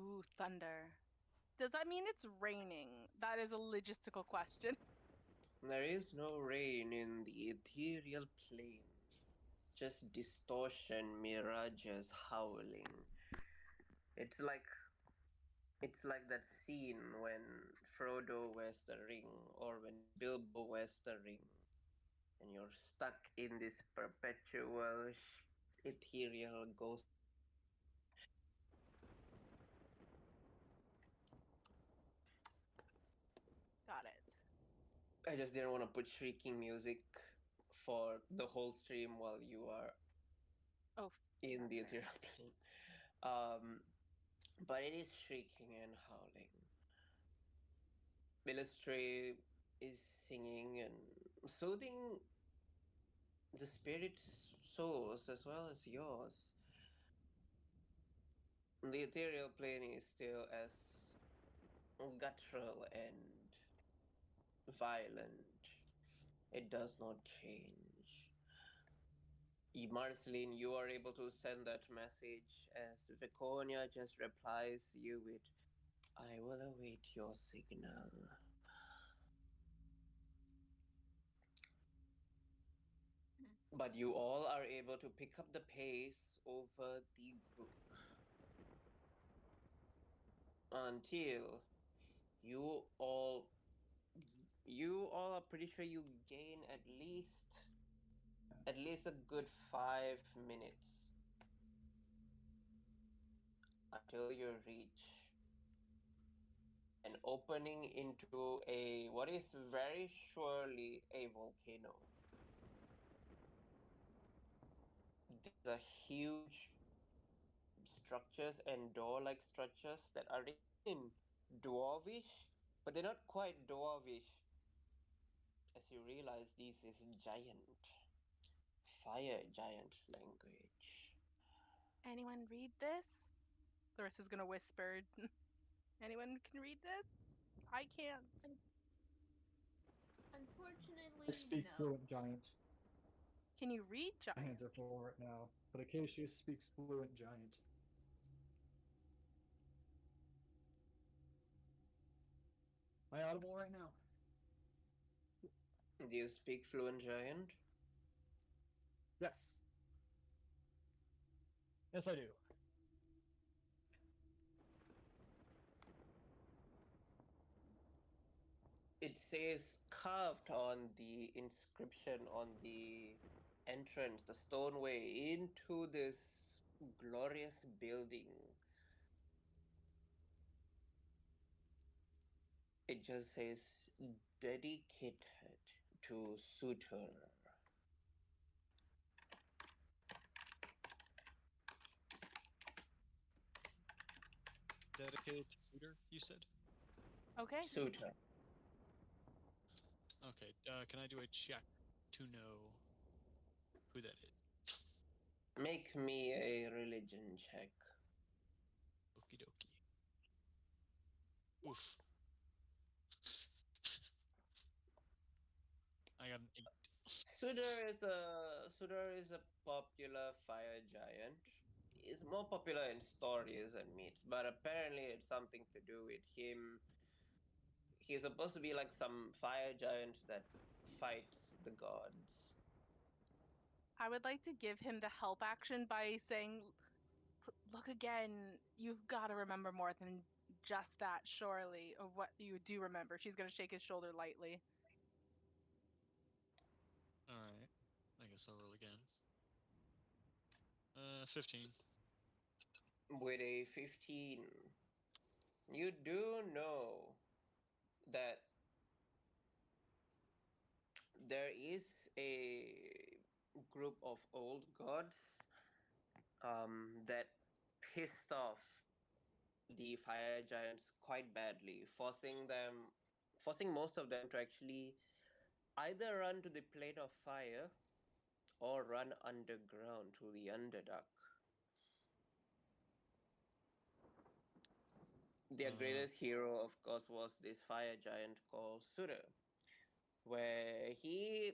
Ooh, thunder. Does that mean it's raining? That is a logistical question. There is no rain in the ethereal plane, just distortion, mirages howling. It's like it's like that scene when Frodo wears the ring, or when Bilbo wears the ring, and you're stuck in this perpetual ethereal ghostly plane. Got it. I just didn't want to put shrieking music for the whole stream while you are Oh, in that's the fair. ethereal plane. Um, but it is shrieking and howling. Illustre is singing and soothing the spirit's souls as well as yours. The ethereal plane is still as guttural and violent. It does not change. Marceline, you are able to send that message as Viconia just replies you with, I will await your signal. But you all are able to pick up the pace over the group until you all you all are pretty sure you gain at least a good 5 minutes until you reach an opening into a what is very surely a volcano. These are huge structures and door-like structures that are written in dwarvish, but they're not quite dwarvish. As you realize, this is giant, fire giant language. Anyone read this? Larissa's gonna whisper. Anyone can read this? I can't. I Unfortunately, speak no. fluent giant. Can you read My hands are giant? full right now. But Acacia speaks fluent giant. Am I audible right now? Do you speak fluent giant? Yes. Yes, I do. It says carved on the inscription on the entrance, the stoneway into this glorious building. It just says dedicated to Sutor. Dedicated to Suitor, you said? Okay. Sutor. Okay, can I do a check to know who that is? Make me a religion check. Okie dokie. Oof. I got an 8. Sutor is a popular fire giant. He's more popular in stories and myths, but apparently it's something to do with him. He's supposed to be like some fire giant that fights the gods. I would like to give him the help action by saying, look again. You've got to remember more than just that, surely, of what you do remember. She's going to shake his shoulder lightly. Alright. I guess I'll roll again. 15. With a 15, you do know that there is a group of old gods that pissed off the fire giants quite badly, forcing most of them to actually either run to the plane of fire or run underground to the Underdark. Their Uh, greatest hero, of course, was this fire giant called Surya, where he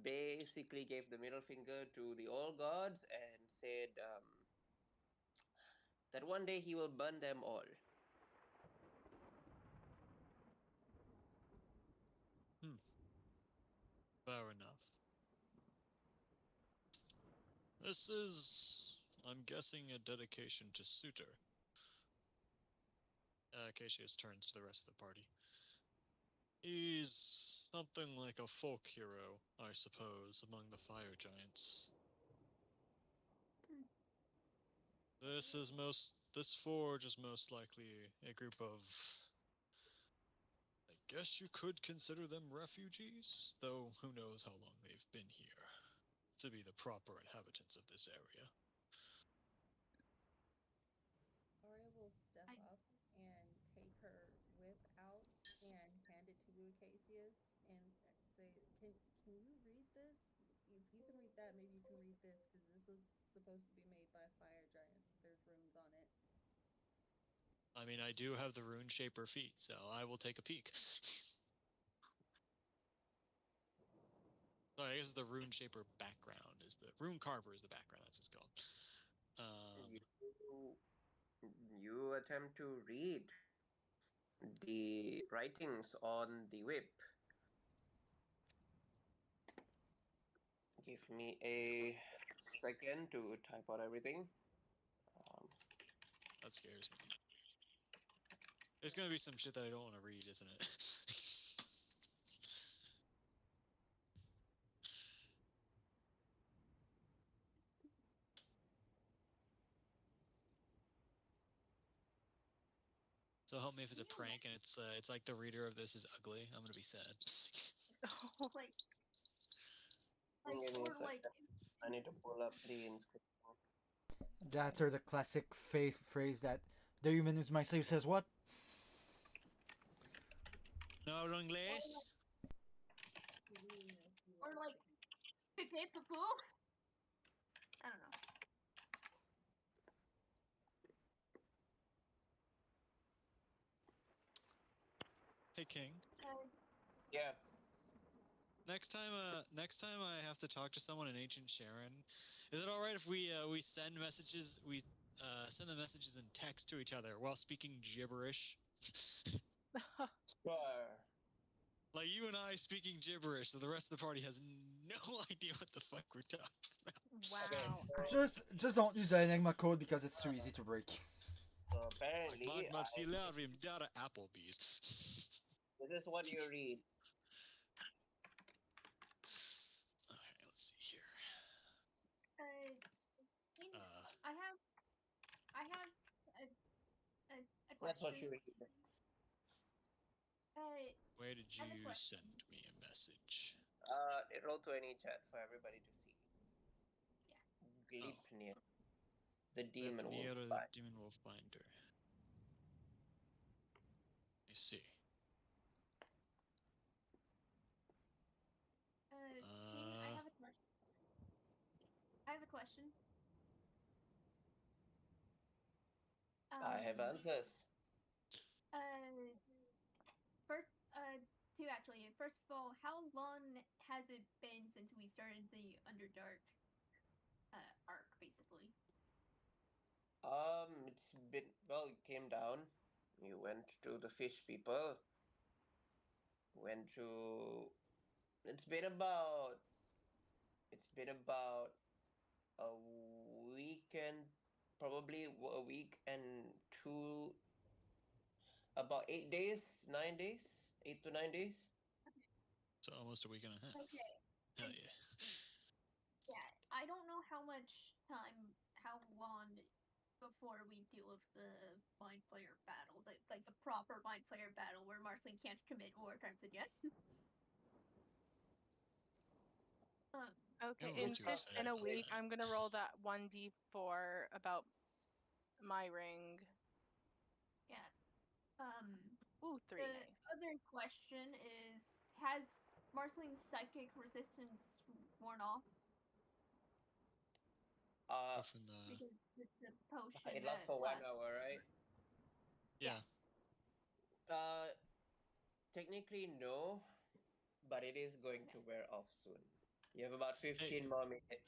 basically gave the middle finger to the old gods and said, that one day he will burn them all. Fair enough. This is, I'm guessing, a dedication to Suitor. Cassius turns to the rest of the party. He's something like a folk hero, I suppose, among the fire giants. This forge is most likely a group of, I guess you could consider them refugees, though who knows how long they've been here to be the proper inhabitants of this area. Aria will step up and take her whip out and hand it to Acacius and say, "Can you read this? If you can read that, maybe you can read this because this was supposed to be made by fire giants. There's runes on it." I mean, I do have the rune shaper feat, so I will take a peek. Sorry, I guess the rune shaper background is the rune carver is the background. That's what it's called. You attempt to read the writings on the whip. Give me a second to type out everything. That scares me. There's gonna be some shit that I don't want to read, isn't it? So help me if it's a prank and it's like the reader of this is ugly. I'm gonna be sad. Like, Give me a or second. like, I need to pull up the inscription. That or the classic phrase that the human who's my slave says what? No English. or like, pepe poo. I don't know. Hey King. Yeah. Next time I have to talk to someone in Ancient Sharon, is it all right if we send messages? We send the messages in text to each other while speaking gibberish. Sure. Like you and I speaking gibberish, so the rest of the party has no idea what the fuck we're talking about. Wow. Just don't use the Enigma code because it's too easy to break. So Like apparently, Maxilarium data Applebee's. this is what you read. Okay, let's see here. I have a That's what question. you read. Where did I have a you question. send me a message? Roll to any chat for everybody to see. Yeah. Glipnir. The demon Lepnir, wolf. the demon wolf binder. I see. King, I have a question. I have answers. First, two actually. First of all, how long has it been since we started the Underdark arc, basically? It's been, well, you came down. You went to the fish people. Went to. It's been about a week and probably a week and two, about 8 days, 9 days, 8 to 9 days. So almost a week and a half. Okay. Hell yeah. Yeah, I don't know how long before we deal with the Mind Flayer battle, like the proper Mind Flayer battle where Marceline can't commit war crimes again. Okay, Don't get too excited in a about week, that. I'm gonna roll that 1d4 about my ring. Yeah. Ooh, 3, The nice. other question is, has Marceline's psychic resistance worn off? From the Because it's a potion It lasts that for 1 lasts. hour, right? yeah. Yes. Technically no, but it is going to wear off soon. You have about Hey 15 more minutes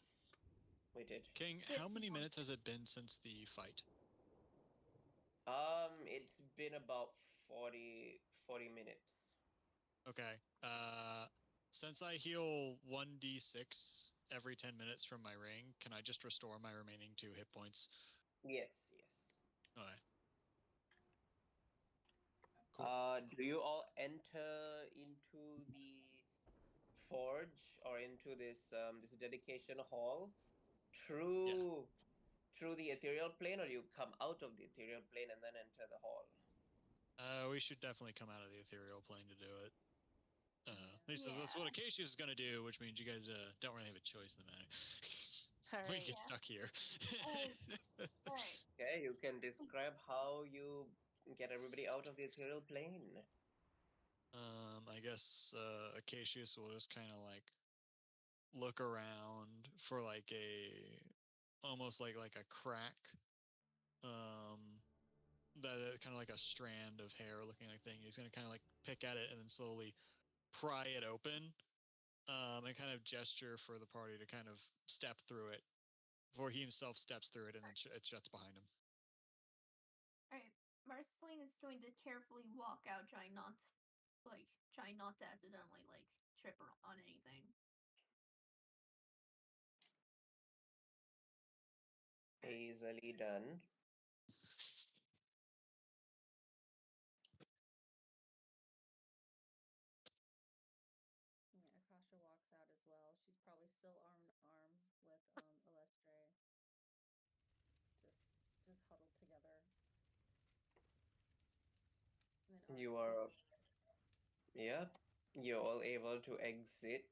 with it. King, how 15 many more minutes has it been since the fight? It's been about 40 minutes. Okay. Since I heal 1d6 every 10 minutes from my ring, can I just restore my remaining 2 hit points? Yes, yes. Okay. Cool. Do you all enter into the forge or into this dedication hall Yeah. through the ethereal plane, or you come out of the ethereal plane and then enter the hall? We should definitely come out of the ethereal plane to do it. Yeah. At least that's what Yeah. Acacia is going to do, which means you guys don't really have a choice in the matter. All We right. get Yeah. stuck here. Alright. Okay, you can describe how you get everybody out of the ethereal plane. I guess Acacius will just kind of like look around for like a almost like a crack. That kind of like a strand of hair looking like thing. He's gonna kind of like pick at it and then slowly pry it open. And kind of gesture for the party to kind of step through it before he himself steps through it and then it shuts behind him. Alright. Marceline is going to carefully walk out, trying not to accidentally trip on anything. Easily done. Yeah, Akasha walks out as well. She's probably still arm in arm with Alestre. Just just huddled together. And then You Art's are, yeah, you're all able to exit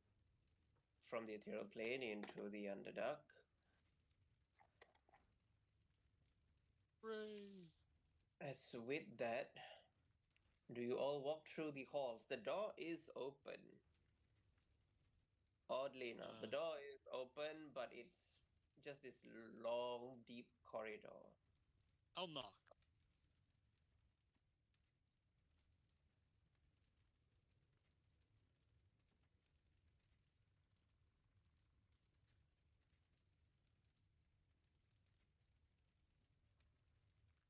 from the ethereal plane into the underdark. Hooray! As with that, do you all walk through the halls? The door is open. Oddly enough, the door is open, but it's just this long, deep corridor. I'll knock.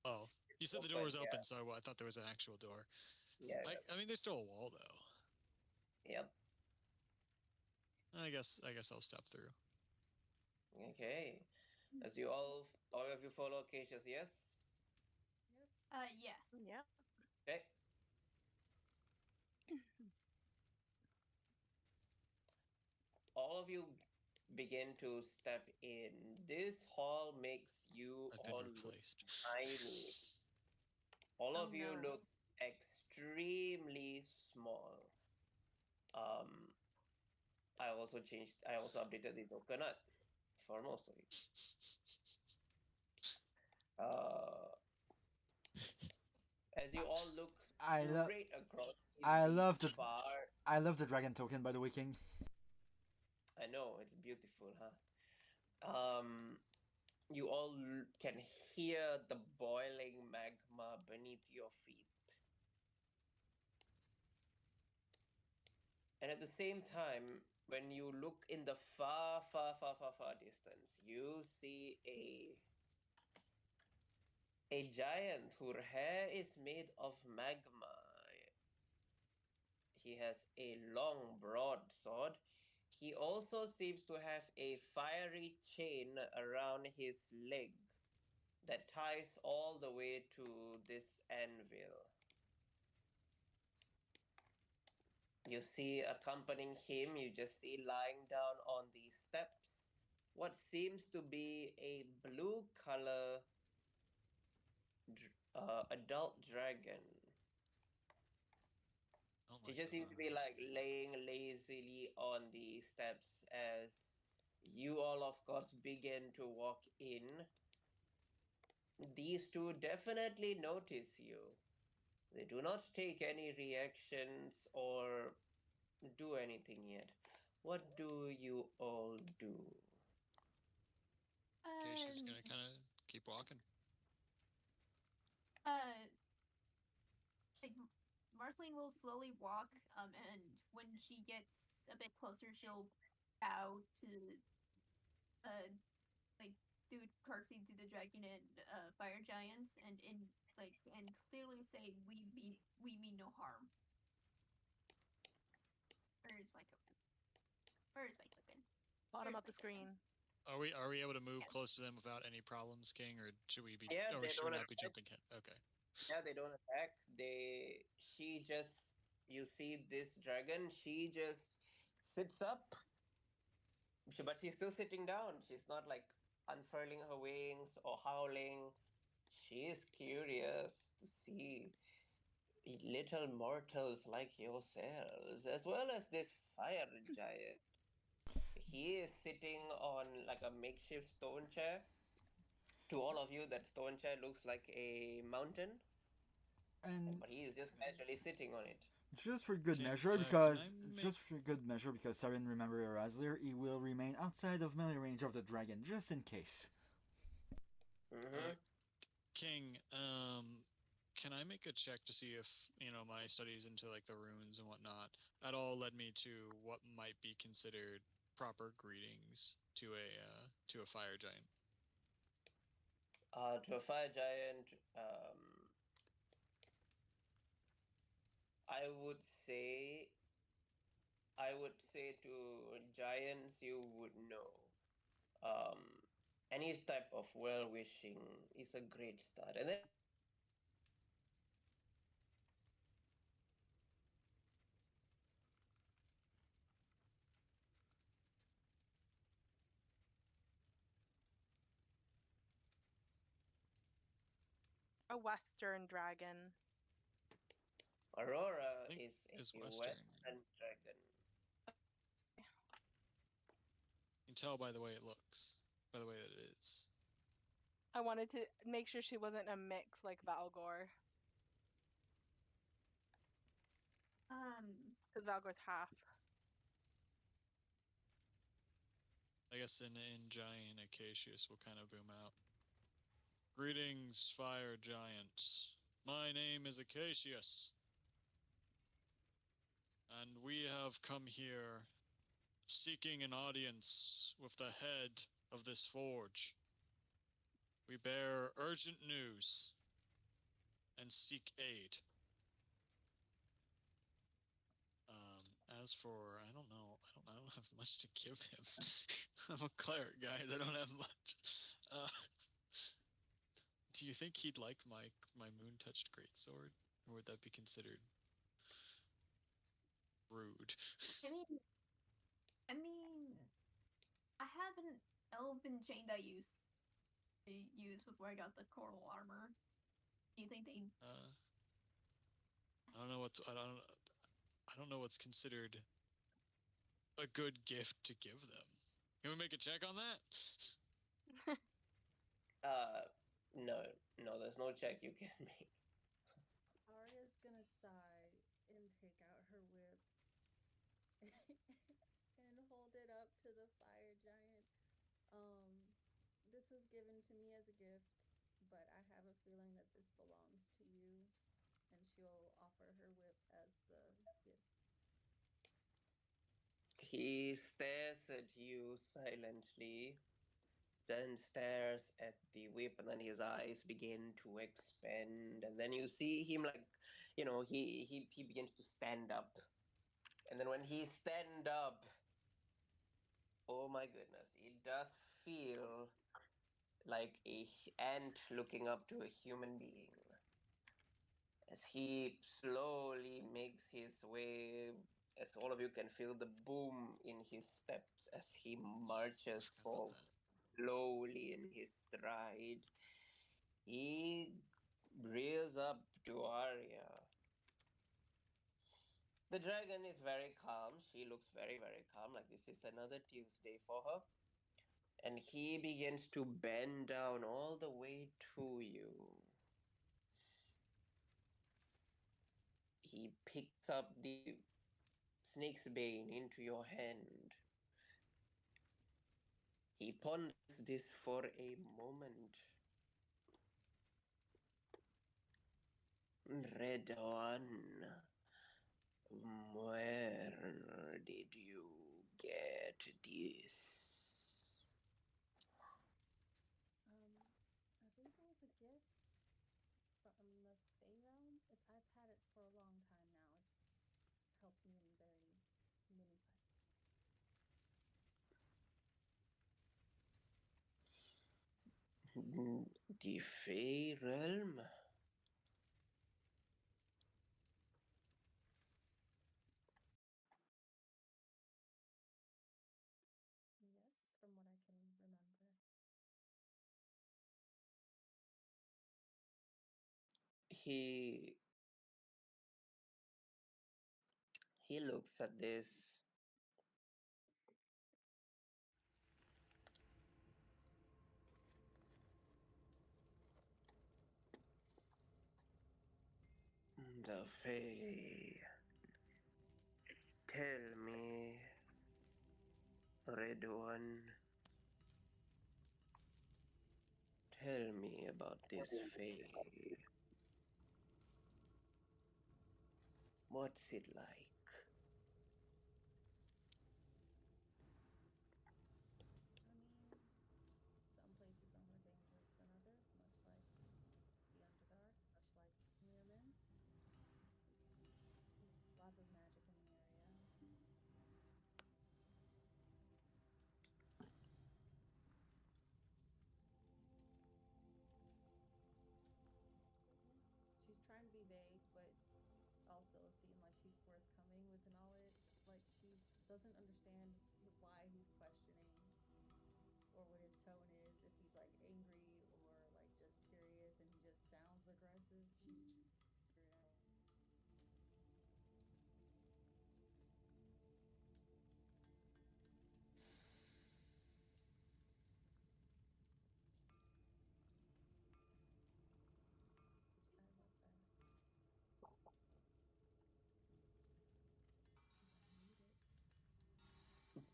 Oh, you said the door Open, was yeah. open, so I thought there was an actual door. Yeah, I mean, there's still a wall though. yep. I guess I'll step through. Okay. As you all of you follow Acacia's, yes? Yes. Yeah. Okay. All of you begin to step in. This hall makes you I've been all look replaced. tiny. All Oh of you no. look extremely small. Um, I also updated the coconut for most of you. Uh, as you all look I love. straight across in I the love the. far, I love the dragon token, by the way, King. I know it's beautiful, huh? You all can hear the boiling magma beneath your feet. And at the same time, when you look in the far, far, far, far, far distance, you see a giant whose hair is made of magma. He has a long, broad sword. He also seems to have a fiery chain around his leg that ties all the way to this anvil. You see, accompanying him, you just see lying down on the steps what seems to be a blue color adult dragon. Oh She my just seems to be goodness. like laying lazily on the steps as you all, of course, begin to walk in. These two definitely notice you. They do not take any reactions or do anything yet. What do you all do? Okay, she's Um. gonna kind of keep walking. Uh. Like Marceline will slowly walk. And when she gets a bit closer, she'll bow to uh like do curtsy to the dragon and fire giants, and clearly say we mean no harm. Where is my token? Where is my token? Bottom Where's of the my token? screen. Are we able to move Yes. close to them without any problems, King, or should we be? Yeah, Or they should we don't not be attack. jumping? Okay. Yeah, they don't attack. She just, you see this dragon, she just sits up, but she's still sitting down. She's not like unfurling her wings or howling. She is curious to see little mortals like yourselves, as well as this fire giant. He is sitting on like a makeshift stone chair. To all of you, that stone chair looks like a mountain, And but he is just casually sitting on it. just for good Can measure, can I because make? Saren remember Erasler, he will remain outside of melee range of the dragon, just in case. Mm-hmm. King, can I make a check to see if my studies into like the runes and whatnot at all led me to what might be considered proper greetings to a fire giant? To a fire giant, I would say, I would say to giants you would know. Um, any type of well wishing is a great start, and then A Western dragon. Aurora I think is is a Western. western dragon. You can tell by the way it looks, by the way that it is. I wanted to make sure she wasn't a mix like Valgor, because Valgor's half. I guess in giant Acacius will kind of boom out. Greetings, fire giant. My name is Acacius, and we have come here seeking an audience with the head of this forge. We bear urgent news and seek aid. As for, I don't know, I don't have much to give him. I'm a cleric, guys. I don't have much. Uh, do you think he'd like my moon-touched greatsword, or would that be considered rude? I have an elven chain that I use before I got the coral armor. Do you think they? I don't know I don't know what's considered a good gift to give them. Can we make a check on that? No, no, there's no check you can make. Arya's gonna sigh and take out her whip and hold it up to the fire giant. Um, this was given to me as a gift, but I have a feeling that this belongs to you. And she'll offer her whip as the gift. He stares at you silently, then stares at the whip, and then his eyes begin to expand, and then you see him like, he begins to stand up, and then when he stand up, oh my goodness, it does feel like a ant looking up to a human being as he slowly makes his way, as all of you can feel the boom in his steps as he marches Forgot about forward slowly in his stride. He rears up to Arya. The dragon is very calm. She looks very, very calm, like this is another Tuesday for her. And he begins to bend down all the way to you. He picks up the snake's bane into your hand. He ponders this for a moment. Red one, where did you get this? for a long time now. It's helped me in very many ways. The Fey realm? Yes, from what I can remember. He he looks at this. The Fey. Tell me, Red One. Tell me about this Fey. What's it like? I mean, some places are more dangerous than others, much like the Underdark, much like Mirren. Lots of magic in the area. She's trying to be vague, but also seem like she's forthcoming with the knowledge. Like she doesn't understand why he's questioning or what his tone is. If he's like angry or like just curious, and he just sounds aggressive. She's figuring out. Which I love that. I need it.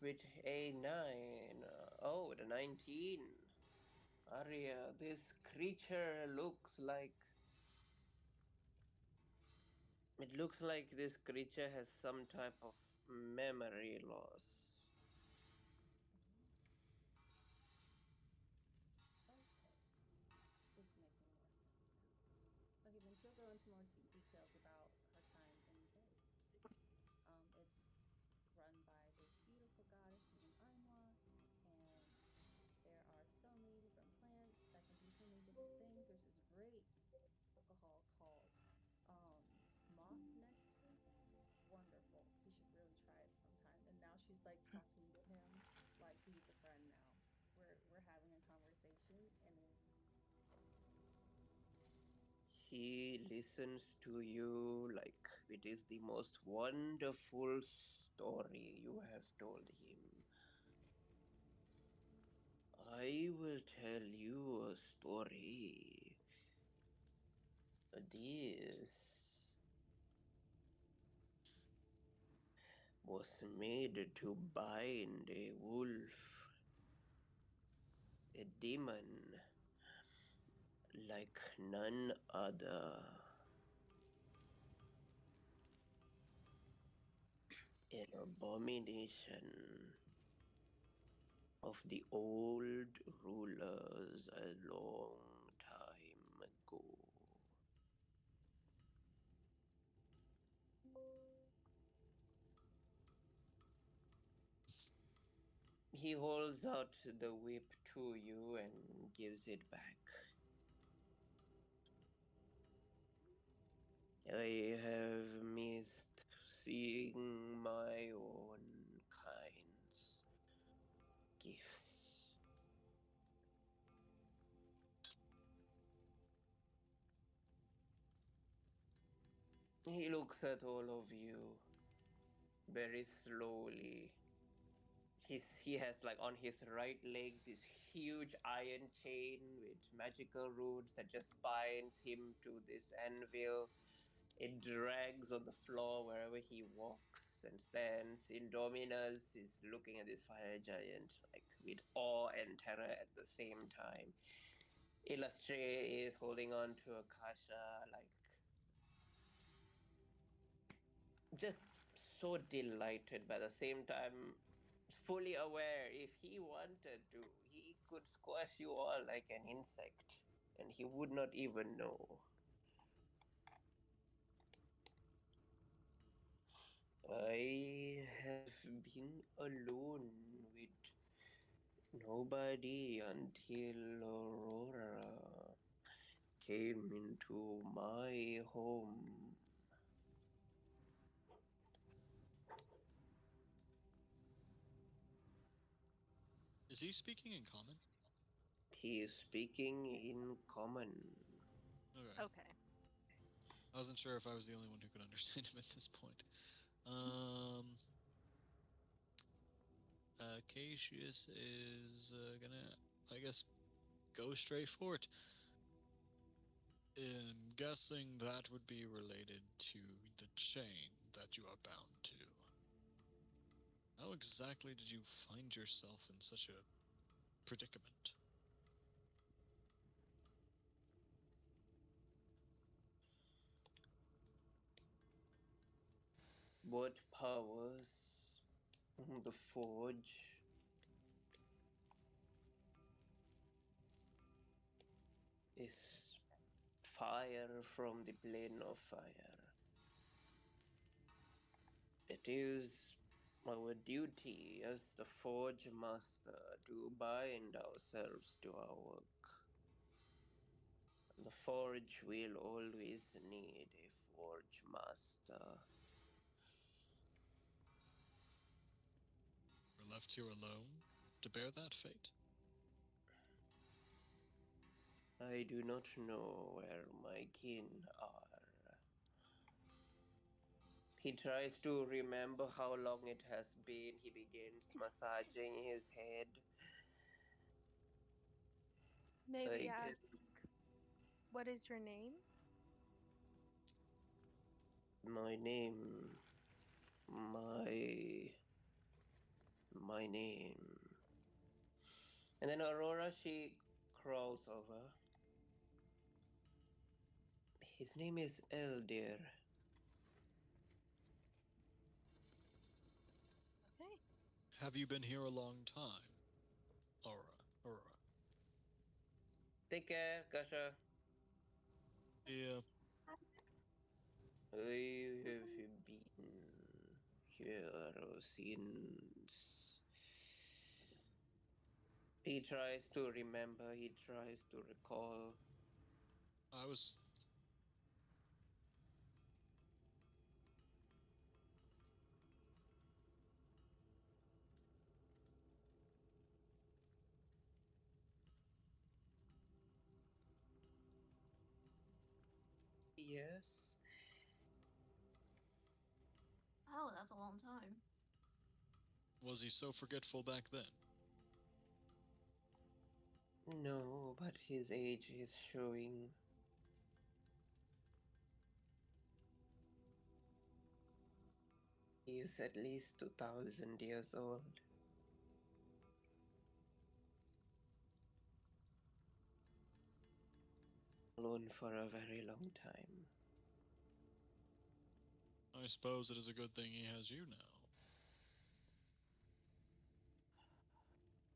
Which A9? Oh, the 19. Arya, this creature looks like. It looks like this creature has some type of memory loss. Okay, it's making more sense now. Okay, then she'll go into more details about her time in the Bay. It's run by this beautiful goddess named Ainwa, and there are so many different plants that can do so many different things. There's this great alcohol called moth nectar. Wonderful. He should really try it sometime. And now she's like talking to him like he's a friend now. We're having a conversation, and then He listens to you like it is the most wonderful story you have told him. I will tell you a story. This was made to bind a wolf, a demon, like none other. An abomination of the old rulers a long time ago. He holds out the whip to you and gives it back. I have missed seeing my own kind's gifts. He looks at all of you very slowly. He has like on his right leg this huge iron chain with magical runes that just binds him to this anvil. It drags on the floor wherever he walks and stands. Indominus is looking at this fire giant like with awe and terror at the same time. Illustre is holding on to Akasha like just so delighted, but at the same time fully aware if he wanted to, he could squash you all like an insect and he would not even know. I have been alone with nobody until Aurora came into my home. Is he speaking in common? He is speaking in common. Okay. Okay. I wasn't sure if I was the only one who could understand him at this point. Um, Cassius is gonna, I guess, go straight for it. I'm guessing that would be related to the chain that you are bound to. How exactly did you find yourself in such a predicament? What powers the forge is fire from the plane of fire. It is our duty as the forge master to bind ourselves to our work. The forge will always need a forge master. We're left here alone to bear that fate? I do not know where my kin are. He tries to remember how long it has been. He begins massaging his head. May we I ask, can. what is your name? My name. My name. And then Aurora, she crawls over. His name is Eldir. Okay. Have you been here a long time? Aura. Take care, Kasha. Yeah, I have been here since. He tries to remember, he tries to recall. I was. Yes? Oh, that's a long time. Was he so forgetful back then? No, but his age is showing. He is at least 2000 years old. Alone for a very long time. I suppose it is a good thing he has you now.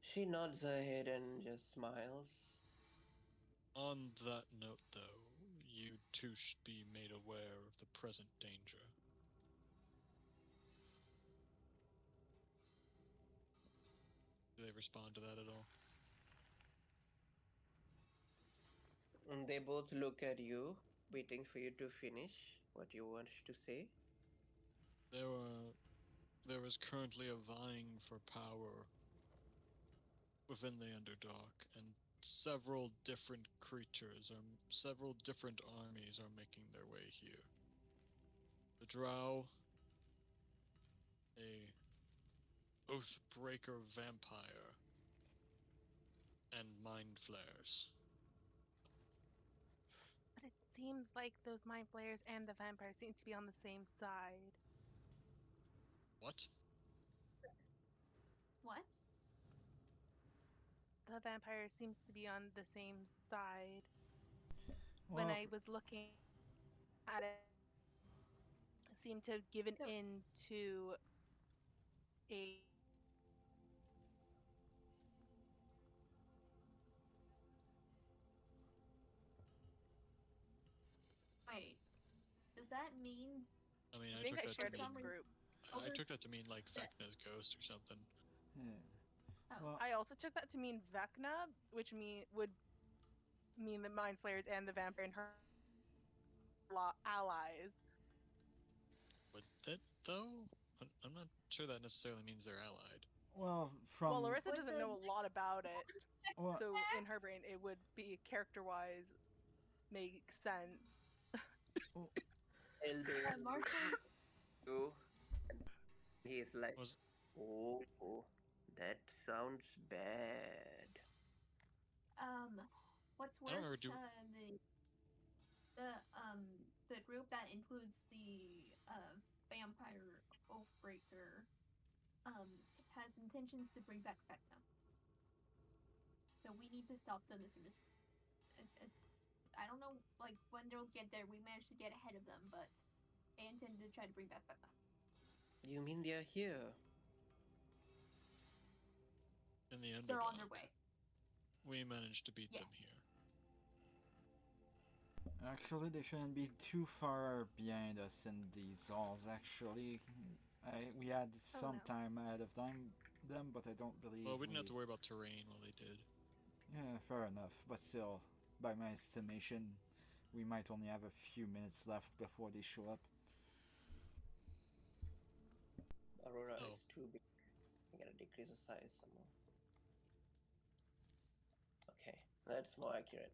She nods her head and just smiles. On that note, though, you too should be made aware of the present danger. Do they respond to that at all? And they both look at you, waiting for you to finish what you want to say. There is currently a vying for power within the Underdark, and several different armies are making their way here. The Drow, a Oathbreaker vampire, and Mind Flayers. But it seems like those mind flayers and the vampire seem to be on the same side. What? What? The vampire seems to be on the same side. When Well, I was looking at it, it seemed to have given So, in to a wait. Does that mean I mean, I I think took I that to shared it some with mean the reason group. I took that to mean like Vecna's ghost or something. Yeah. Oh. Well, I also took that to mean Vecna, which would mean the Mind Flayers and the vampire and her allies. Would that though? I'm not sure that necessarily means they're allied. well, Well, from Larissa Would doesn't the- know a lot about it, well, so in her brain, it would be character-wise make sense. Elder Marceline, you, and he's like, Was oh, that sounds bad. what's I don't remember. worse, the group that includes the vampire oathbreaker has intentions to bring back Vecna. So we need to stop them as soon as I don't know, like when they'll get there. We managed to get ahead of them, but they intend to try to bring back Vecna. You mean they're here? in the They're underdog, on their way. we managed to beat Yeah. them here. actually, they shouldn't be too far behind us in these halls. Actually, we had some no. time ahead of them, but I don't believe. Well, we didn't have to worry about terrain while they did. Yeah, fair enough. But still, by my estimation, we might only have a few minutes left before they show up. Aurora Oh. is too big. I gotta decrease the size some more. Okay, that's more accurate.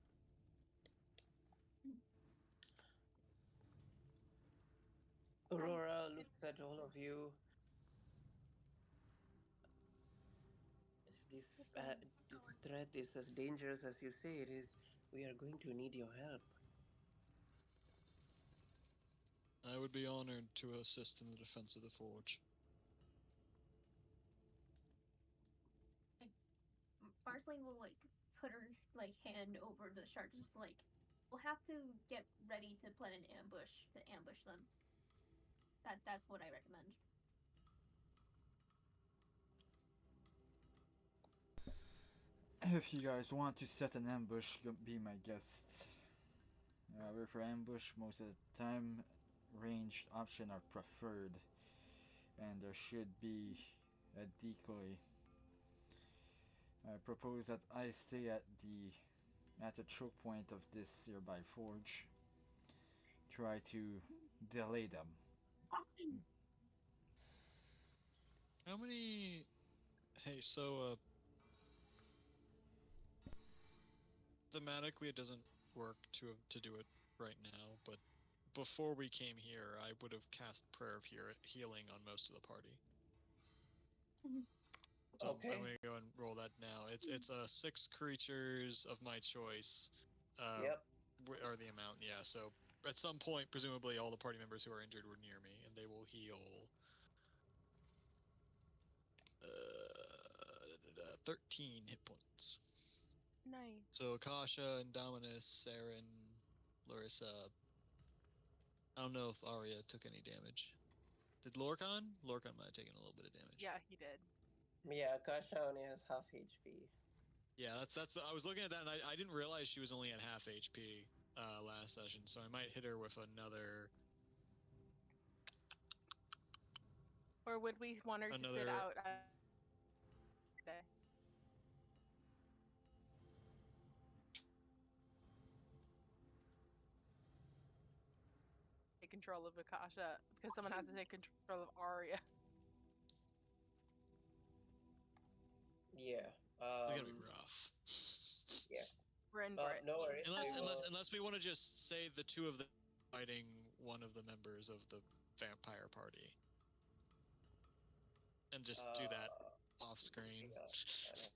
Aurora looks at all of you. If this threat is as dangerous as you say it is, we are going to need your help. I would be honored to assist in the defense of the forge. Marceline will like put her like hand over the shark, just like we'll have to get ready to plan an ambush to ambush them. That's what I recommend. If you guys want to set an ambush, be my guest. However, for ambush, most of the time, ranged options are preferred, and there should be a decoy. I propose that I stay at the choke point of this nearby forge. Try to delay them. How many? Hey, so thematically, it doesn't work to do it right now. But before we came here, I would have cast Prayer of Healing on most of the party. So Okay. I'm gonna go and roll that now. It's 6 creatures of my choice. Yep. Are the amount, yeah. So at some point, presumably, all the party members who are injured were near me, and they will heal. 13 hit points. Nice. So Akasha, Indominus, Saren, Larissa. I don't know if Arya took any damage. Did Lorcan? Lorcan might have taken a little bit of damage. Yeah, he did. Yeah, Kasha only has half HP. Yeah, that's. I was looking at that, and I didn't realize she was only at half HP last session, so I might hit her with another. Or would we want her to sit Another- out? Take control of Akasha because someone has to take control of Arya. Yeah. They're gonna be rough. Yeah. We're in for it. No worries. Unless we want to just say the two of them fighting one of the members of the vampire party, and just do that off screen. Yeah.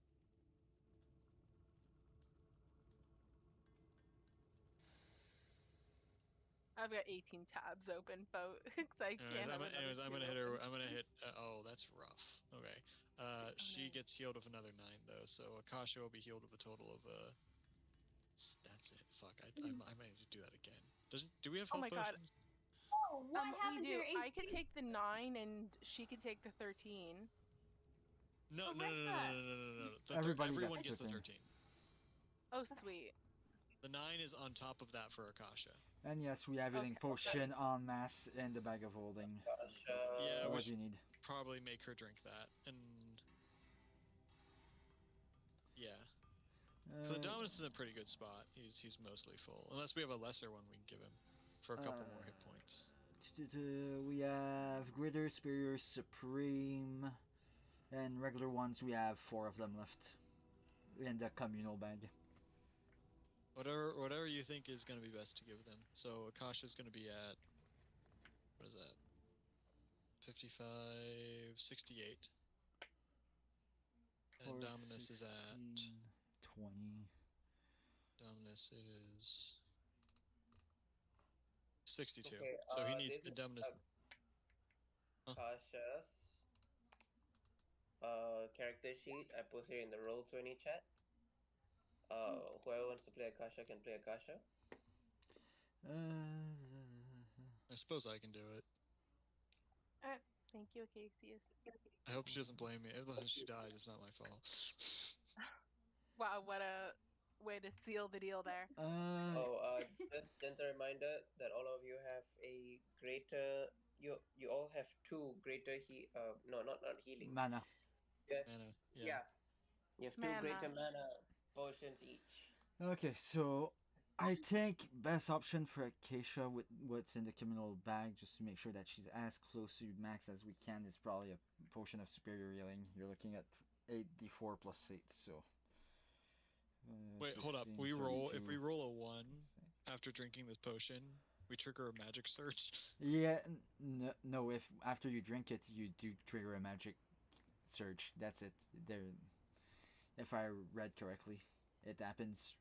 I've got 18 tabs open, folks. I can't. Anyways, I'm gonna hit her. I'm gonna hit. Oh, that's rough. Okay. She no. gets healed with another 9 though, so Akasha will be healed with a total of That's it. Fuck. I might need to do that again. Do we have Oh health my God. potions? Oh, what happened we to your do. I HP? could take the 9 and she could take the 13. No. Larissa! Everyone gets the 13. 13. Oh, sweet. The 9 is on top of that for Akasha. And yes, we have healing Okay. potion en masse in the bag of holding. Yeah, we What do should you need? probably make her drink that. And yeah. So the Dominus is in a pretty good spot. He's mostly full. Unless we have a lesser one we can give him for a couple more hit points. We have Greater, Superior, Supreme, and regular ones. We have 4 of them left in the communal bag. Whatever you think is going to be best to give them. So Akasha's going to be at, what is that? 55, 68. And Dominus is at 20. Dominus is 62. Okay, So he needs this a is Dominus. Kasha's character sheet. I posted in the Roll20 chat. Whoever wants to play Akasha can play Akasha. I suppose I can do it. Alright. Thank you, Acacius. I hope she doesn't blame me. If she dies, it's not my fault. Wow, what a way to seal the deal there. Just gentle reminder that all of you have a greater. You all have 2 greater no, not healing. Mana. Mana, Yeah. You have 2 Mana. greater mana potions each. Okay, so I think best option for Acacia with what's in the communal bag, just to make sure that she's as close to max as we can, is probably a potion of superior healing. You're looking at 8d4 plus 8, so. Wait, hold up. 16, If we roll a 1 after drinking this potion, we trigger a magic surge. Yeah, no. If after you drink it, you do trigger a magic surge. That's it. There. If I read correctly, it happens.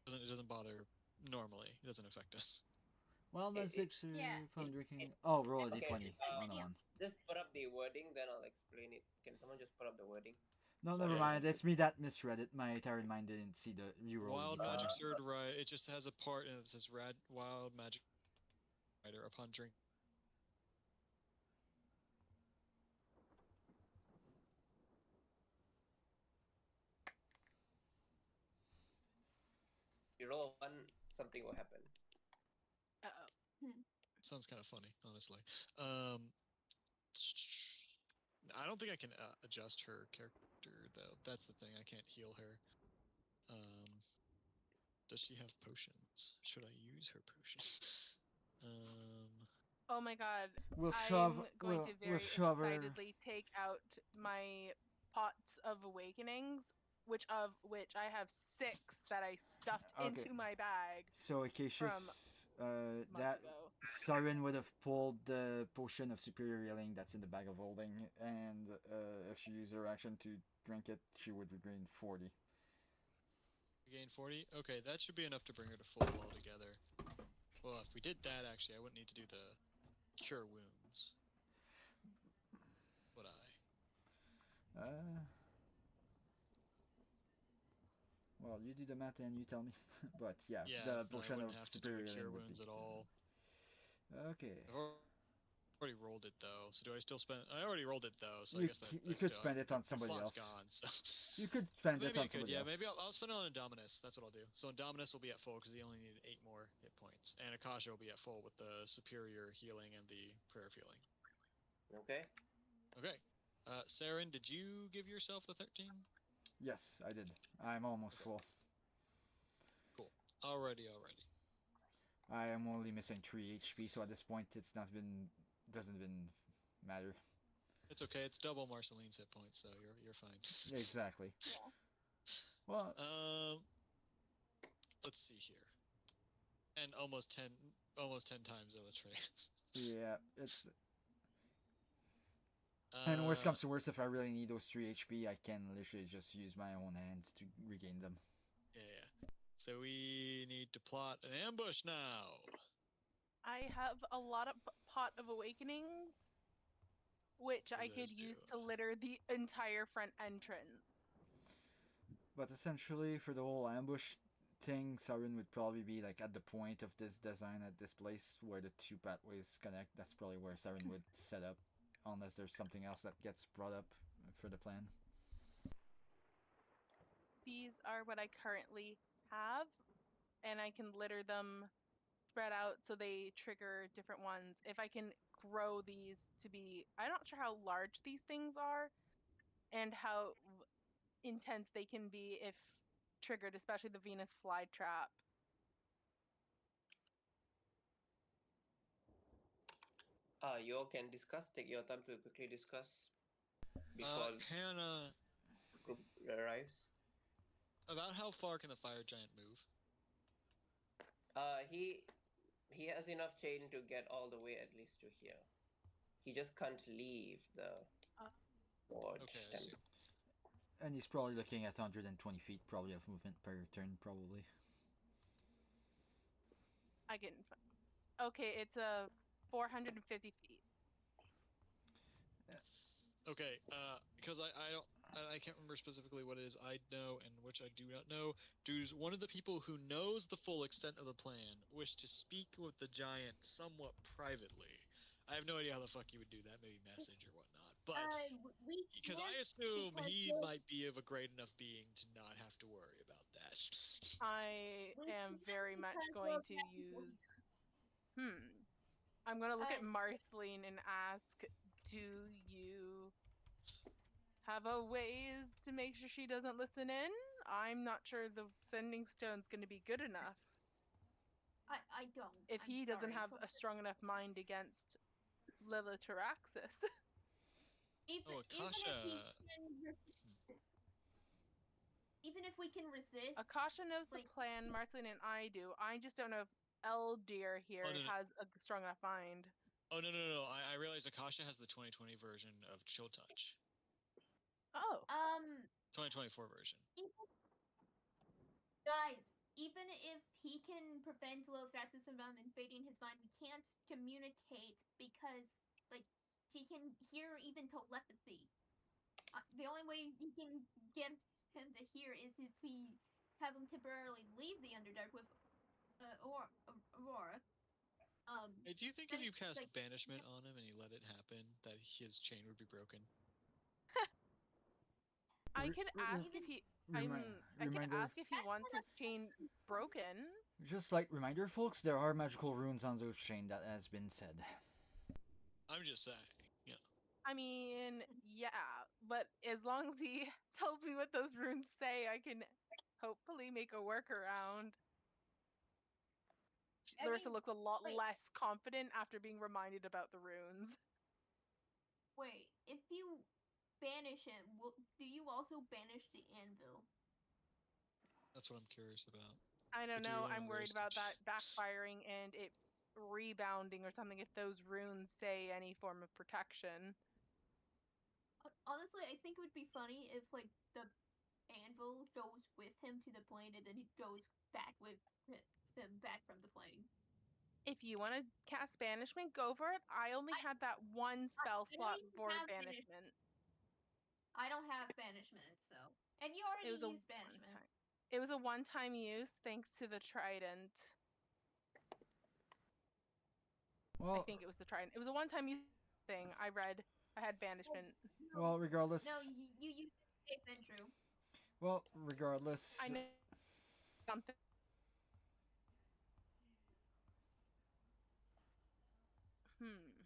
It doesn't bother normally. It doesn't affect us. Well, that's yeah, upon drinking. Oh, roll a Okay, d20 on a one. Just put up the wording, then I'll explain it. Can someone just put up the wording? No, Sorry. never mind. It's me that misread it. My entire mind didn't see the you roll. Wild magic surge, right? It just has a part and it says wild magic rider upon drink. You roll a 1, something will happen. Uh-oh. Sounds kind of funny, honestly. I don't think I can adjust her character though. That's the thing. I can't heal her. Does she have potions? Should I use her potions? Oh my god. We'll I'm going to we'll very shove her. excitedly take out my pots of awakenings, which I have 6 that I stuffed Okay. into my bag. So Acacius, that ago. Siren would have pulled the potion of superior healing that's in the bag of holding, and if she used her action to drink it, she would regain 40. Regain 40? Okay, that should be enough to bring her to full altogether. Well, if we did that, actually, I wouldn't need to do the cure wounds. Would I? Well, you do the math and you tell me. But yeah, Yeah, the I potion wouldn't of have to do the superior cure healing would wounds be. at all. Okay. I've already rolled it though, so do I still spend? I already rolled it though, so I You guess that you could spend it on the somebody slot's else. gone. So You could spend maybe it on I could. somebody Yeah, else. maybe I'll spend it on Indominus. That's what I'll do. So Indominus will be at full because he only needed 8 more hit points, and Akasha will be at full with the superior healing and the prayer of healing. Okay. Okay. Saren, did you give yourself the 13? Yes, I did. I'm almost full. Cool. Alrighty. I am only missing 3 HP, so at this point it's not doesn't even matter. It's okay. It's double Marceline's hit points, so you're fine. Exactly. Yeah. Well, let's see here. And almost 10 times Elytraeus. yeah, it's. And worst comes to worst, if I really need those 3 HP, I can literally just use my own hands to regain them. Yeah. So we need to plot an ambush now. I have a lot of pot of awakenings, which I could use to litter the entire front entrance. But essentially, for the whole ambush thing, Siren would probably be like at the point of this design at this place where the 2 pathways connect. That's probably where Siren would set up, unless there's something else that gets brought up for the plan. These are what I currently have, and I can litter them spread out so they trigger different ones. If I can grow these to be, I'm not sure how large these things are and how intense they can be if triggered, especially the Venus flytrap. You can discuss. Take your time to quickly discuss before Can group arrives. about how far can the fire giant move? He has enough chain to get all the way at least to here. He just can't leave the Uh, forge. Okay, I see. And he's probably looking at 120 feet, probably of movement per turn, probably. I can. Okay, it's a 450 feet. Okay, because I don't I can't remember specifically what it is I know and which I do not know. Does one of the people who knows the full extent of the plan wish to speak with the giant somewhat privately? I have no idea how the fuck you would do that, maybe message or whatnot. But We because I can't assume because he might be of a great enough being to not have to worry about that. I we am can't very much because going of to that. use. I'm going to look at Uh, Marceline and ask, do you have a ways to make sure she doesn't listen in? I'm not sure the sending stone's going to be good enough. I don't. If I'm he doesn't sorry. have a strong enough mind against Lilitharaxis. Oh, Even if he Akasha. can, even if we can resist, Akasha knows the like plan, Marceline and I do. I just don't know if Eldir Oh here no, no. has a strong enough mind. Oh no! I realized Akasha has the 2020 version of Chill Touch. Oh. 2024 version. guys, even if he can prevent Lilithraxis from invading his mind, we can't communicate because like she can hear even telepathy. The only way he can get him to hear is if we have him temporarily leave the Underdark with Aurora. Hey, do you think if Then you cast like banishment on him and he let it happen, that his chain would be broken? I could ask even if he I could Reminder. ask if he wants his chain broken. Just like reminder, folks, there are magical runes on those chain. That has been said. I'm just saying. Yeah. I mean, yeah, but as long as he tells me what those runes say, I can hopefully make a workaround. I Larissa mean, looks a lot wait, less confident after being reminded about the runes. wait. If you banish him, do you also banish the anvil? That's what I'm curious about. I I don't do know. really I'm want to worried roast him. about that backfiring and it rebounding or something if those runes say any form of protection. Honestly, I think it would be funny if like the anvil goes with him to the plane and then he goes back with him back from the plane. If you want to cast banishment, go for it. I only had that one spell I don't slot even for have banishment. I don't have banishment, so and you It already was a used one banishment. time. It was a one-time use thanks to the trident. I Well, think it was the trident. It was a one-time use thing. I read. I had banishment. well, regardless. No, you used it safe and true. Well, regardless. I know something. Hmm.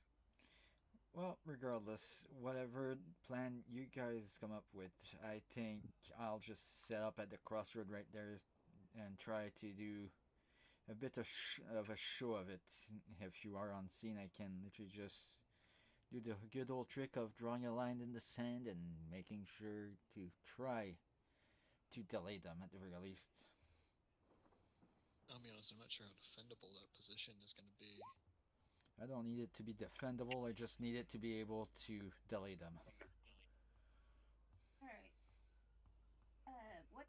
Well, regardless, whatever plan you guys come up with, I think I'll just set up at the crossroad right there and try to do a bit of a show of it. If you are on scene, I can literally just do the good old trick of drawing a line in the sand and making sure to try to delay them at the very least. I'll be honest, I'm not sure how defendable that position is going to be. I don't need it to be defendable, I just need it to be able to delay them. Alright. What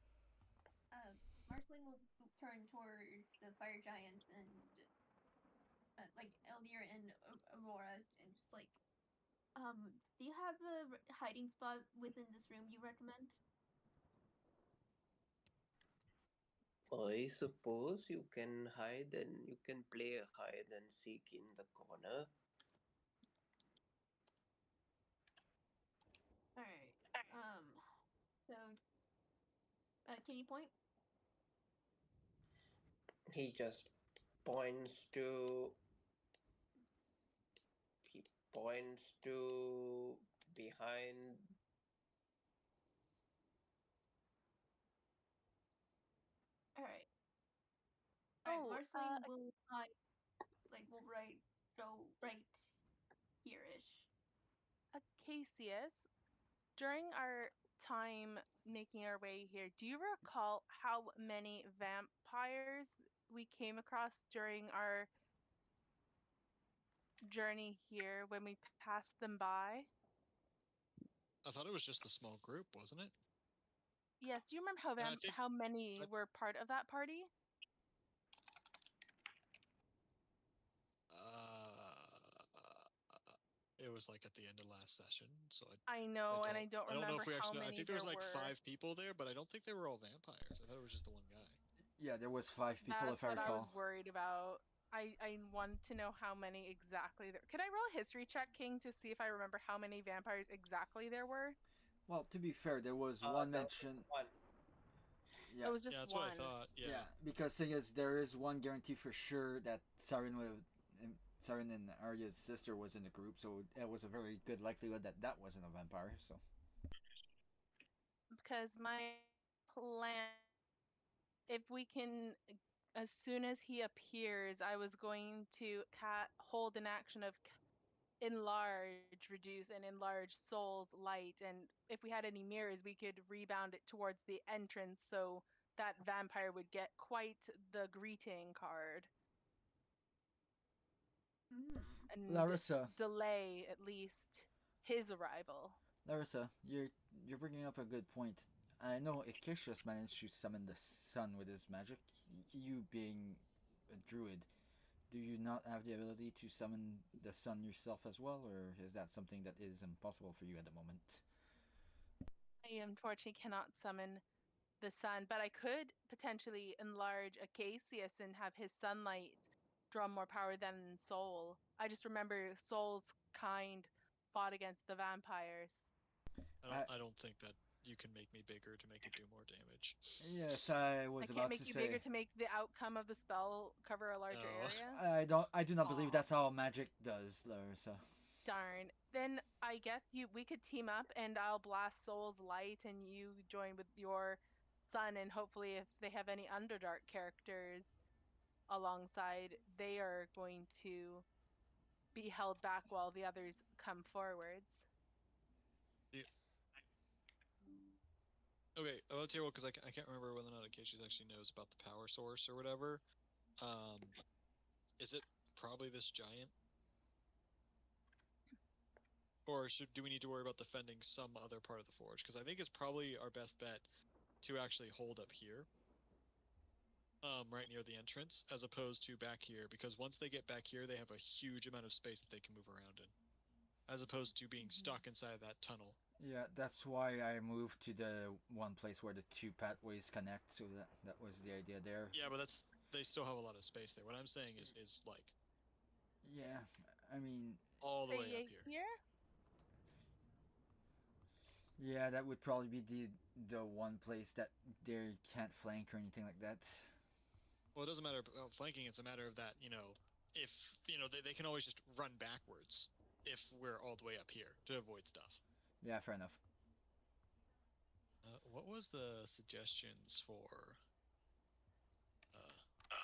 Marceline will turn towards the fire giants and like Eldir and Aurora and just like do you have a hiding spot within this room you recommend? I suppose you can hide and you can play hide and seek in the corner. Alright. So can you point? He just points to he points to behind. All right. All right. Oh, Marceline will will write go right here-ish. Acacius, during our time making our way here, do you recall how many vampires we came across during our journey here when we passed them by? I thought it was just the small group, wasn't it? Yes, do you remember how And I think how many I, were part of that party? uh, it was like at the end of last session, so I I know, and I don't don't I don't know remember if we how actually. I many think there was there like were. 5 people there, but I don't think they were all vampires. I thought it was just the one guy. Yeah, there was 5 people if That's I what I was recall. worried about. I want to know how many exactly there. Could I roll a history check, King, to see if I remember how many vampires exactly there were? Well, to be fair, there was one There was mention. one. It Yeah, was Yeah, just that's what I one. thought. Yeah. yeah. Because thing is, there is one guarantee for sure that Siren and Arya's sister was in the group, so it was a very good likelihood that that wasn't a vampire. So Because my plan, if we can, as soon as he appears, I was going to hold an action of enlarge, reduce, and enlarge Soul's light. And if we had any mirrors, we could rebound it towards the entrance so that vampire would get quite the greeting card Mm. and Larissa, delay at least his arrival. Larissa, you're bringing up a good point. I know Icarius managed to summon the sun with his magic. You being a druid, do you not have the ability to summon the sun yourself as well, or is that something that is impossible for you at the moment? I unfortunately cannot summon the sun, but I could potentially enlarge Acacius and have his sunlight draw more power than Soul. I just remember Soul's kind fought against the vampires. I I don't think that you can make me bigger to make it do more damage. yes, I I was can't about to make you bigger say. to make the outcome of the spell cover a larger No. area. I do not believe Aw, that's how magic does, Larissa. darn. Then I guess we could team up and I'll blast Soul's light and you join with your sun and hopefully if they have any Underdark characters alongside, they are going to be held back while the others come forwards. The- okay, let's hear because I can't remember whether or not Acacia actually knows about the power source or whatever. Um, is it probably this giant, or do we need to worry about defending some other part of the forge? Because I think it's probably our best bet to actually hold up here, right near the entrance, as opposed to back here. Because once they get back here, they have a huge amount of space that they can move around in, as opposed to being Mhm. stuck inside that tunnel. Yeah, that's why I moved to the one place where the two pathways connect. So that was the idea there. Yeah, but they still have a lot of space there. What I'm saying is like Yeah, I mean, all the way up Say here. here? yeah, that would probably be the one place that they can't flank or anything like that. Well, it doesn't matter about flanking. It's a matter of that, if, they can always just run backwards if we're all the way up here to avoid stuff. Yeah, fair enough. What was the suggestions for uh,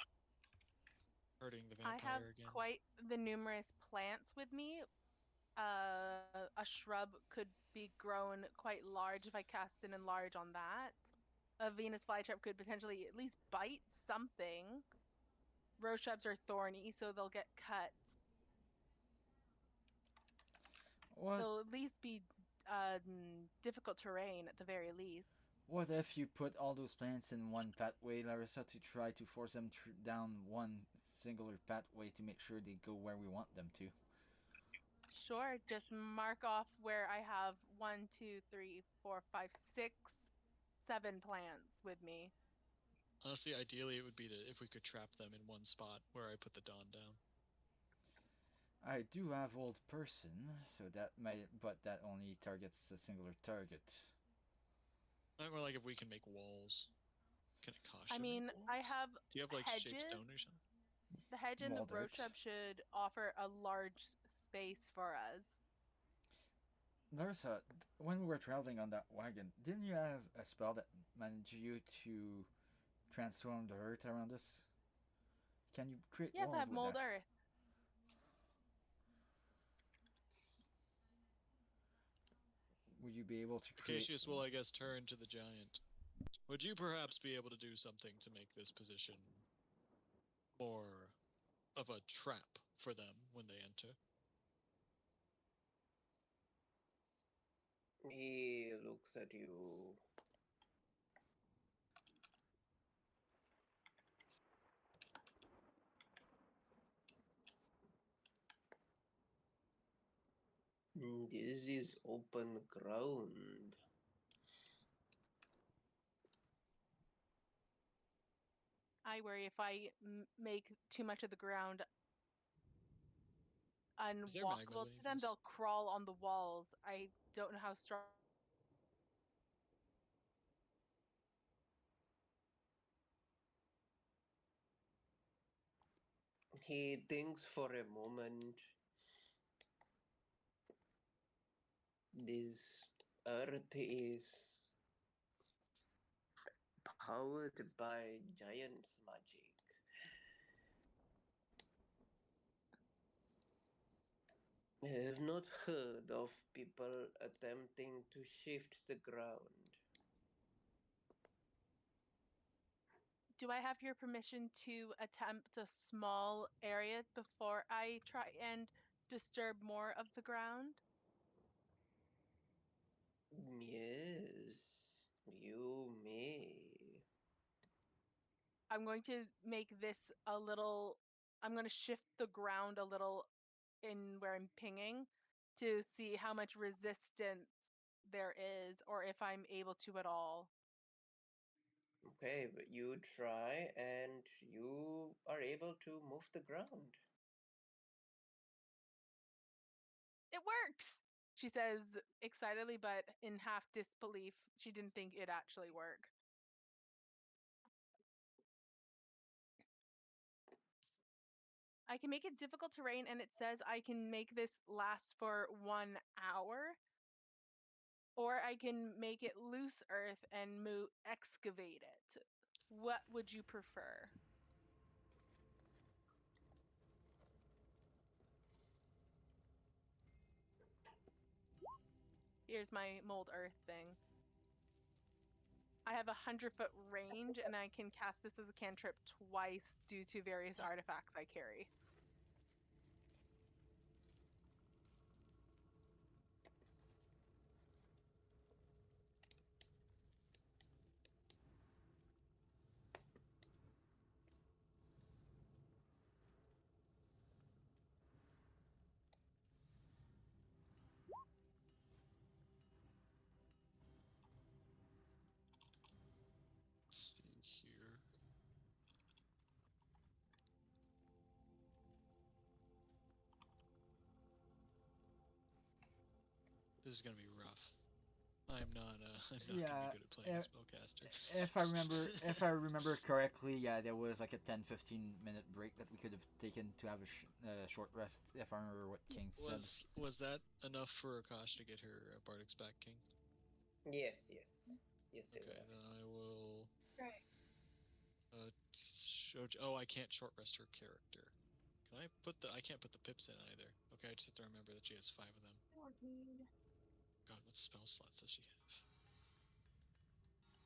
hurting the I have vampire again? quite the numerous plants with me. A shrub could be grown quite large if I cast an enlarge on that. A Venus flytrap could potentially at least bite something. Rose shrubs are thorny, so they'll get cut. What They'll at least be difficult terrain at the very least. what if you put all those plants in one pathway, Larissa, to try to force them down one singular pathway to make sure they go where we want them to? Sure, just mark off where I have one, two, three, four, five, six, seven plants with me. Honestly, ideally, it would be if we could trap them in one spot where I put the dawn down. I do have old person, so that might, but that only targets a singular target. More like if we can make walls. Can it I caution mean, walls? I have Do you have like shaped hedges. stone or something? The hedge and the Mold row art. shrub should offer a large space for us. Larissa, when we were traveling on that wagon, didn't you have a spell that managed you to transform the earth around us? Can you create Yes, I walls have with mold that? earth. Would you be able to create? Acacius will, I guess, turn to the giant. Would you perhaps be able to do something to make this position more of a trap for them when they enter? He looks at you. This is open ground. I worry if I make too much of the ground Is there magma unwalkable to beneath them, us? they'll crawl on the walls. I don't know how strong. He thinks for a moment. This earth is powered by giant's magic. I have not heard of people attempting to shift the ground. Do I have your permission to attempt a small area before I try and disturb more of the ground? Yes, you may. I'm going to make this a little, I'm going to shift the ground a little in where I'm pinging to see how much resistance there is or if I'm able to at all. Okay, but you try and you are able to move the ground. It works, she says excitedly, but in half disbelief. She didn't think it'd actually work. I can make it difficult terrain, and it says I can make this last for 1 hour, or I can make it loose earth and excavate it. What would you prefer? Here's my mold earth thing. I have 100-foot range, and I can cast this as a cantrip twice due to various artifacts I carry. Let's see here. This is gonna be rough. I'm not gonna be Yeah, good at playing a spellcaster. if I remember correctly, yeah, there was like a 10-15 minute break that we could have taken to have a short rest. If I remember what King said. Was that enough for Akash to get her Bardic's back, King? Yes, yes. Yes, it Okay, was. then I will. Right. Oh, I can't short rest her character. Can I put the? I can't put the pips in either. Okay, I just have to remember that she has 5 of them. God, what spell slots does she have?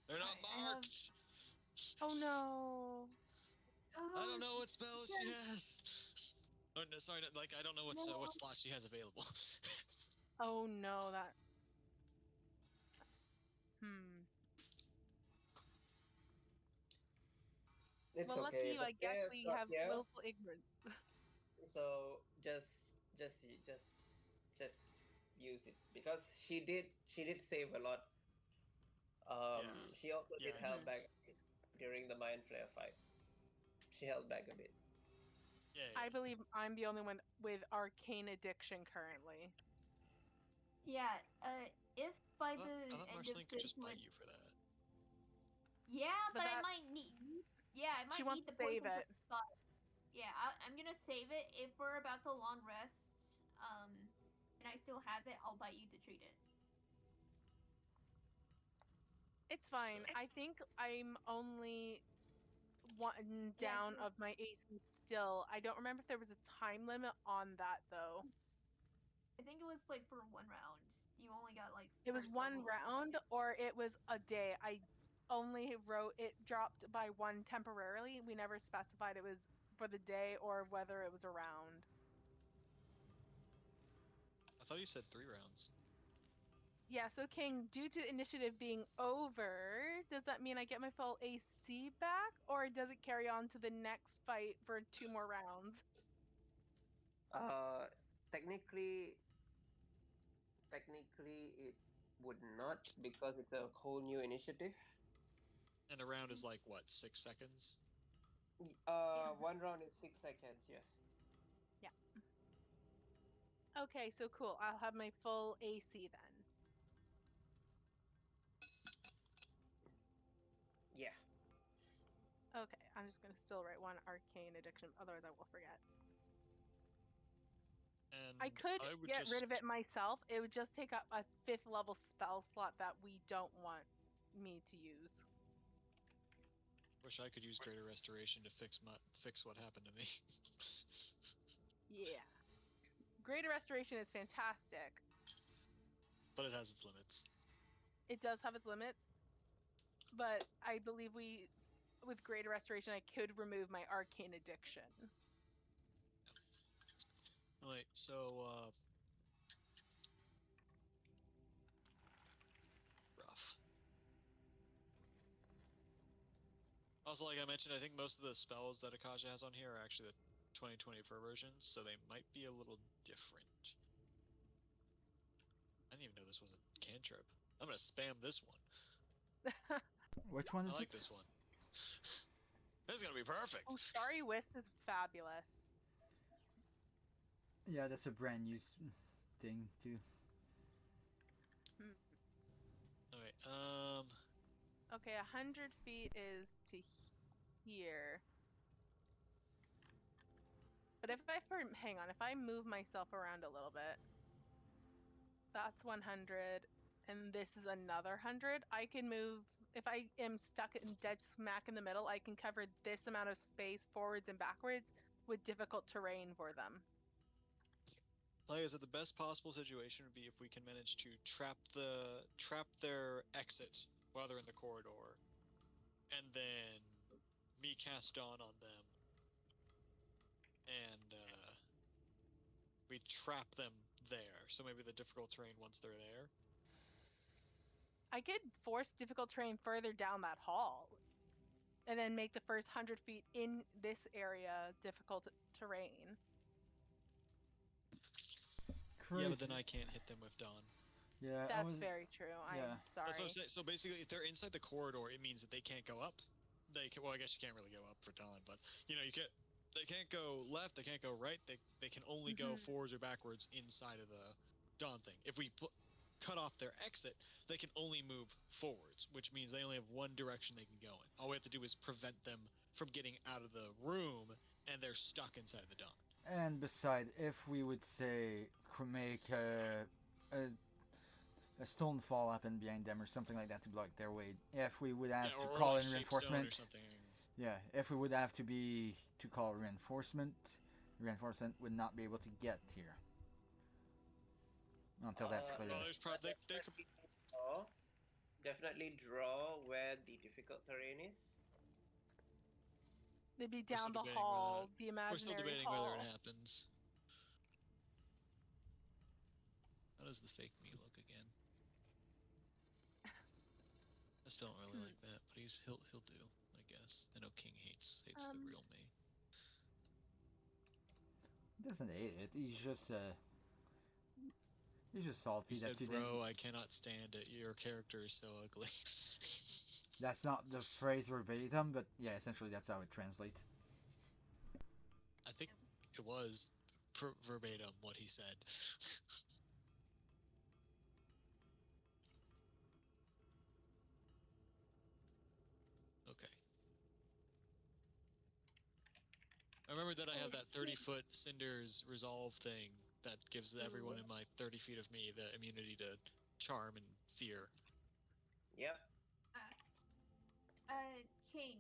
They're not I have. marked. Oh no. I don't know Oh, what spells she has. Oh no, sorry, like I don't know what slots she has available. Oh no, that. Hmm. It's Well, lucky okay, you. but I guess yeah, we so have yeah. willful ignorance. So just use it because she did save a lot. Yeah, She also yeah, did I know. held back a bit during the mind flare fight. She held back a bit. Yeah, I yeah. believe I'm the only one with arcane addiction currently. yeah. If by I the thought end of Marceline could this just bite one, you for that. Yeah, But but I that might need. Yeah, I she might wants need to the save poison for it. the spot. Yeah, I'm gonna save it. If we're about to long rest, and I still have it, I'll bite you to treat it. It's So fine. I think I'm only one Yeah, down of my AC still. I don't remember if there was a time limit on that though. I think it was like for 1 round. You only got like It was first one level. round or it was a day. I only wrote it dropped by one temporarily. We never specified it was for the day or whether it was a round. I thought you said 3 rounds. Yeah, so King, due to initiative being over, does that mean I get my full AC back or does it carry on to the next fight for 2 more rounds? Technically, it would not because it's a whole new initiative. And a round is like what, 6 seconds? Yeah. 1 round is 6 seconds. Yes. Yeah. Okay, so cool. I'll have my full AC then. Yeah. Okay, I'm just gonna still write one arcane addiction, otherwise I will forget. And I could I would get just rid of it myself. It would just take up a 5th level spell slot that we don't want me to use. wish I could use Greater Restoration to fix what happened to me. Yeah. Greater Restoration is fantastic. But it has its limits. It does have its limits, but I believe with Greater Restoration, I could remove my arcane addiction. Alright, so rough. Also, like I mentioned, I think most of the spells that Akasha has on here are actually the 2024 versions, so they might be a little different. I didn't even know this was a cantrip. I'm gonna spam this one. Which one I is like it? this one. This is gonna be perfect. Oh, Starry Wisp is fabulous. Yeah, that's a brand new thing too. Hmm. Alright, Okay, 100 feet is to here. But hang on, if I move myself around a little bit, that's 100, and this is another 100. I can move, if I am stuck in dead smack in the middle, I can cover this amount of space forwards and backwards with difficult terrain for them. like I said, the best possible situation would be if we can manage to trap their exit while they're in the corridor, and then me cast Dawn on them, and we trap them there. So maybe the difficult terrain once they're there. I could force difficult terrain further down that hall and then make the first 100 feet in this area difficult terrain. Crazy. Yeah, but then I can't hit them with Dawn. Yeah, That's very true. Yeah. I'm sorry. That's what I'm saying. So basically, if they're inside the corridor, it means that they can't go up. They can. Well, I guess you can't really go up for Dawn, but you know, they can't go left. They can't go right. They can only go forwards or backwards inside of the Dawn thing. If we cut off their exit, they can only move forwards, which means they only have one direction they can go in. All we have to do is prevent them from getting out of the room, and they're stuck inside the Dawn. And beside, if we would say make a stone fall up and behind them or something like that to block their way, if we would have to call like in shape stone or reinforcement, something. yeah, if we would have to call reinforcement would not be able to get here until that's clear. Well, there's probably they could. Definitely draw where the difficult terrain is. They'd be down the hall, the imaginary We're still debating hall. whether it happens. How does the fake me look again? I just don't really like that, but he'll do, I guess. I know King hates the real me. He doesn't hate it. He's just salty He that said, you "Bro, didn't. I cannot stand it. Your character is so ugly." That's not the phrase verbatim, but yeah, essentially that's how it translates. I think it was verbatim what he said. that I have that 30-foot cinders resolve thing that gives everyone in my 30 feet of me the immunity to charm and fear. Yep. King,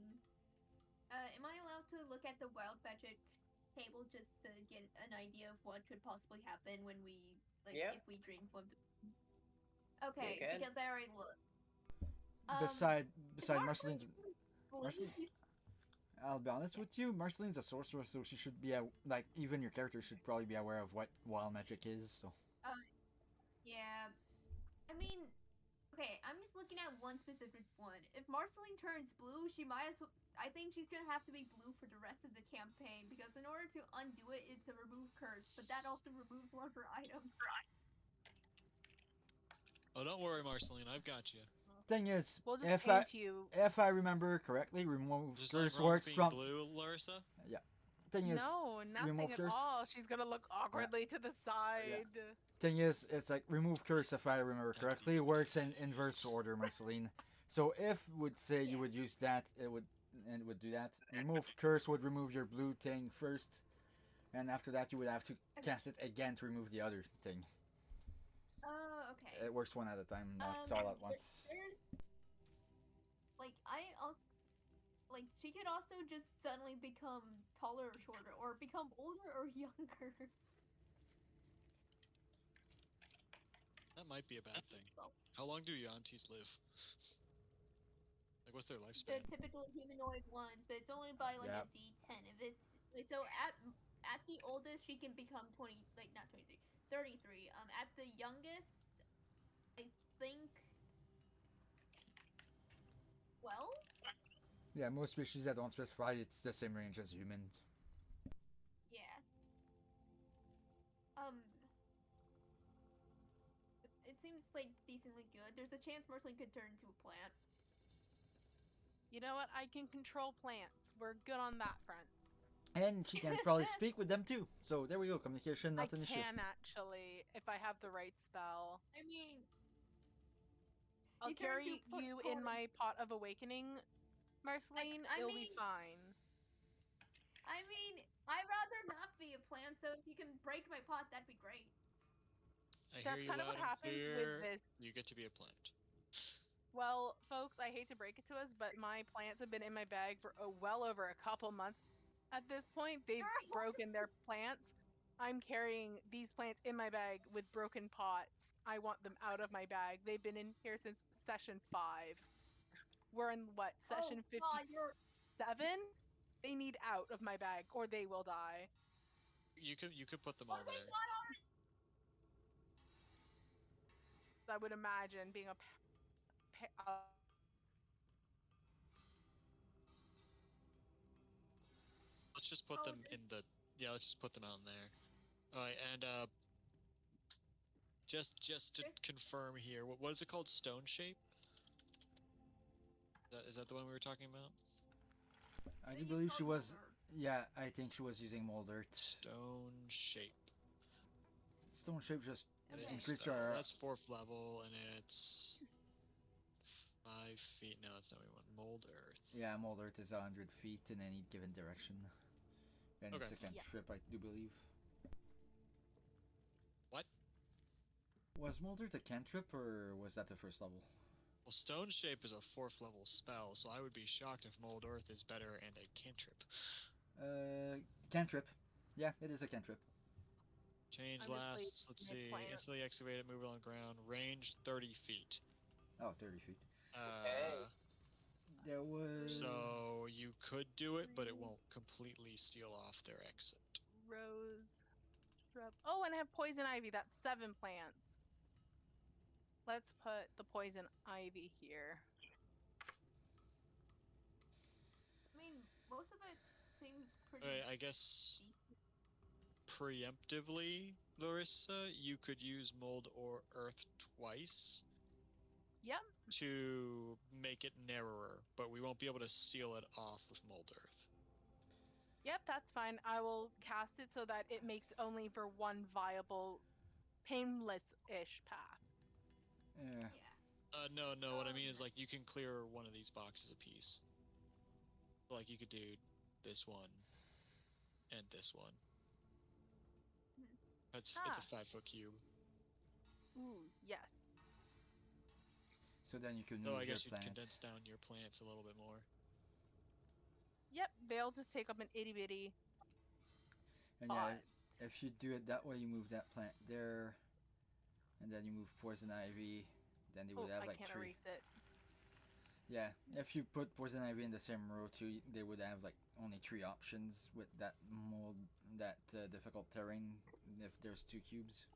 am I allowed to look at the wild magic table just to get an idea of what could possibly happen when we, Yep. if we drink one of the... You Okay, can. because I already looked. Beside Marceline Marceline, I'll be honest with you, Marceline's a sorcerer, so she should be like even your character should probably be aware of what wild magic is. So. Yeah. I mean, okay, I'm just looking at one specific one. If Marceline turns blue, she might as well. I think she's gonna have to be blue for the rest of the campaign because in order to undo it, it's a remove curse, but that also removes one of her items. Oh, don't worry, Marceline, I've got you. Thing is, We'll just paint you. if I remember correctly, remove Just curse like Rome works being from. blue, Larissa? Yeah. Thing is, No, nothing remove at curse. all. She's gonna look awkwardly to the side. Thing is, it's like remove curse, if I remember correctly, Empty works in days. inverse order, Marceline. So if would say you would use that, it would do that. Remove curse would remove your blue thing first, and after that you would have to cast it again to remove the other thing. Oh, okay. It works one at a time, not all at once. There's I also she could also just suddenly become taller or shorter, or become older or younger. That might be a bad thing. How long do Yantis live? Like, what's their The lifespan? typical humanoid ones, but it's only by a D10. If it's so at the oldest she can become 20, not 23, 33. At the youngest, I think 12. Yeah, most species that don't specify, it's the same range as humans. Yeah. It seems decently good. There's a chance Marceline could turn into a plant. You know what? I can control plants. We're good on that front. And she can probably speak with them too. So there we go. Communication, not an issue. I can actually, if I have the right spell. I mean, I'll carry you in my pot of awakening, Marceline. It'll be fine. I mean, I'd rather not be a plant, so if you can break my pot, that'd be great. That's kind of what happens with this. You get to be a plant. Well, folks, I hate to break it to us, but my plants have been in my bag for well over a couple months. At this point, they've broken their plants. I'm carrying these plants in my bag with broken pots. I want them out of my bag. They've been in here since session 5. We're in what, session 57? They need out of my bag, or they will die. You could put them all there. I would imagine being Let's just put them in the. Yeah, let's just put them out in there. All right, and just to confirm here, what is it called? Stone shape? Is that the one we were talking about? I do believe she was. Yeah, I think she was using mold earth. Stone shape. Stone shape just increase our. That's 4th level, and it's 5 feet. No, that's not what we want. Mold earth. Yeah, mold earth is 100 feet in any given direction. And it's a cantrip, I do believe. What? Was mold earth a cantrip, or was that the 1st level? Well, stone shape is a 4th level spell, so I would be shocked if mold earth is better and a cantrip. Cantrip. Yeah, it is a cantrip. Change lasts, let's see, instantly excavate it, move it on the ground, range 30 feet. Oh, 30 feet. There was... So, you could do it, but it won't completely seal off their exit. Rose, shrub. Oh, and I have poison ivy. That's 7 plants. Let's put the poison ivy here. I mean, most of it seems pretty... I guess... Preemptively, Larissa, you could use mold or earth twice. Yep. To make it narrower, but we won't be able to seal it off with mold earth. Yep, that's fine. I will cast it so that it makes only for one viable, painless-ish path. Yeah. No, what I mean is you can clear one of these boxes apiece. You could do this one. and this one. Hmm. It's a 5-foot cube. Ooh, yes. So then you can So move I your guess you'd plant. condense down your plants a little bit more. Yep, they'll just take up an itty bitty And yeah, spot. if you do it that way, you move that plant there, and then you move poison ivy. Then they would Oh, have I like can't 3. erase it. Yeah, if you put poison ivy in the same row too, they would have like only 3 options with that mold, that difficult terrain. If there's 2 cubes.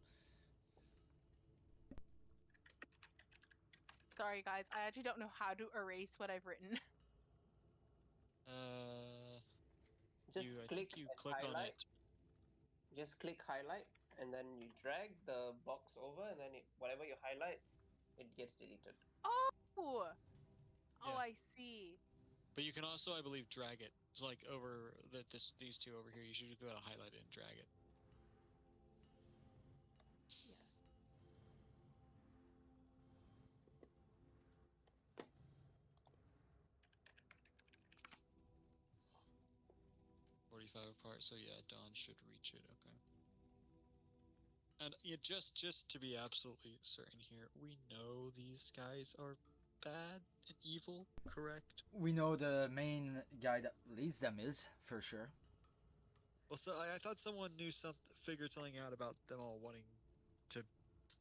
Sorry, guys. I actually don't know how to erase what I've written. Just I click think you and click on highlight. it. Just click highlight, and then you drag the box over, and then whatever you highlight, it gets deleted. Oh! Oh, Yeah. I see. But you can also, I believe, drag it. It's like over these 2 over here. You should just be able to highlight it and drag it. Yes. .45 apart, so yeah, Dawn should reach it. Okay. And yeah, just to be absolutely certain here, we know these guys are bad and evil, correct? We know the main guy that leads them is, for sure. Well, so I thought someone figured something out about them all wanting to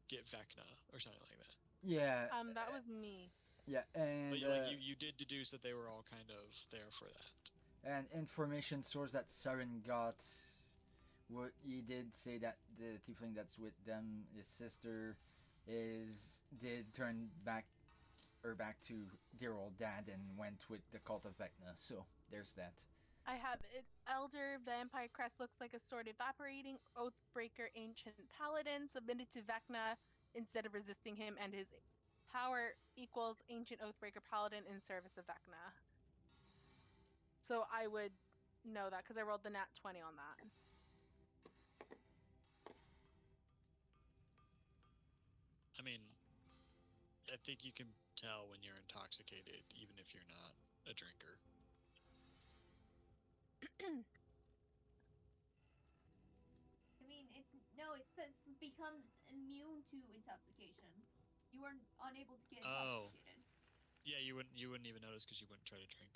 get Vecna or something like that. Yeah. That was me. Yeah, and But like you did deduce that they were all kind of there for that. And information source that Saren got, what he did say that the tiefling that's with them, his sister, did turn back to dear old dad and went with the cult of Vecna. So there's that. I have it. Elder Vampire Crest looks like a sword evaporating. Oathbreaker Ancient Paladin submitted to Vecna instead of resisting him, and his power equals Ancient Oathbreaker Paladin in service of Vecna. So I would know that because I rolled the nat 20 on that. I mean, I think you can tell when you're intoxicated, even if you're not a drinker. I mean, it says become immune to intoxication. You are unable to get intoxicated. Yeah, you wouldn't even notice because you wouldn't try to drink.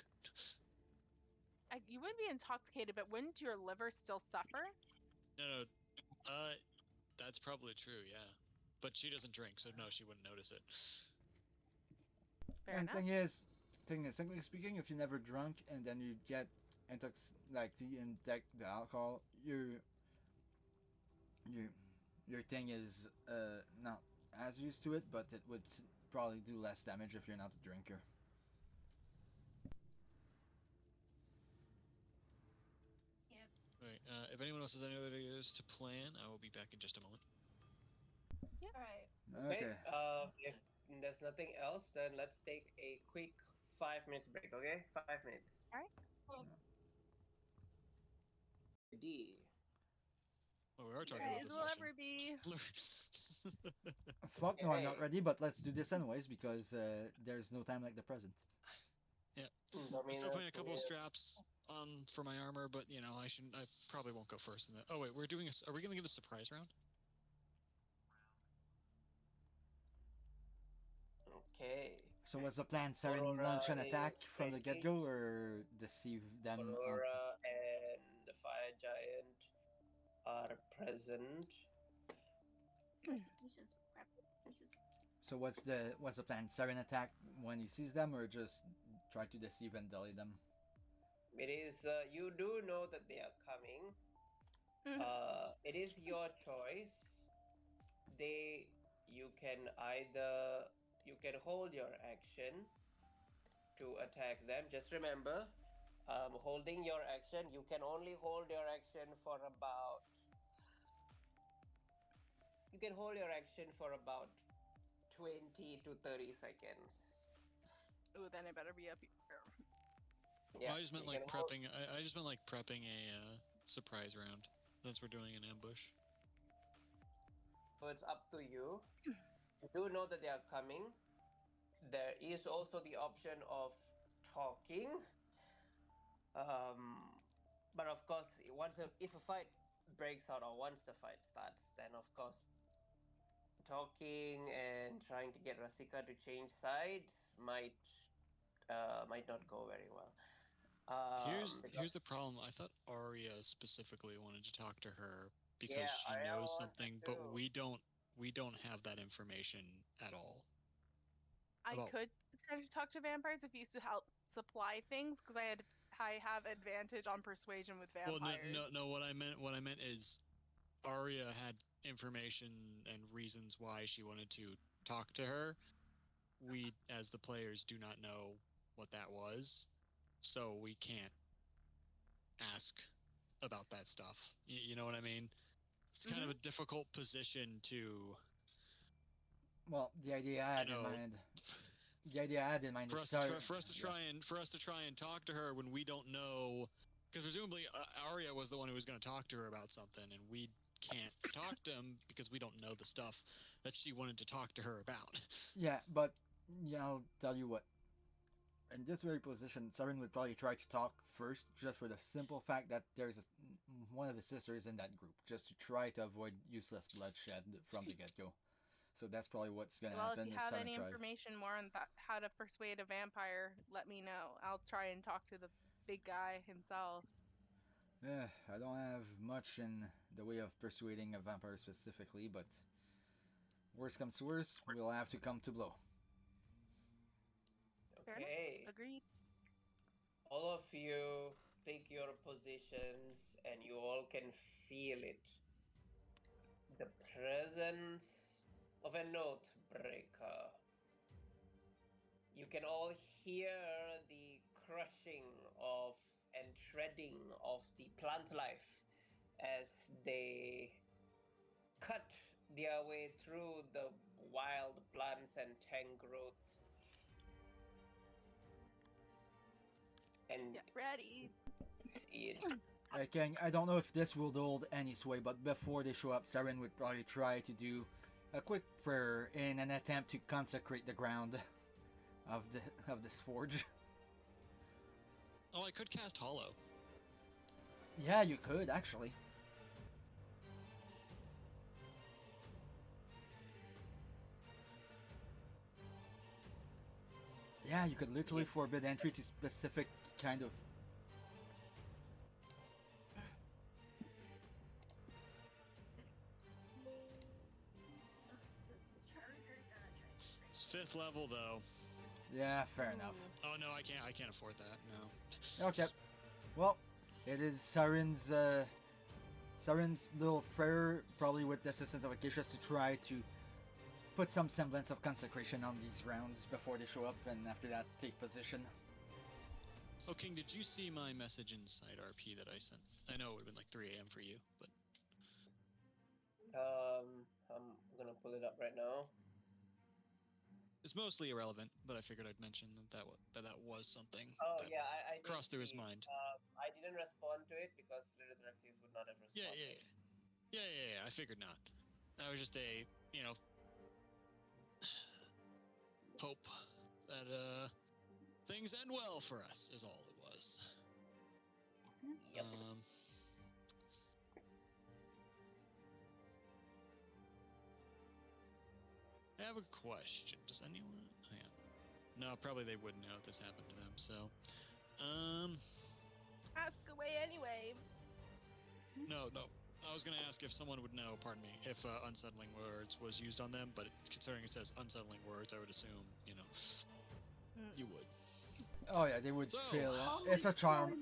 You wouldn't be intoxicated, but wouldn't your liver still suffer? No, that's probably true. Yeah, but she doesn't drink, so no, she wouldn't notice it. Fair enough. Thing is, technically speaking, if you never drunk and then you get you inject the alcohol, your thing is not as used to it, but it would probably do less damage if you're not a drinker. Yep. Right. If anyone else has any other ideas to plan, I will be back in just a moment. All right. Okay. If there's nothing else, then let's take a quick 5 minutes break. Okay, 5 minutes. All right. Cool. D. Oh, we are talking Ready about as this we'll session. ever be. Fuck no, I'm not ready, but let's do this anyways because there's no time like the present. Yeah. I I'm mean, still putting a couple of straps on for my armor, but you know, I probably won't go first in that. Oh wait, are we gonna get a surprise round? Okay. So what's the plan? Saren Aurora launch an attack is from the ready. get-go or deceive them? Aurora and the fire giant are present. So what's the plan? Saren attack when he sees them, or just try to deceive and delay them? It is you do know that they are coming. It is your choice. You can hold your action to attack them. Just remember, holding your action, you can only hold your action for about 20 to 30 seconds. Ooh, then I better be up here. Yeah, I just meant like prepping. I just meant like prepping a surprise round since we're doing an ambush. So it's up to you. You do know that they are coming. There is also the option of talking. But of course, if a fight breaks out or once the fight starts, then of course talking and trying to get Rasika to change sides might not go very well. Here's the problem. I thought Arya specifically wanted to talk to her because Yeah, she I knows want something, but to. we don't have that information at all. I About could potentially talk to vampires if you used to help supply things, because I have advantage on persuasion with well, vampires. no. What I meant is Arya had information and reasons why she wanted to talk to her. We, as the players, do not know what that was, so we can't ask about that stuff. You know what I mean? It's kind of a difficult position to, Well, the idea I you had in know, mind. The idea I had in mind for is us to try, start. for us to try and talk to her when we don't know, because presumably Arya was the one who was going to talk to her about something, and we can't talk to him because we don't know the stuff that she wanted to talk to her about. Yeah, but I'll tell you what. In this very position, Siren would probably try to talk first, just for the simple fact that there's one of his sisters in that group, just to try to avoid useless bloodshed from the get-go. So that's probably what's gonna Well, if happen. you Is have Siren any try? information more on how to persuade a vampire, let me know. I'll try and talk to the big guy himself. Yeah, I don't have much in the way of persuading a vampire specifically, but worst comes to worst, we'll have to come to blow. Fair enough. Okay, Agreed. all of you take your positions, and you all can feel it. The presence of a note breaker. You can all hear the crushing of and shredding of the plant life as they cut their way through the wild plants and tang growth. And Get ready. see it. I don't know if this will hold any sway, but before they show up, Siren would probably try to do a quick prayer in an attempt to consecrate the ground of this forge. Oh, I could cast Hollow. Yeah, you could actually. Yeah, you could literally forbid entry to specific kind of. It's 5th level though. Yeah, fair enough. Oh no, I can't afford that. No. Okay. Well, it is Siren's little prayer, probably with the assistance of Acacius, to try to put some semblance of consecration on these rounds before they show up, and after that, take position. Oh, King, did you see my message inside RP that I sent? I know it would have been like 3 a.m. for you, but I'm gonna pull it up right now. it's mostly irrelevant. But I figured I'd mention that was something Oh that yeah, I did crossed through his see. mind. I didn't respond to it because Lilithraxis would not have Yeah, responded. yeah. I figured not. That was just a hope that things end well for us is all it was. Yep. I have a question. Does anyone? Hang on. No, probably they wouldn't know if this happened to them. So, Ask away anyway. no. I was gonna ask if someone would know. Pardon me, if unsettling words was used on them, but considering it says unsettling words, I would assume you would. Oh yeah, they would So- fail. Oh It's my a charm. God.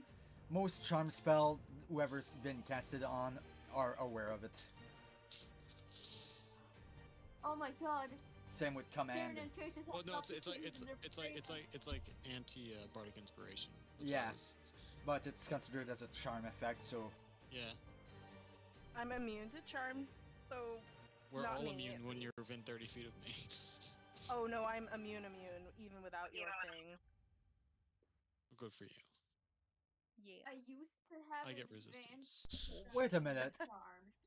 Most charm spell whoever's been casted on are aware of it. Oh my god. Same with command. Saren and Curtis Well, have no, it's like palpitations in their it's like anti bardic inspiration. That's Yeah. what it is. But it's considered as a charm effect, so Yeah. I'm immune to charms, so We're Not all me. immune when you're within 30 feet of me. oh no, I'm immune, even without your thing. Good for you. Yeah. I used to have I get advanced resistance. wait a minute. charm.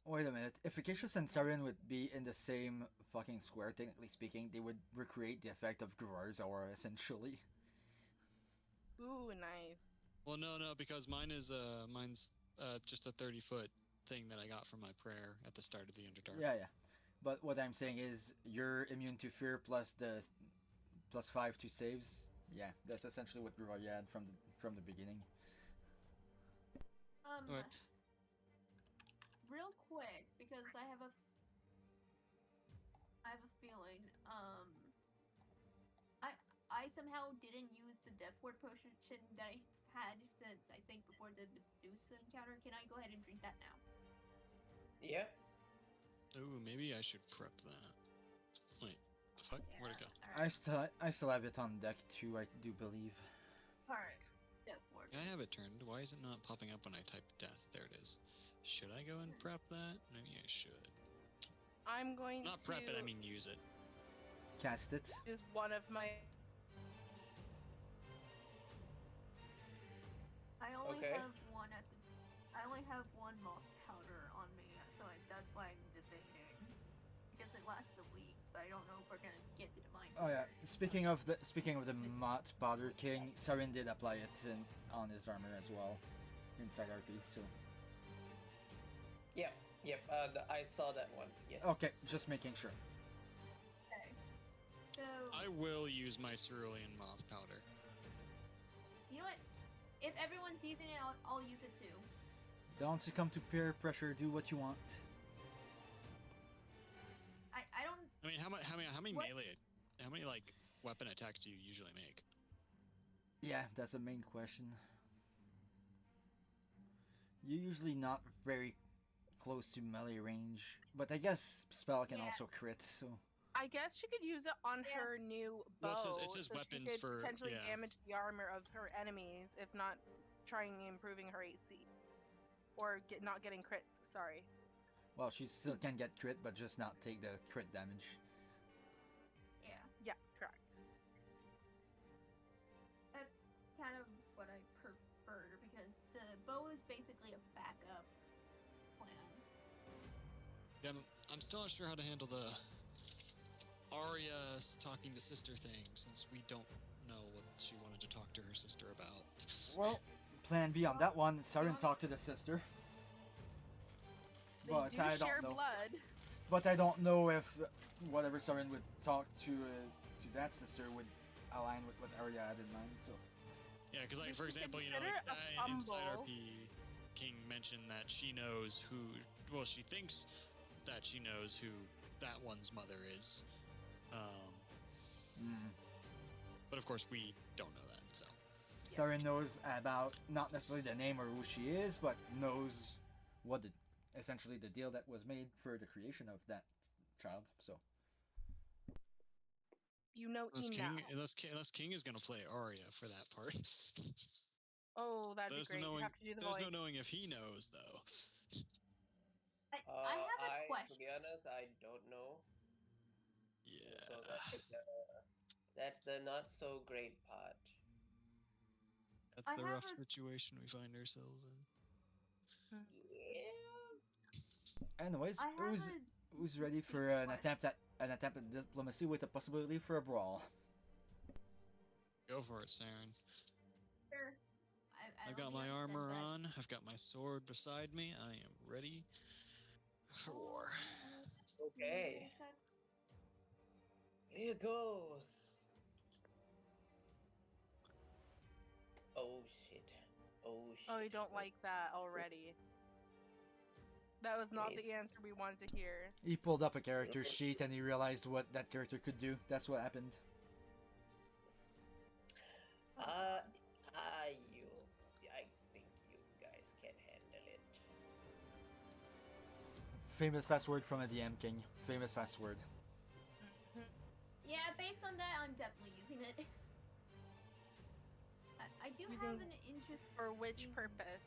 Wait a minute. If Acacius and Siren would be in the same fucking square, technically speaking, they would recreate the effect of Grar's aura, essentially. Ooh, nice. Well, no, because mine's just a 30-foot thing that I got from my prayer at the start of the Underdark. Yeah, yeah. But what I'm saying is you're immune to fear plus the +5 to saves. Yeah, that's essentially what Roy had from the beginning. Alright. Real quick, because I have a feeling. I somehow didn't use the Death Ward potion that I had since I think before the Medusa encounter. Can I go ahead and drink that now? Yeah. Ooh, maybe I should prep that. Wait, the fuck? Where'd it go? I still have it on deck too. I do believe. Alright. Death Ward. I have it turned. Why is it not popping up when I type death? There it is. Should I go and prep that? Maybe I should. I'm going Not to prep it, I mean use it. Cast it. use one of my. I only Okay. have one I only have one moth powder on me, so that's why I'm debating. Because it lasts a week, but I don't know if we're gonna get to the mine. Oh yeah. Speaking of the Mott Powder King, Sarin did apply it on his armor as well, inside RP. So. Yep. I saw that one. Yes. Okay, just making sure. Okay. So I will use my cerulean moth powder. you know what? If everyone's using it, I'll use it too. Don't succumb to peer pressure. Do what you want. I don't. I mean, how many What? how many like weapon attacks do you usually make? Yeah, that's the main question. You're usually not very close to melee range, but I guess spell can Yeah. also crit. So I guess she could use it on Yeah. her new bow. Well, it says so weapons she could for- potentially yeah. damage the armor of her enemies, if not trying improving her AC, or not getting crits. Sorry. well, she still can get crit, but just not take the crit damage. Yeah. Yeah, correct. That's kind of what I prefer because the bow is basically a backup plan. Yeah, I'm still not sure how to handle the Arya talking to sister thing, since we don't know what she wanted to talk to her sister about. Well, plan B on that one. Sarin talked to the sister. They But do I share don't know. blood. But I don't know if whatever Sarin would talk to that sister would align with what Arya had in mind. So Yeah, because like You for could example, consider a inside fumble. RP, King mentioned that she knows who. Well, she thinks that she knows who that one's mother is. But of course, we don't know that. So Sarin knows about not necessarily the name or who she is, but knows what essentially the deal that was made for the creation of that child. So You know unless enough. King is gonna play Arya for that part. Oh, that'd There's be great. no You knowing. have to do the There's voice. no knowing if he knows though. I have a To question. be honest, I don't know. Yeah. So that's the not so great part. That's I the have rough a- situation we find ourselves in. Yeah. anyways, I have who's ready for an attempt at diplomacy with a possibility for a brawl? Go for it, Saren. Sure. I I've don't got my understand armor that. on. I've got my sword beside me. I am ready for war. Okay. Here goes. Oh shit. Oh shit. Oh, you don't like that already. That was not the answer we wanted to hear. He pulled up a character sheet and he realized what that character could do. That's what happened. I think you guys can handle it. Famous last word from a DM King. Famous last word. Yeah, based on that, I'm definitely using it. I do Using have an interest. For which purpose?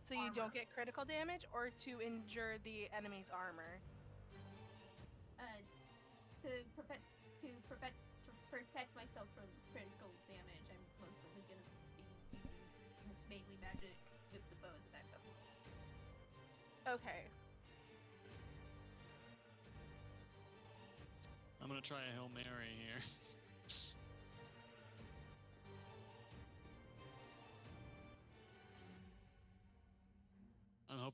So you don't get critical damage, or to injure the enemy's armor? To protect myself from critical damage, I'm mostly gonna be using mainly magic with the bow as a backup. Okay. I'm gonna try a Hail Mary here.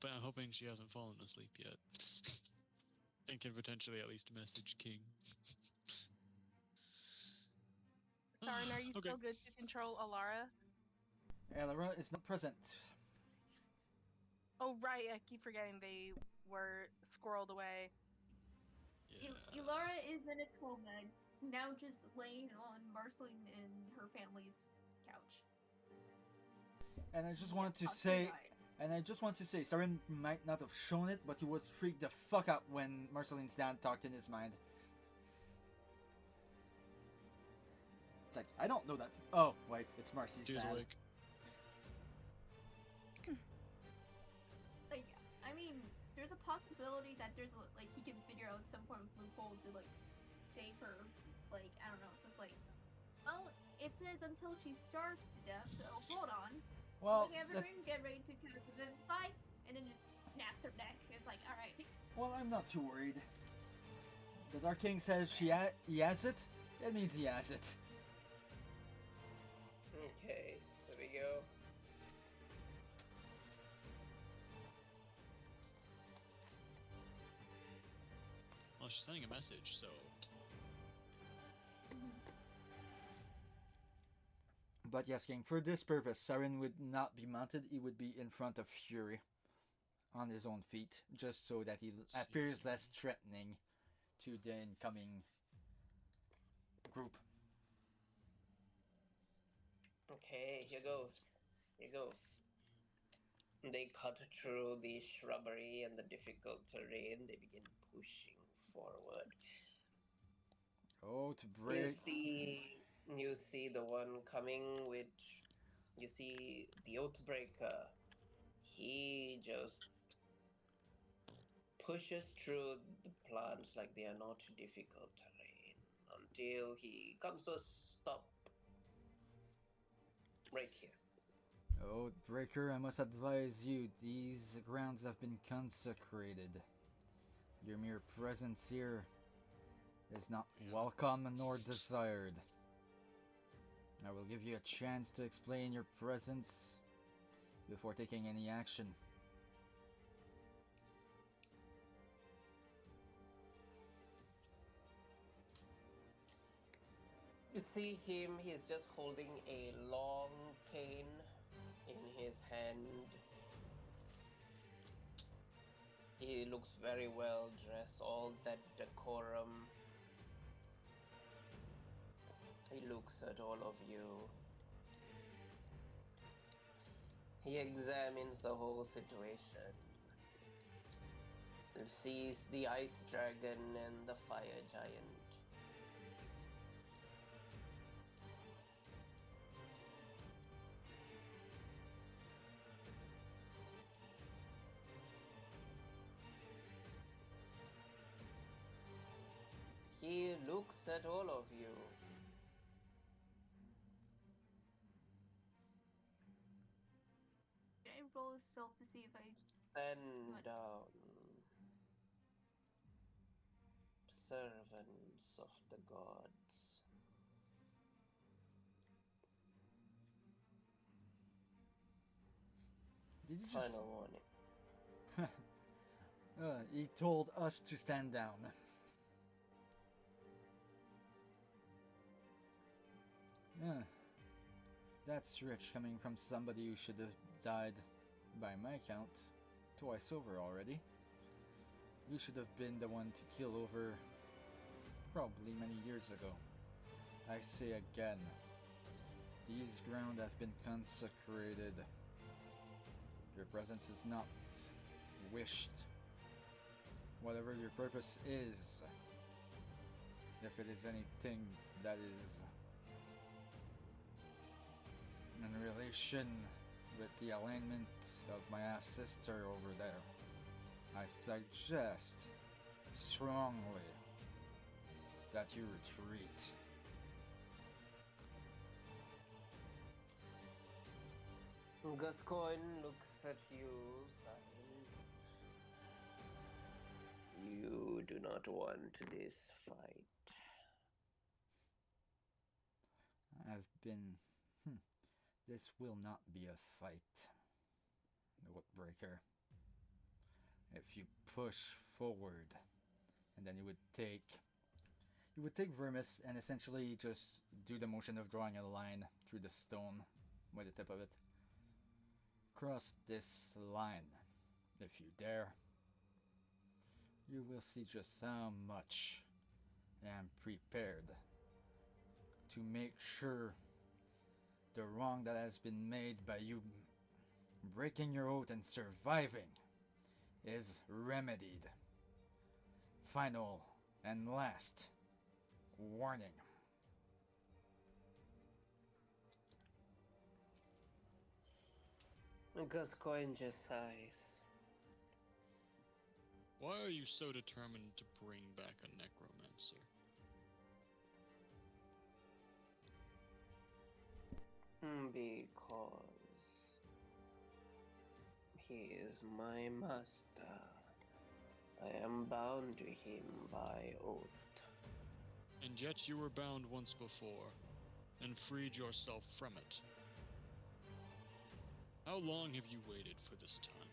I'm hoping she hasn't fallen asleep yet. And can potentially at least message King. Sarin, are you Okay. still good to control Alara? Elara is not present. Oh, right. I keep forgetting they were squirreled away. Yeah. Elara is in a coma, now just laying on Marceline and her family's couch. And I just Yeah, wanted to Possibly say, died. Saren might not have shown it, but he was freaked the fuck out when Marceline's dad talked in his mind. It's like, I don't know that. Oh, wait, it's Marcy's She was dad. awake. Like, I mean, there's a possibility that there's like he can figure out some form of loophole to like save her. Like, I don't know. So it's like, well, it says until she starves to death. So hold on. Well, Everyone get ready to cast Vivify, and then just snaps her neck. It's like, all right. well, I'm not too worried. The Dark King says he has it. That means he has it. Okay, there we go. Well, she's sending a message, so But yes, King, for this purpose, Saren would not be mounted. He would be in front of Fury on his own feet, just so that he appears less threatening to the incoming group. Okay, here goes. Here goes. They cut through the shrubbery and the difficult terrain. They begin pushing forward. Oh, to break. You see the one coming, which you see the Oathbreaker. He just pushes through the plants like they are not difficult terrain until he comes to a stop right here. Oh, Breaker, I must advise you, these grounds have been consecrated. Your mere presence here is not welcome nor desired. I will give you a chance to explain your presence before taking any action. You see him, he's just holding a long cane in his hand. He looks very well dressed, all that decorum. He looks at all of you. He examines the whole situation. He sees the ice dragon and the fire giant. He looks at all of you. Can I roll self to see if I Stand What? down. Servants of the gods. Did you just... Final warning. He told us to stand down. Yeah. That's rich coming from somebody who should have died, by my count, twice over already. You should have been the one to kill over probably many years ago. I say again, these grounds have been consecrated. Your presence is not wished. Whatever your purpose is, if it is anything that is in relation with the alignment of my half-sister over there, I suggest strongly that you retreat. Gascoigne looks at you, sighing. You do not want this fight. I've been... This will not be a fight, Breaker. if you push forward, and then you would take Vermis and essentially just do the motion of drawing a line through the stone with the tip of it. Cross this line, if you dare. You will see just how much I am prepared to make sure the wrong that has been made by you breaking your oath and surviving is remedied. Final and last warning. Gascoigne just sighs. Why are you so determined to bring back a necromancer? Because he is my master. I am bound to him by oath. And yet you were bound once before, and freed yourself from it. How long have you waited for this time?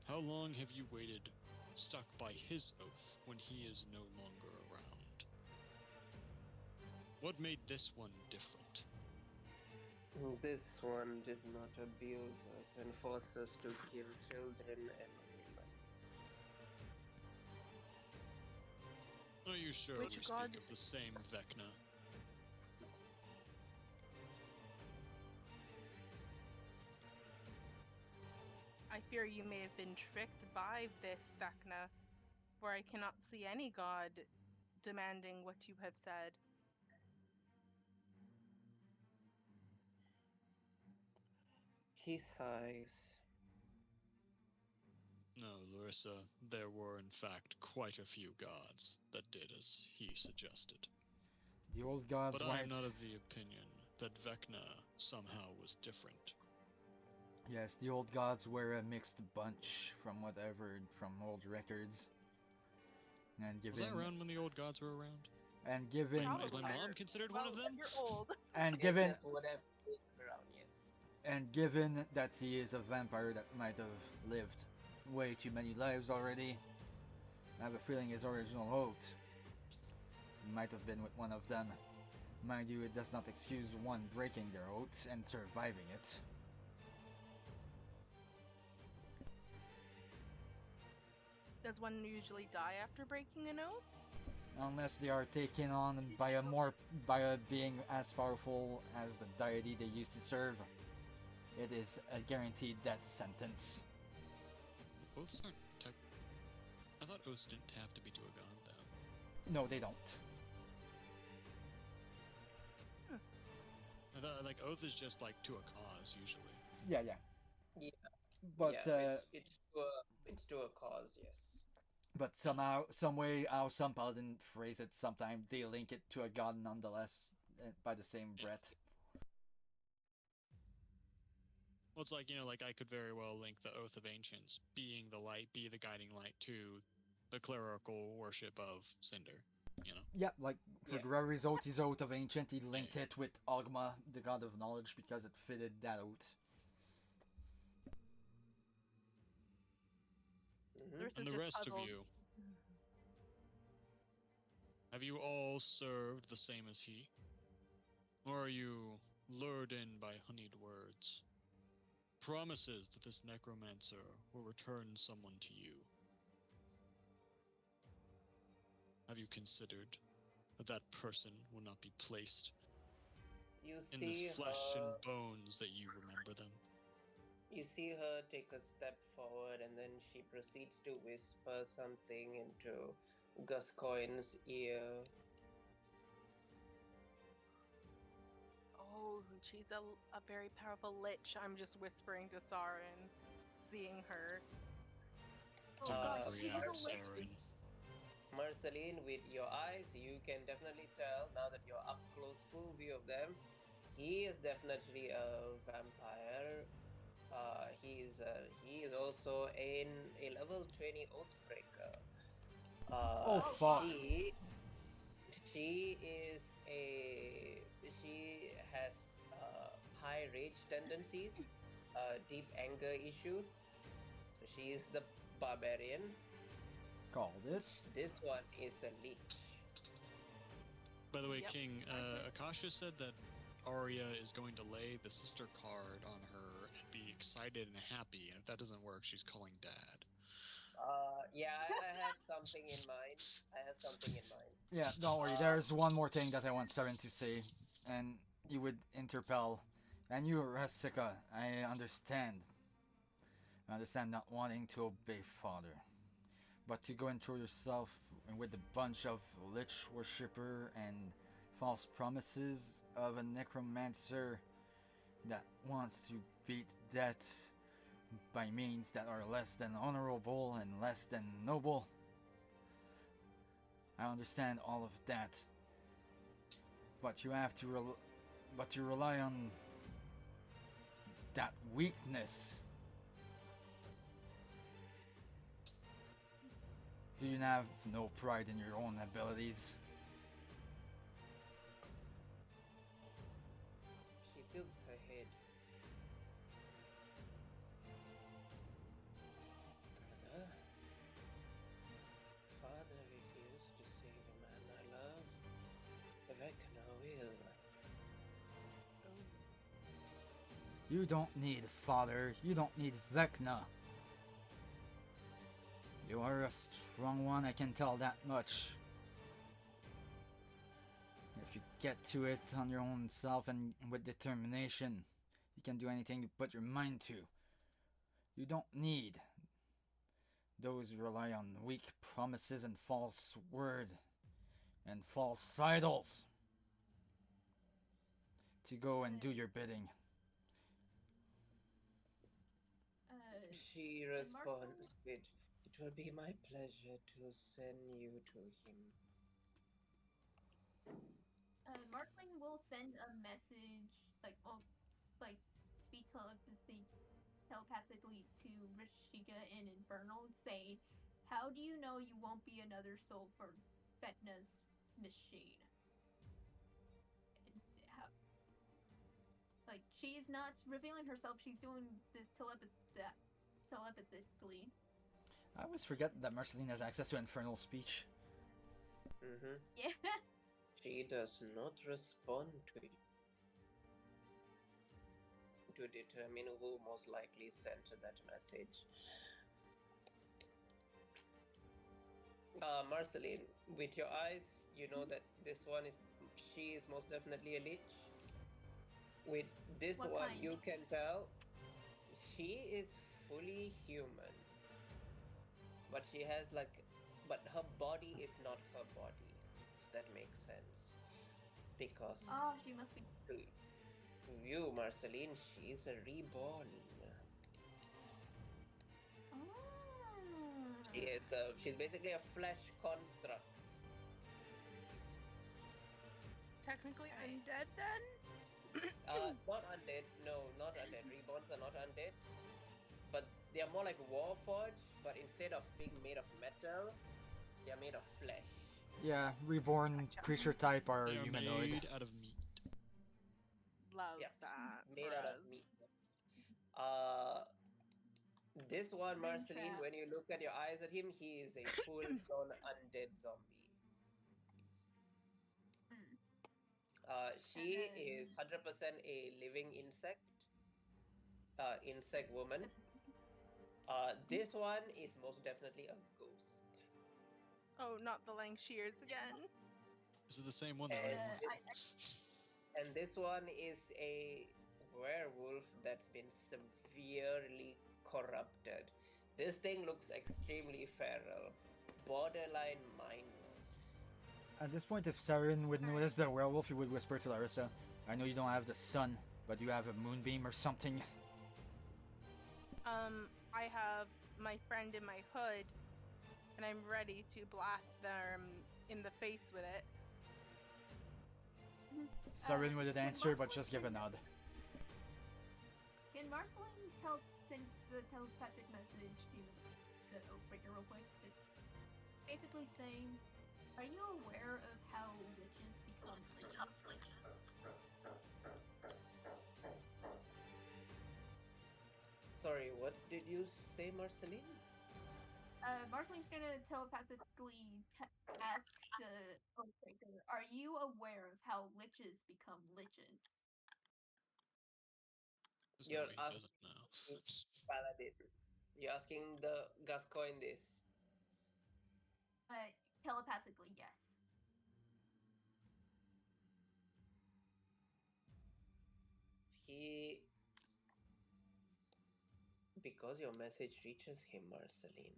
How long have you waited, stuck by his oath, when he is no longer around? What made this one different? This one did not abuse us and force us to kill children and women. Are you sure Which we god? speak of the same Vecna? I fear you may have been tricked by this Vecna, for I cannot see any god demanding what you have said. He sighs. No, Larissa, there were in fact quite a few gods that did as he suggested. The old gods But I am weren't. not of the opinion that Vecna somehow was different. Yes, the old gods were a mixed bunch from whatever from old records. And Was I around when the old gods were around? and given Is my mom considered one of them? You're old. and given Yes, whatever is around, yes. and given that he is a vampire that might have lived way too many lives already, I have a feeling his original oath might have been with one of them. Mind you, it does not excuse one breaking their oaths and surviving it. Does one usually die after breaking an oath? Unless they are taken on by a being as powerful as the deity they used to serve, it is a guaranteed death sentence. Oaths aren't tech. I thought oaths didn't have to be to a god, though. No, they don't. I thought like oath is just like to a cause usually. Yeah. Yeah, But yeah, it's to a cause, yes. but somehow, some way, how some paladin phrase it, sometimes they link it to a god nonetheless, by the same breath. Well, it's like, like I could very well link the Oath of Ancients, being the light, be the guiding light, to the clerical worship of Cinder, Yeah, like for Yeah. Grari's oath, his oath of ancient, he linked it with Ogma, the god of knowledge, because it fitted that oath. This And is the just rest of puzzled. you, have you all served the same as he? Or are you lured in by honeyed words? Promises that this necromancer will return someone to you? Have you considered that that person will not be placed You in see this flesh her. and bones that you remember them? You see her take a step forward, and then she proceeds to whisper something into Gascoigne's ear. Oh, she's a very powerful lich. I'm just whispering to Sarin, seeing her. Do Oh god, not she is a react, lich. Saren. Marceline, with your eyes, you can definitely tell now that you're up close, full view of them. He is definitely a vampire. He is also a level 20 Oathbreaker. Oh, fuck. She is she has high rage tendencies, deep anger issues. So she is the barbarian. Called it. This one is a lich. By the way, Yep. King, Akasha said that Arya is going to lay the sister card on her and be excited and happy, and if that doesn't work, she's calling Dad. Yeah, I have something in mind. Yeah, don't worry. There's one more thing that I want Saren to say, and you would interpel. And you, Rasika, I understand. I understand not wanting to obey Father. But to go and throw yourself with a bunch of lich worshipper and false promises of a necromancer that wants to beat death by means that are less than honorable and less than noble. I understand all of that. But you have to rely on that weakness. Do you have no pride in your own abilities? She tilts her head. Brother, Father refused to save a man I love. Vecna will. You don't need Father. You don't need Vecna. You are a strong one, I can tell that much. If you get to it on your own self and with determination, you can do anything you put your mind to. You don't need those who rely on weak promises and false word and false idols to go and do your bidding. She responds with, "It will be my pleasure to send you to him." Markling will send a message, speak telepathically to Rishika and Infernal, say, "How do you know you won't be another soul for Fetna's machine?" How, she is not revealing herself. She's doing this telepathically. I always forget that Marceline has access to infernal speech. Yeah. She does not respond to you. To determine who most likely sent that message. Marceline, with your eyes, you know that she is most definitely a lich. With this What one, kind? you can tell she is fully human. But she has but her body is not her body, if that makes sense. Because She must be. to you, Marceline, she's a reborn. She's basically a flesh construct. Technically undead then? Not undead. No, not undead. Reborns are not undead. But they are more like Warforged, but instead of being made of metal, they are made of flesh. Yeah, reborn creature type are They are humanoid. made out of meat. Love Yeah, that. made out of meat. This one, Marceline, when you look at your eyes at him, he is a full-blown undead zombie. She is 100% a living insect. Insect woman. This one is most definitely a ghost. Oh, not the lang shears again. Is it the same one that already won? And this one is a werewolf that's been severely corrupted. This thing looks extremely feral, borderline mindless. At this point, if Saren would notice the werewolf, he would whisper to Larissa, "I know you don't have the sun, but you have a moonbeam or something." I have my friend in my hood, and I'm ready to blast them in the face with it. Saren wouldn't answer, but just give a nod. Can Marceline send the telepathic message to the Oathbreaker real quick? Just basically saying, are you aware of how witches become witches? Sorry, what did you say, Marceline? Marceline's gonna telepathically ask the Oathbreaker, "Are you aware of how liches become liches?" There's no You're way he asking doesn't know. Paladin. You're asking the Gascoigne this. Telepathically, yes. He, because your message reaches him, Marceline,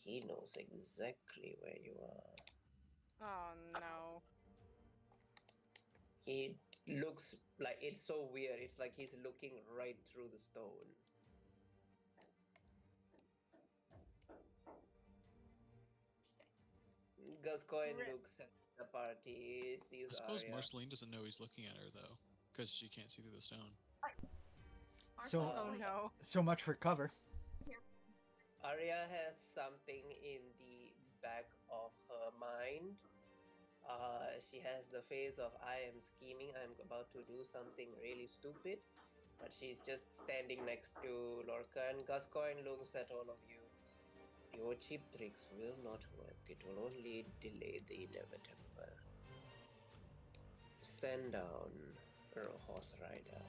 he knows exactly where you are. Oh no. He looks like, it's so weird. It's like he's looking right through the stone. Shit. Gascoigne Rip. looks at the party, I sees suppose Arya. Marceline doesn't know he's looking at her though, because she can't see through the stone. So- Oh Marceline's no. So much for cover. Arya has something in the back of her mind. She has the face of, I am scheming, I'm about to do something really stupid. But she's just standing next to Lorca, and Gascoigne looks at all of you. Your cheap tricks will not work. It will only delay the inevitable. Stand down, horse rider.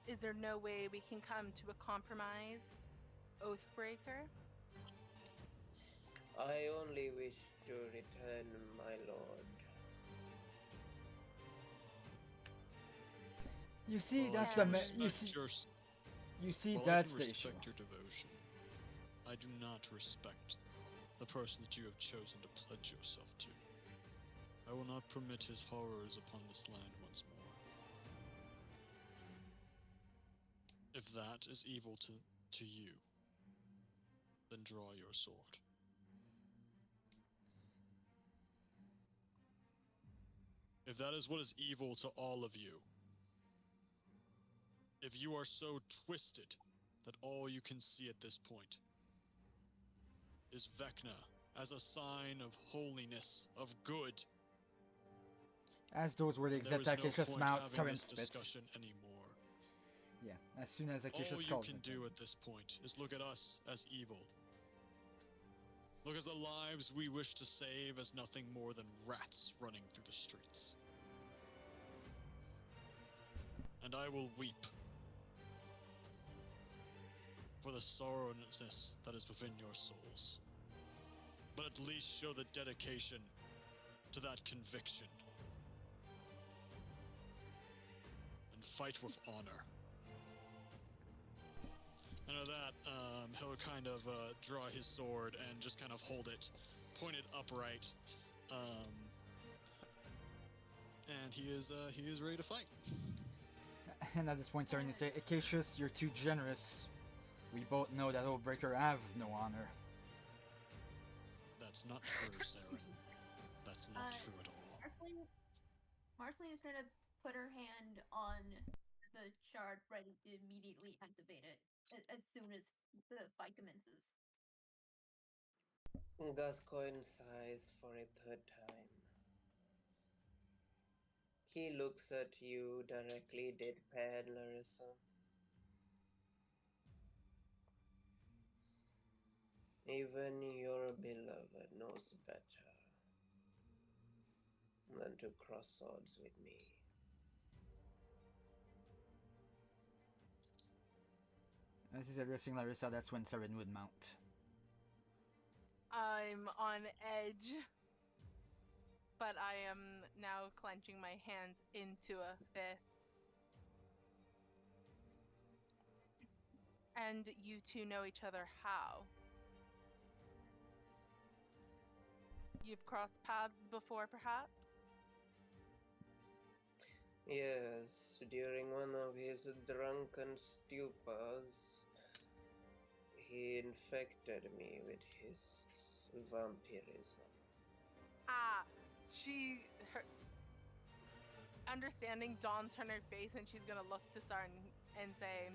Is there no way we can come to a compromise, Oathbreaker? I only wish to return, my lord. You see, Well, that's I can the respect you see. your You see, While that's I the can issue. respect your devotion, I do not respect the person that you have chosen to pledge yourself to. I will not permit his horrors upon this land once more. If that is evil to you, then draw your sword. If that is what is evil to all of you, if you are so twisted that all you can see at this point is Vecna as a sign of holiness, of good, As those were the there exact is no Akish's point mouth, having Saren this spits. discussion anymore. Yeah, as soon as All Akish's you calls can it. do at this point is look at us as evil. Look at the lives we wish to save as nothing more than rats running through the streets. And I will weep for the sorrowness that is within your souls. But at least show the dedication to that conviction. And fight with honor. And with that, he'll kind of draw his sword and just kind of hold it pointed upright. And he is ready to fight. And at this point, Saren, you say, Acacius, you're too generous. We both know that Oathbreaker have no honor. That's not true, Saren. That's not true at all. Marceline is gonna put her hand on the shard, ready to immediately activate it as soon as the fight commences. Gascoigne sighs for a third time. He looks at you directly, deadpan, Larissa. Even your beloved knows better than to cross swords with me. As he's addressing Larissa, that's when Saren would mount. I'm on edge, but I am now clenching my hands into a fist. And you two know each other how? You've crossed paths before, perhaps? Yes, during one of his drunken stupors, he infected me with his vampirism. Ah, her understanding dawns on her face, and she's gonna look to Sarn and say,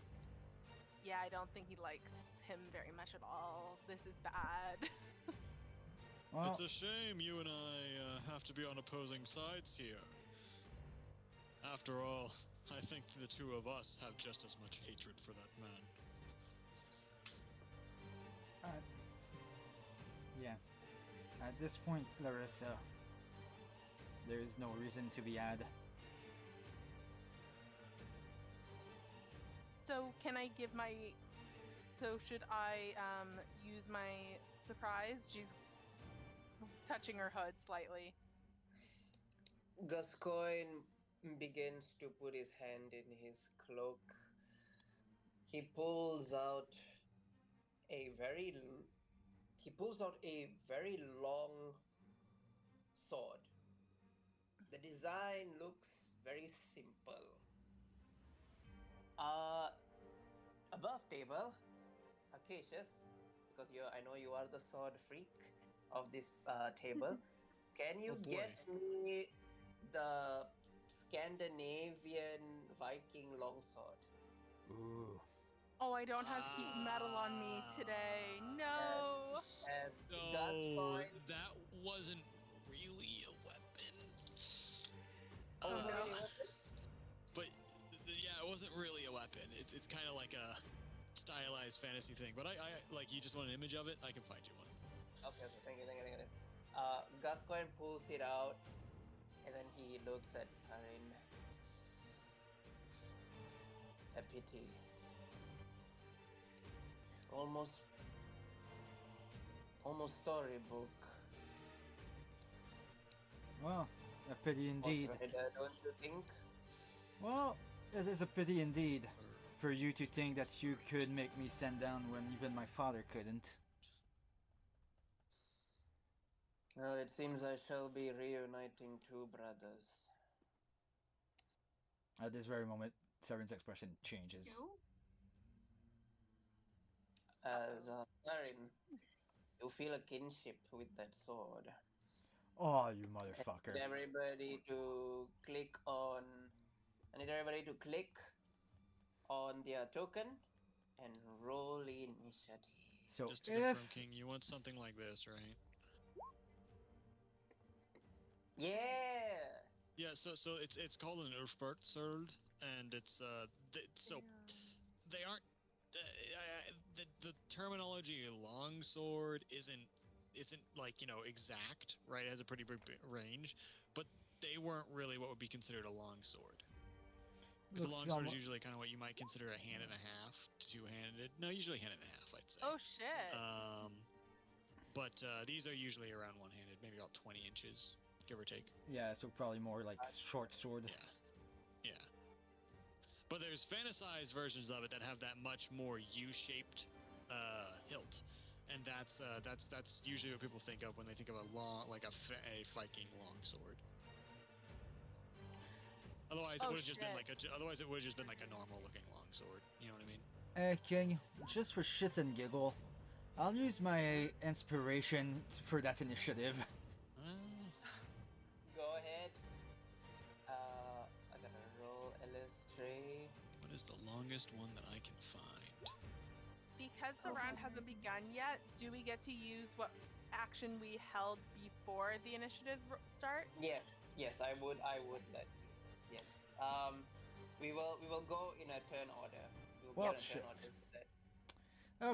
yeah, I don't think he likes him very much at all. This is bad. Well, It's a shame you and I have to be on opposing sides here. After all, I think the two of us have just as much hatred for that man. Yeah. At this point, Larissa, there is no reason to be ad. So can I give my? So should I use my surprise? She's touching her hood slightly. Gascoigne begins to put his hand in his cloak. He pulls out a very long sword. The design looks very simple. Uh, Above table, Acacius, because I know you are the sword freak of this table. Can you Oh boy. get me the Scandinavian Viking longsword? Ooh. Oh, I don't have heat metal on me today. No. As So Gascoigne. that wasn't really a weapon. Oh, Oh no. But yeah, it wasn't really a weapon. It's kind of like a stylized fantasy thing. But I like, you just want an image of it? I can find you one. Okay, thank you. Gascoigne pulls it out, and then he looks at Sarin. A pity. Almost storybook. Well, a pity indeed. Don't you think? Well, it is a pity indeed for you to think that you could make me stand down when even my father couldn't. Well, it seems I shall be reuniting two brothers. At this very moment, Saren's expression changes. No? As Sarin, you feel a kinship with that sword. Oh, you I motherfucker. need everybody to click on. I need everybody to click on their token and roll initiative. So Just to confirm, if King, you want something like this, right? Yeah. Yeah. So it's called an Urfbert and it's so they aren't the terminology longsword isn't like, exact, right? It has a pretty big range, but they weren't really what would be considered a longsword. Because a looks longsword is usually kind of what you might consider a hand and a half to two-handed. No, usually hand and a half, I'd say. Oh shit. But these are usually around one-handed, maybe about 20 inches, give or take. yeah, so probably more like short sword. Yeah. But there's fantasized versions of it that have that much more U-shaped hilt, and that's usually what people think of when they think of a Viking longsword. Otherwise, it would have just been like a normal looking longsword. You know what I mean? King, just for shits and giggle, I'll use my inspiration for that initiative. Go ahead. I gotta roll illustrate. What is the longest one that I can find? Because the round hasn't begun yet, do we get to use what action we held before the initiative start? Yes, I would let you. Yes. We will go in a turn order. We'll Well, be on a turn shit. order so that.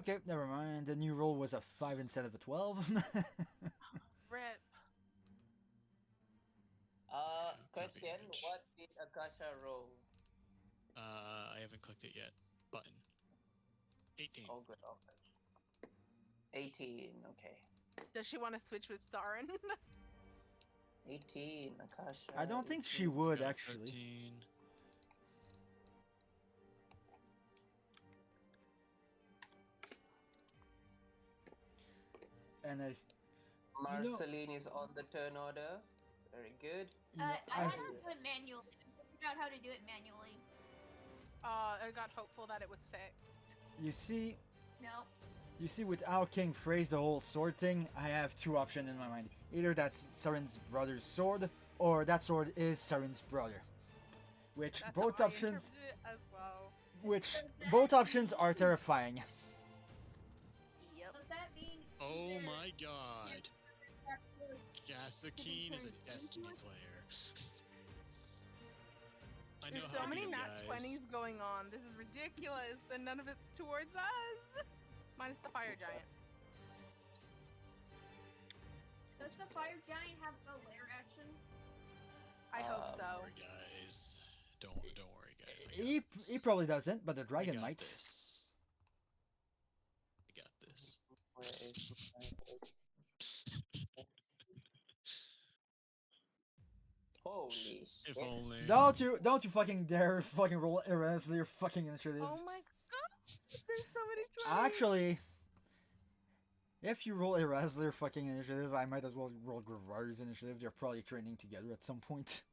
Okay, never mind. The new roll was a 5 instead of a 12. Rip. Question: what did Akasha roll? I haven't clicked it yet. Button. 18. Oh, good. 18. Okay. Does she want to switch with Saren? 18. Akasha. I don't think 18. she would, Got a actually. 13. And Marceline is on the turn order. Very good. I had to do it manually. I figured out how to do it manually. I got hopeful that it was fixed. You see, No. with how King phrased the whole sword thing, I have two options in my mind. Either that's Saren's brother's sword, or that sword is Saren's brother. Which That's both how I options, interpreted it as well. both options are terrifying. Yep. Does that mean? Oh my god. Gasakine is a Destiny player. I know There's how so to many beat 'em, nat guys. 20s going on. This is ridiculous, and none of it's towards us. Minus the fire giant. Does the fire giant have a lair action? I hope Um, so. Don't worry, guys. Don't worry, guys. I got He this. probably doesn't, but the I dragon got might. this. I got this. where is Holy If shit. only. Don't you fucking dare fucking roll erase your fucking initiative. Oh my god! There's so many 20s. Actually, if you roll Erasler fucking initiative, I might as well roll Gravary's initiative. They're probably training together at some point.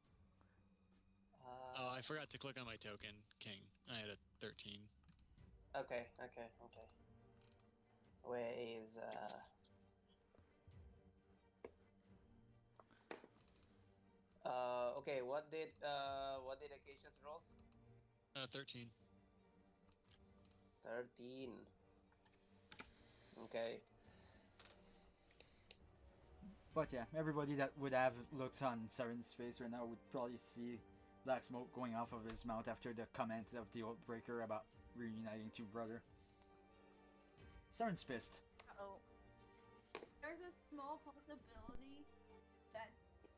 Oh, I forgot to click on my token, King. I had a 13. Okay. Where is okay, what did Acacia's roll? 13. 13. Okay. But yeah, everybody that would have looked on Siren's face right now would probably see black smoke going off of his mouth after the comment of the Oathbreaker about reuniting two brother. Siren's pissed. Oh. There's a small possibility that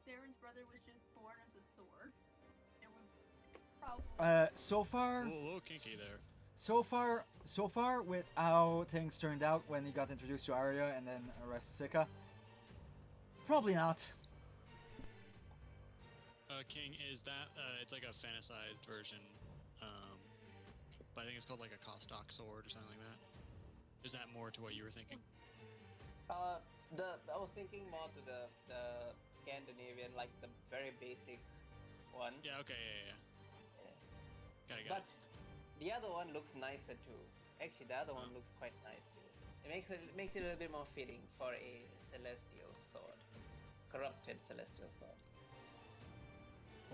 Saren's brother was just born as a sword. It would probably. So far, A little kinky there. so far, with how things turned out when he got introduced to Arya and then Arasika, probably not. King, is that it's like a fantasized version, but I think it's called like a Kostok sword or something like that. Is that more to what you were thinking? I was thinking more to the Scandinavian, like the very basic one. Yeah. Okay. Yeah. Got it. But the other one looks nicer too. Actually, the other one looks quite nice too. It makes it a little bit more fitting for a celestial sword, corrupted celestial sword.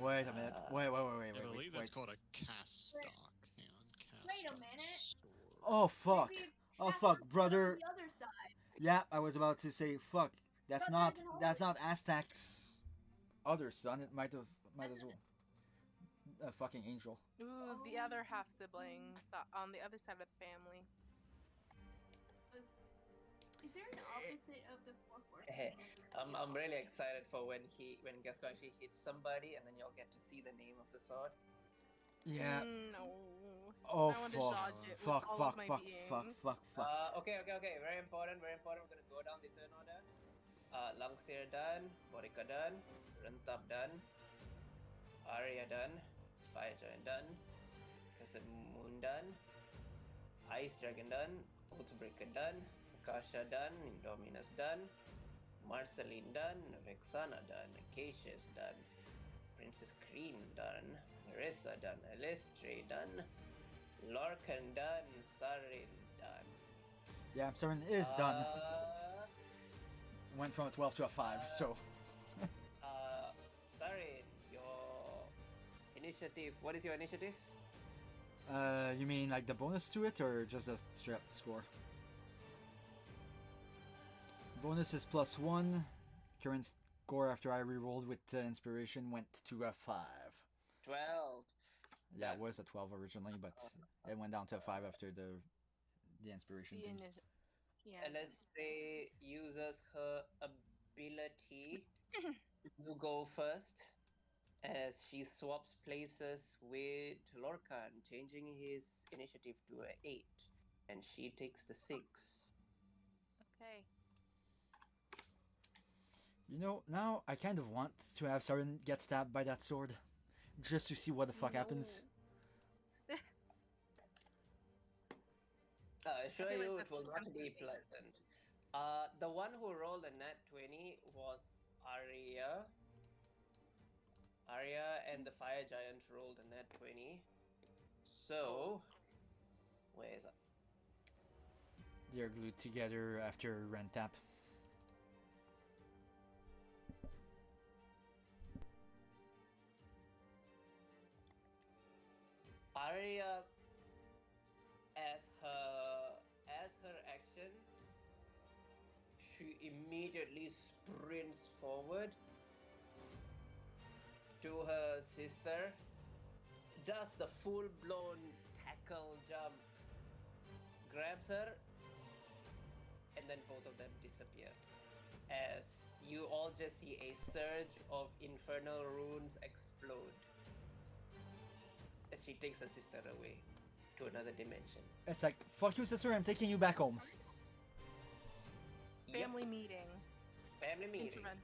Wait a minute. Wait. I believe that's called a Kostok. Hang on. Kostok Wait a minute. sword. Oh fuck. Maybe it's Oh half fuck, on brother. The other side. Yeah, I was about to say fuck. That's But not there's an Aztec's other son. It might as well. A fucking angel. Ooh, the other half sibling on the other side of the family. Is there an opposite of the four Hey, horsemen? I'm really excited for when Gasco actually hits somebody, and then you'll get to see the name of the sword. Yeah. No. Oh I want to fuck. dodge it with Fuck. all Fuck. of my Fuck. being. Fuck. Fuck. Okay. Very important. We're gonna go down the turn order. Langsir done, Borika done, Rentap done, Arya done, Fire Giant done, Crescent Moon done, Ice Dragon done, Oathbreaker done, Akasha done, Indominus done, Marceline done, Vexana done, Acacia's done, Princess Green done, Nerissa done, Elistre done, Lorcan done, Sarin done. Yeah, Siren is done. Uh, Went from a 12 to a 5, so. Sarin, your initiative. What is your initiative? You mean like the bonus to it or just the straight up score? Bonus is +1. Current score after I re-rolled with inspiration went to a 5. 12. Yeah, it was a 12 originally, but it went down to a 5 after the inspiration thing. Yeah. Elistre uses her ability to go first as she swaps places with Lorcan, changing his initiative to an 8, and she takes the 6. Okay. You know, now I kind of want to have Siren get stabbed by that sword. Just to see what the fuck happens. I assure feel like you, it that's will not be tempting. pleasant. The one who rolled a nat 20 was Arya. Arya and the fire giant rolled a nat 20. So, where is it? They're glued together after Rentap. Arya, as her action, she immediately sprints forward to her sister, does the full-blown tackle jump, grabs her, and then both of them disappear. As you all just see a surge of infernal runes explode as she takes her sister away to another dimension. It's like, fuck you, sister, I'm taking you back home. Family meeting. Family meeting. Intervention.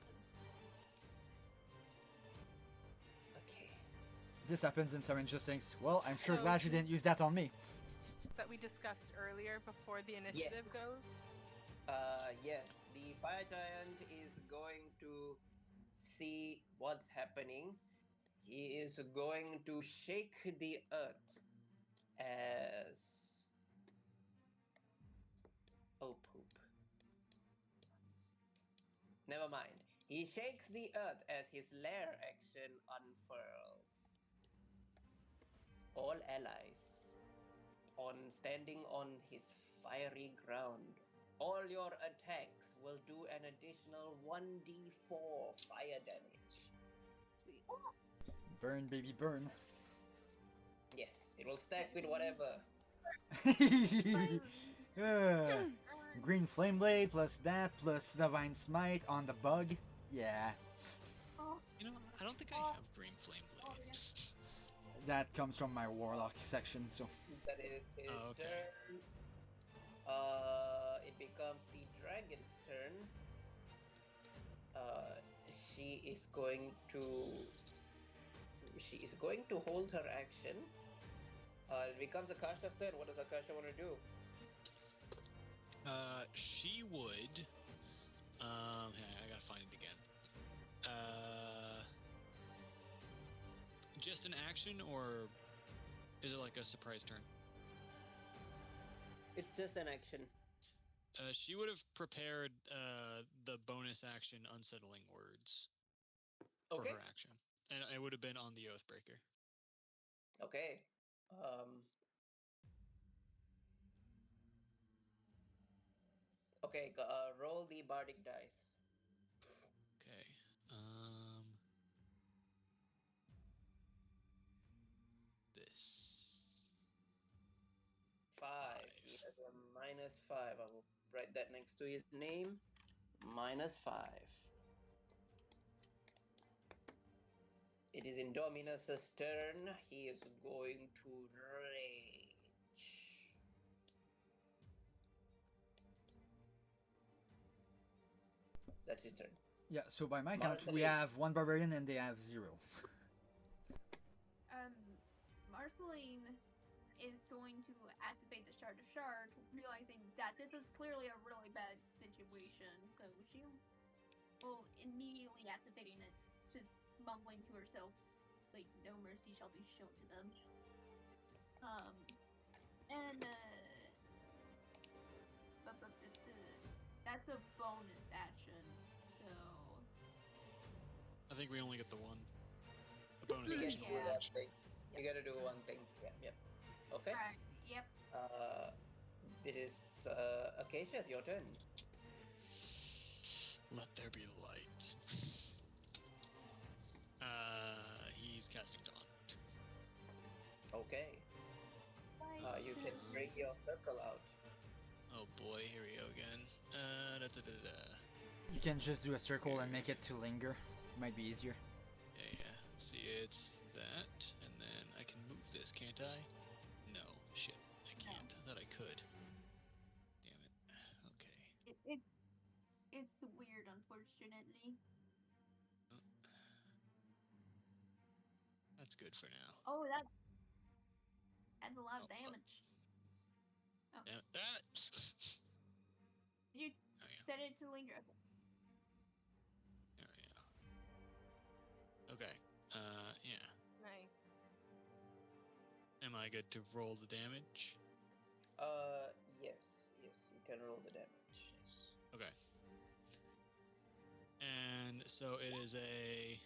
Okay. This happens and Siren just thinks, well, I'm sure So- glad she didn't use that on me. That we discussed earlier before the initiative Yes. goes. Yes. The fire giant is going to see what's happening. He is going to shake the earth as. Oh, poop. Never mind. He shakes the earth as his lair action unfurls. All allies, on standing on his fiery ground, all your attacks will do an additional 1d4 fire damage. Sweet. Burn, baby, burn. Yes, it will stack with whatever. Uh, green flame blade plus that plus divine smite on the bug. Yeah, You know, I don't think I have green flame blade. that comes from my warlock section. So That is his Oh, okay. turn. It becomes the dragon's turn. She is going to. She is going to hold her action. It becomes Akasha's turn. What does Akasha want to do? She would. Hang on, I gotta find it again. Just an action, or is it like a surprise turn? It's just an action. She would have prepared the bonus action unsettling words for Okay. her action, and it would have been on the Oathbreaker. Okay. Okay. Roll the bardic dice. Okay. This 5. He has a -5. I will write that next to his name. -5. It is Indominus's turn. He is going to rage. That's his turn. yeah. So by my count, we Marceline. have one barbarian and they have 0. Marceline is going to activate the Shard of Shard, realizing that this is clearly a really bad situation. So she will immediately activating it, just mumbling to herself, like, no mercy shall be shown to them. That's a bonus action, so I think we only get the one. The bonus You action gotta do on Yeah. one action. thing. You gotta do one thing. Yep. Okay. alright, yep. It is Acacia, it's your turn. Let there be light. He's casting Dawn. Okay. You can break your circle out. Oh boy, here we go again. You can just do a circle and make it to linger. Might be easier. Yeah. Let's see, it's that, and then I can move this, can't I? No, shit, I can't. I thought I could. Damn it. Okay. It's weird, unfortunately. That's good for now. Oh, that's a lot of Oh, fuck. damage. Oh, Damn it. you Oh, yeah. set it to linger. Okay. There we go. Okay. Yeah. Nice. Am I good to roll the damage? Yes, you can roll the damage. Yes. Okay. And so it is a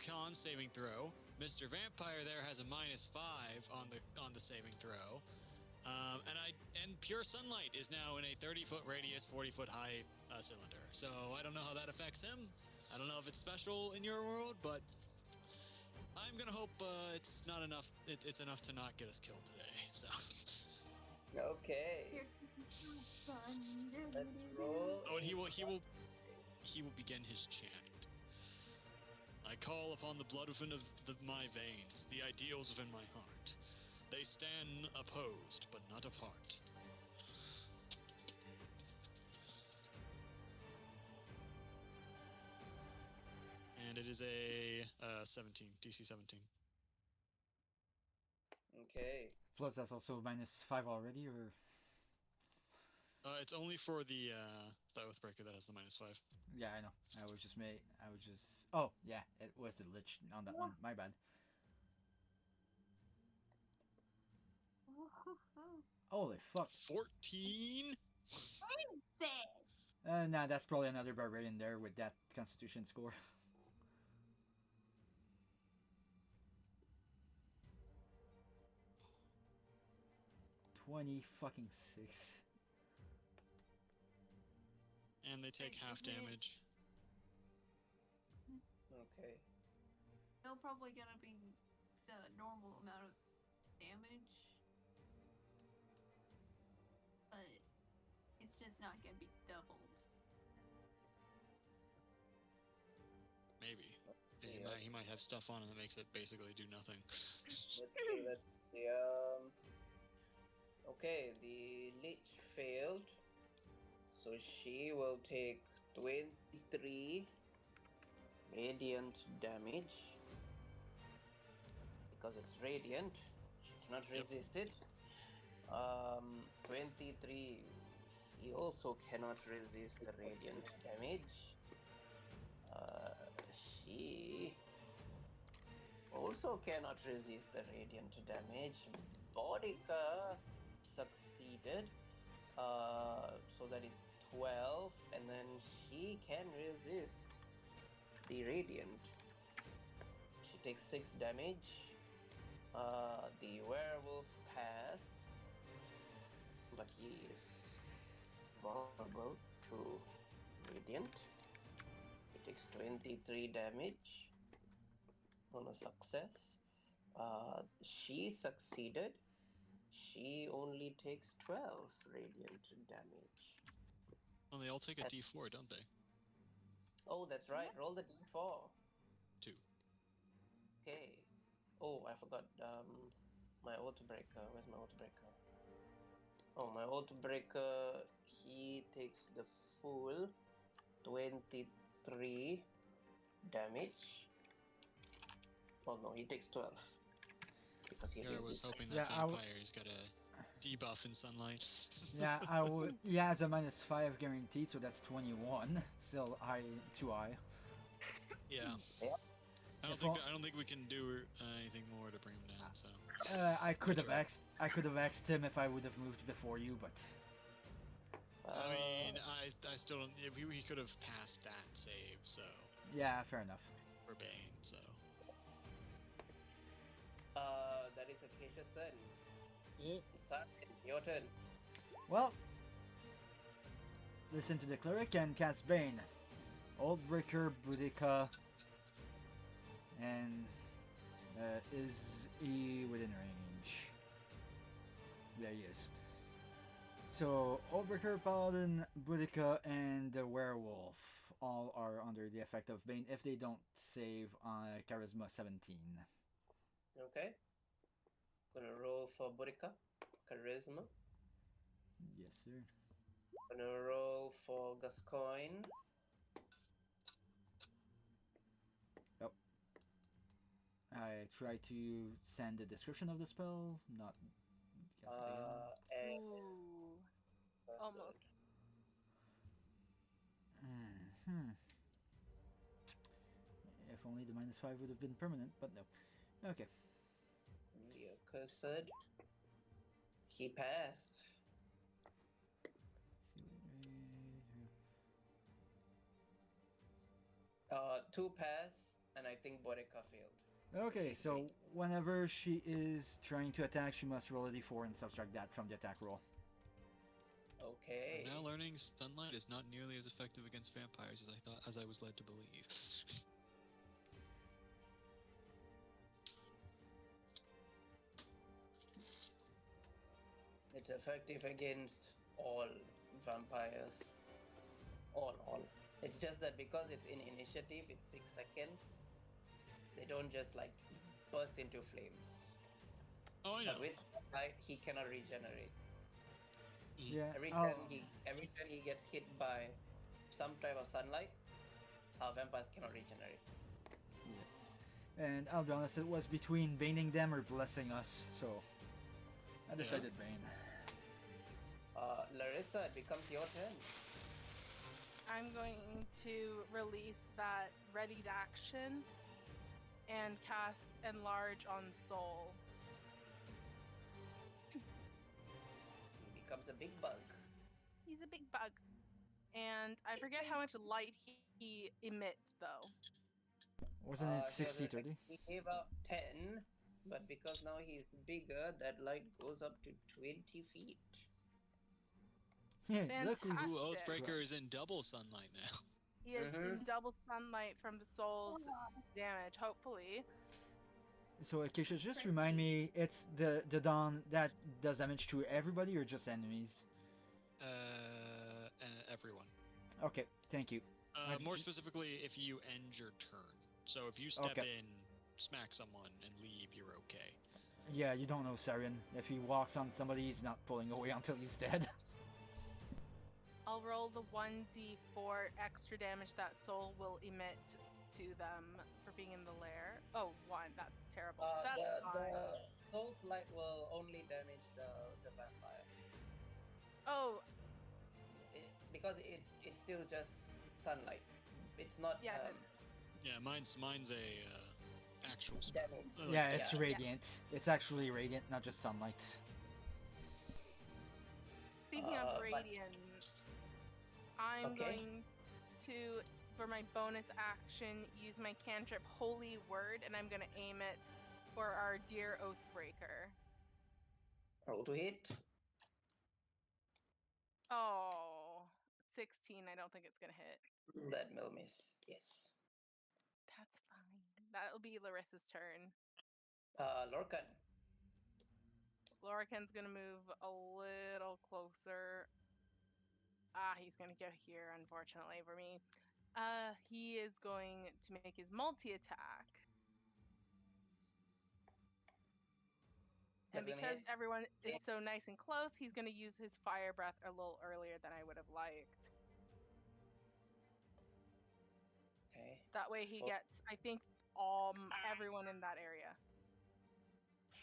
con saving throw. Mr. Vampire there has a -5 on the saving throw. And pure sunlight is now in a 30-foot radius, 40-foot high cylinder. So I don't know how that affects him. I don't know if it's special in your world, but I'm gonna hope it's not enough. It's enough to not get us killed today. So Okay. Here, son. Let's roll. oh, and he will begin his chant. I call upon the blood within my veins, the ideals within my heart. They stand opposed, but not apart. And it is a 17, DC 17. Okay. Plus, that's also -5 already, or It's only for the Oathbreaker that has the -5. yeah, I know. I was just. Oh yeah, it was the lich on that one. My bad. Holy fuck. 14. Nah, that's probably another barbarian there with that Constitution score. 20 fucking 6. And they take half damage. Okay. Still probably gonna be the normal amount of damage, but it's just not gonna be doubled. Maybe. Yeah. He might have stuff on him that makes it basically do nothing. Let's see. Okay, the lich failed, so she will take 23 radiant damage because it's radiant. She cannot Yep. resist it. 23. He also cannot resist the radiant damage. She also cannot resist the radiant damage. Bodica succeeded. So that is 12, and then she can resist the radiant. She takes 6 damage. The werewolf passed, but he is vulnerable to radiant. He takes 23 damage on a success. She succeeded. She only takes 12 radiant damage. Well, they all take a D4, don't they? Oh, that's right. Roll the d4. 2. Okay. Oh, I forgot. My Oathbreaker. Where's my Oathbreaker? Oh, my Oathbreaker. He takes the full 23 damage. Oh no, he takes 12 because he Here I was resists. hoping that Yeah, vampire's got a debuff in sunlight. Yeah, I would. He has a -5 guaranteed, so that's 21. Still high, too high. Yeah. Yeah. I don't think we can do anything more to bring him down. So. I could have axed him if I would have moved before you, but I mean, I still don't. He could have passed that save, so. yeah, fair enough. For Bane, so. That is Acacia's turn. Simon, your turn. Well, listen to the cleric and cast Bane. Oldbreaker, Boudica, and is he within range? There he is. So, Oldbreaker, Paladin, Boudica, and the Werewolf all are under the effect of Bane if they don't save on Charisma 17. Okay. Gonna roll for Burica. Charisma. Yes, sir. Gonna roll for Gascoigne. Yep. I try to send the description of the spell, not cast Bane. And Ooh, almost. If only the -5 would have been permanent, but no. Okay. The accursed. He passed. 2 pass, and I think Borica failed. Okay, so whenever she is trying to attack, she must roll a d4 and subtract that from the attack roll. Okay. Now learning sunlight is not nearly as effective against vampires as I was led to believe. It's effective against all vampires. All. It's just that because it's in initiative, it's 6 seconds. They don't just like burst into flames. Oh, I know. But with sunlight, he cannot regenerate. Yeah. Every I'll, time he gets hit by some type of sunlight, our vampires cannot regenerate. and I'll be honest, it was between baning them or blessing us, so I decided bane. Larissa, it becomes your turn. I'm going to release that readied action and cast Enlarge on Soul. He becomes a big bug. He's a big bug. And I forget how much light he emits, though. Wasn't it He was 60-30? he gave out 10, but because now he's bigger, that light goes up to 20 feet. Yeah, luckily. Fantastic. Ooh, Oathbreaker is in double sunlight now. He is in double sunlight from the soul's damage, hopefully. So Acacia, just remind me, it's the dawn that does damage to everybody or just enemies? And everyone. Okay, thank you. More specifically, if you end your turn. So if you step Okay. in, smack someone, and leave, you're okay. Yeah, you don't know Sarian. If he walks on somebody, he's not pulling away until he's dead. I'll roll the 1d4 extra damage that soul will emit to them for being in the lair. Oh, 1. That's terrible. That's fine. The soul's light will only damage the vampire. Oh, Because it's still just sunlight. It's not yes. Yeah, mine's a actual spell. damage. Yeah, it's Yeah. radiant. It's actually radiant, not just sunlight. Speaking of radiant, I'm Okay. going to, for my bonus action, use my cantrip Holy Word, and I'm going to aim it for our dear Oathbreaker. Roll to hit. Oh, 16. I don't think it's going to hit. That will miss. Yes. That's fine. That'll be Larissa's turn. Lorcan. Lorcan's going to move a little closer. He's going to go here, unfortunately for me. He is going to make his multi-attack. And That's gonna because hit. everyone is so nice and close, he's going to use his fire breath a little earlier than I would have liked. Okay. That way he gets, I think, everyone in that area.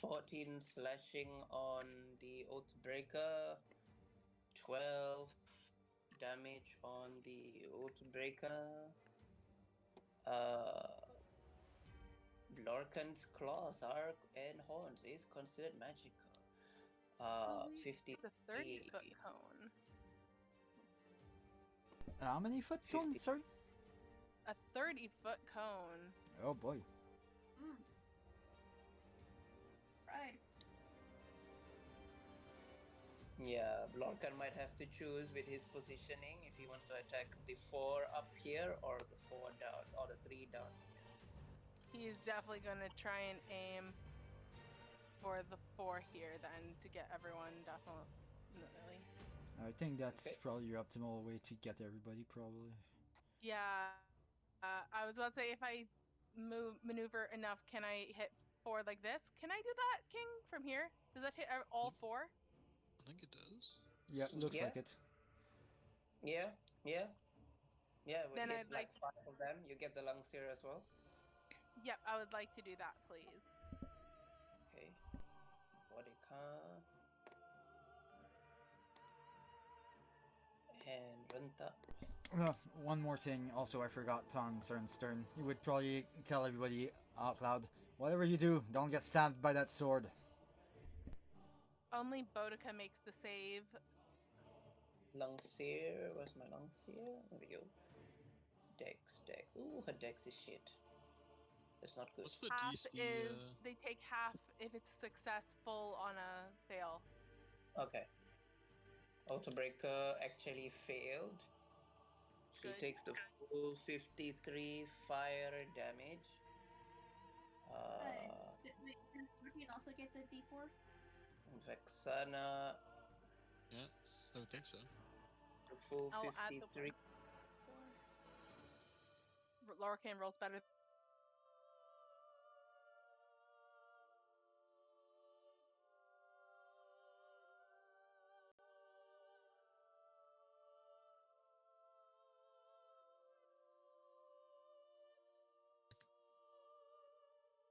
14 slashing on the Oathbreaker. 12 damage on the Oathbreaker. Lorcan's claws, arc, and horns is considered magical. 50. The 30-foot cone. How many foot 50. cone? Sorry? A 30-foot cone. Oh boy. Right. Yeah, Lorcan might have to choose with his positioning if he wants to attack the 4 up here or the 4 down or the 3 down here. He's definitely going to try and aim for the 4 here then to get everyone definitely. I think that's Okay. probably your optimal way to get everybody, probably. Yeah. I was about to say if I maneuver enough, can I hit 4 like this? Can I do that, King, from here? Does that hit all 4? I think it does. Yeah, looks Yeah. like it. Yeah, yeah. Yeah, we Then hit I'd like 5 of them. You get the lungs here as well. Yep, I would like to do that, please. Okay. Body count. And run up. One more thing, also I forgot on Cern's turn. You would probably tell everybody out loud, whatever you do, don't get stabbed by that sword. Only Boudica makes the save. Lungseer, where's my Lungseer? There we go. Dex. Ooh, her Dex is shit. It's not good. What's the Half DC? is they take half if it's successful on a fail. Okay. Oathbreaker actually failed. She Good. takes the full 53 fire damage. Wait, does Scorpion also get the D4? Vexana, Yes, I would think so. the full I'll add the 53. Lorcan rolls better.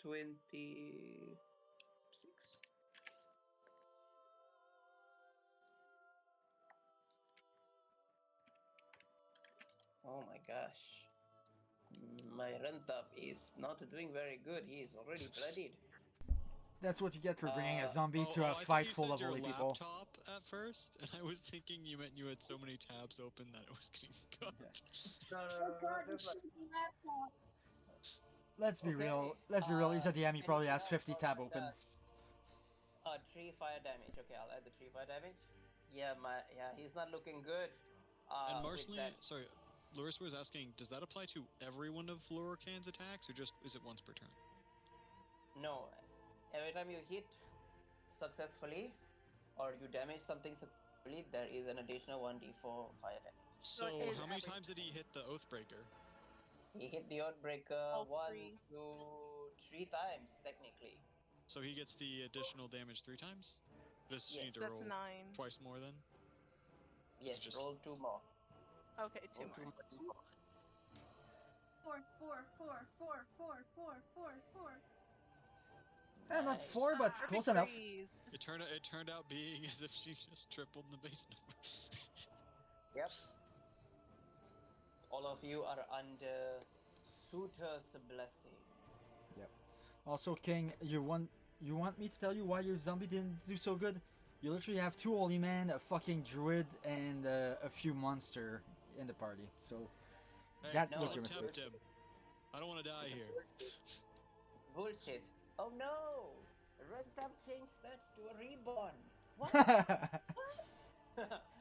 26. Oh my gosh. My Rentap is not doing very good. He is already bloodied. That's what you get for bringing a zombie Oh, to a I thought fight you full said of your holy people. laptop at first, and I was thinking you meant you had so many tabs open that it was getting cut. No, no, Oh no, god, no, the shitty laptop! Let's be real. Let's be real. He's a DM. He probably has 50 tab open. 3 fire damage. Okay, I'll add the 3 fire damage. Yeah, he's not looking good. And With Marceline, that, sorry, Larissa was asking, does that apply to every one of Lorcan's attacks, or just is it once per turn? no. Every time you hit successfully or you damage something successfully, there is an additional 1d4 fire damage. So it is how many every times did he hit the Oathbreaker? He hit the Oathbreaker all 1, three. 2, 3 times, technically. So he gets the additional damage 3 times? Does she Yes. need to That's roll 9. twice more then? Yes, just- roll 2 more. Okay, 2 Roll more. 2 more d4. 4, 4, 4, 4, 4, 4, 4, 4. Not Nice. 4, but Perfect close enough. threes. It turned out being as if she just tripled the base number. Yep. All of you are under Suitor's blessing. Also, King, you want me to tell you why your zombie didn't do so good? You literally have 2 holy men, a fucking druid, and a few monster in the party. So Hey, that no, was your it's mistake. tempt him. I don't want to die here. Bullshit. Oh no! Rentap changed stats to a reborn. What?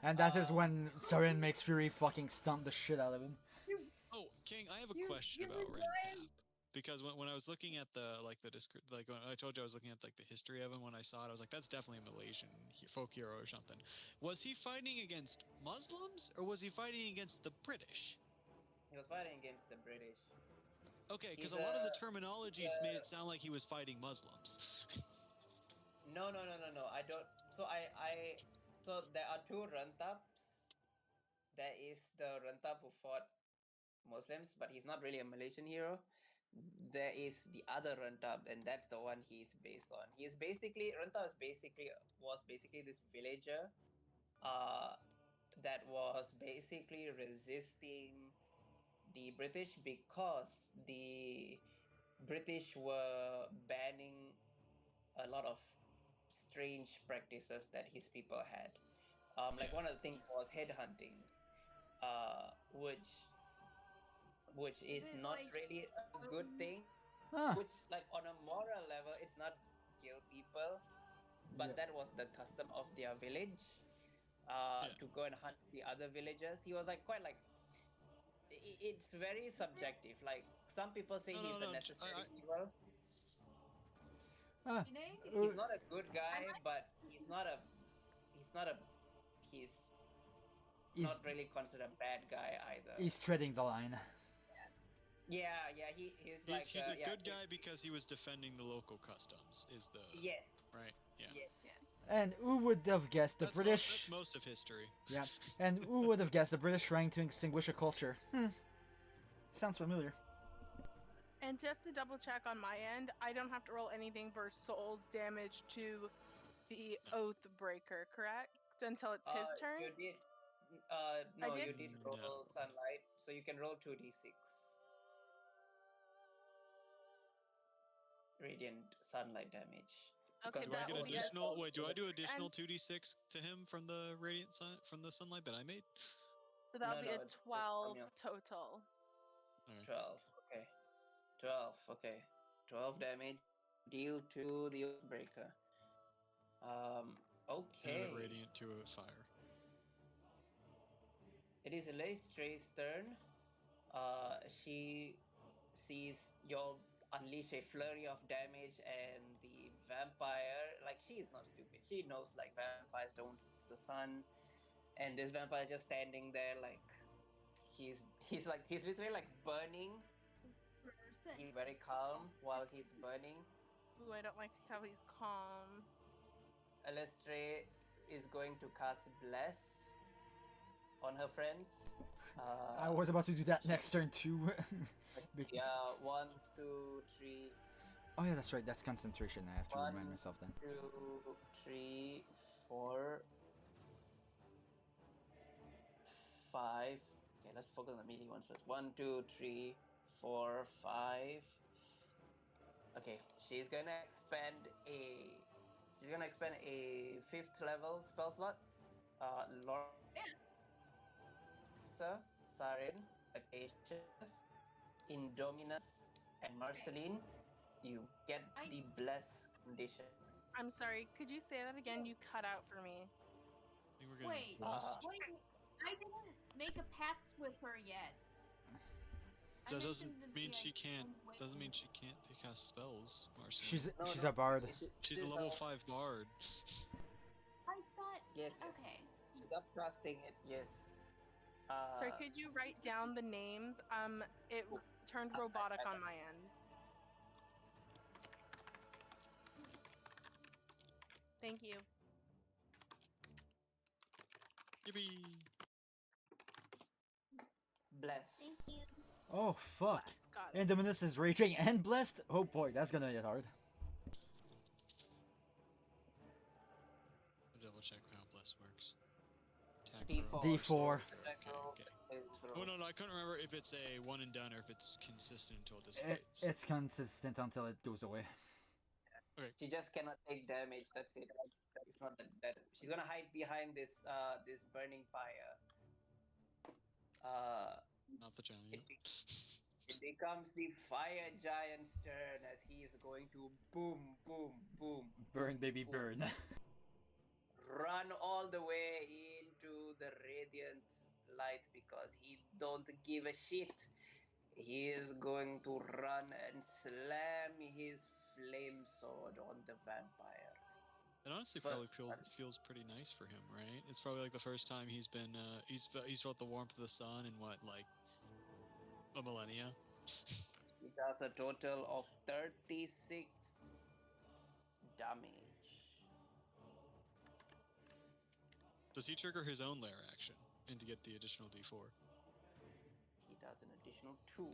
And that is when Sarin makes Fury fucking stomp the shit out of him. Oh, King, I have a You- question you about resigned? Rentap. Because when I was looking at the when I told you I was looking at like the history of him, when I saw it, I was like, that's definitely a Malaysian folk hero or something. Was he fighting against Muslims or was he fighting against the British? He was fighting against the British. Okay, because He's a lot of the a- terminology made it sound like he was fighting Muslims. No. I don't. So there are 2 Rentaps. There is the Rentap who fought Muslims, but he's not really a Malaysian hero. There is the other Rentap, and that's the one he's based on. Rentap was basically this villager, that was basically resisting the British because the British were banning a lot of strange practices that his people had. Like Yeah. one of the things was headhunting, which is it not like- really a good thing. Huh. Which, like on a moral level, it's not kill people, but Yeah. that was the custom of their village. Yeah. To go and hunt the other villagers. He was like quite like it's very subjective. Like some people say he's a No. necessary evil. Ah, Janae? He's not a good guy, like- but he's not a he's he's not really considered a bad guy either. he's treading the line. Yeah, he's like He's a yeah, good guy because he was defending the local customs. Is the Yes. right? Yeah. Yes. And who would have guessed the That's British? that's most of history. Yeah. And who would have guessed the British trying to extinguish a culture? Sounds familiar. And just to double check on my end, I don't have to roll anything for souls damage to the Oathbreaker, correct? Until it's his turn? You did. I No, did? you did roll No. sunlight, so you can roll 2d6. Radiant sunlight damage. Okay, Because Do I that get will be at additional? Wait, do I do additional and 2d6 to him from the radiant sun from the sunlight that I made? so that'll No, be no, a it's just 12 from your total. Okay. 12. Okay. 12. Okay. 12 damage deal to the Oathbreaker. Added Okay. radiant to a fire. It is Leistray's turn. She sees you unleash a flurry of damage, and the vampire, like, she is not stupid. She knows, like, vampires don't hit the sun, and this vampire is just standing there, like, he's literally like burning. He's very calm while he's burning. Ooh, I don't like how he's calm. Alestre is going to cast Bless on her friends. I was about to do that next turn too. Yeah, 1, 2, 3. Oh yeah, that's right. That's concentration. I have to remind 1, myself then. 2, 3, 4, 5. Okay, let's focus on the melee ones first. 1, 2, 3, 4, 5. Okay, she's gonna expend a 5th level spell slot. Lord Sarin, Acacius, Indominus, and Marceline. You get the bless condition. I'm sorry, could you say that again? You cut out for me. I think we're getting Wait, blessed. wait, I didn't make a pact with her yet. I That mentioned doesn't that mean the she idea can't. of Doesn't mean waiting. she can't cast spells, Marcel. She's a bard. She's a level 5 bard. I thought. Yes. Okay. She's upcasting it. Yes. Sorry, could you write down the names? It turned robotic on my end. Thank you. Yippee! Bless. Thank you. Oh fuck! Bless, got it. Indominus is raging and blessed. Oh boy, that's gonna get hard. I'll double check how bless works. Attack D4. roll. D4. Attack roll, Okay. saving throw. Oh no, I couldn't remember if it's a one and done or if it's consistent until it dissipates. It's consistent until it goes away. She just cannot take damage. That's it. If not that, she's gonna hide behind this this burning fire. Not the giant. It becomes the fire giant's turn as he is going to boom, boom, boom, Burn, boom, baby, boom, burn. run all the way into the radiant light because he don't give a shit. He is going to run and slam his flame sword on the vampire. It honestly First probably feels pretty nice for him, right? It's probably like the first time he's been he's felt the warmth of the sun in what, like a millennia. He does a total of 36 damage. Does he trigger his own lair action and to get the additional D4? He does an additional 2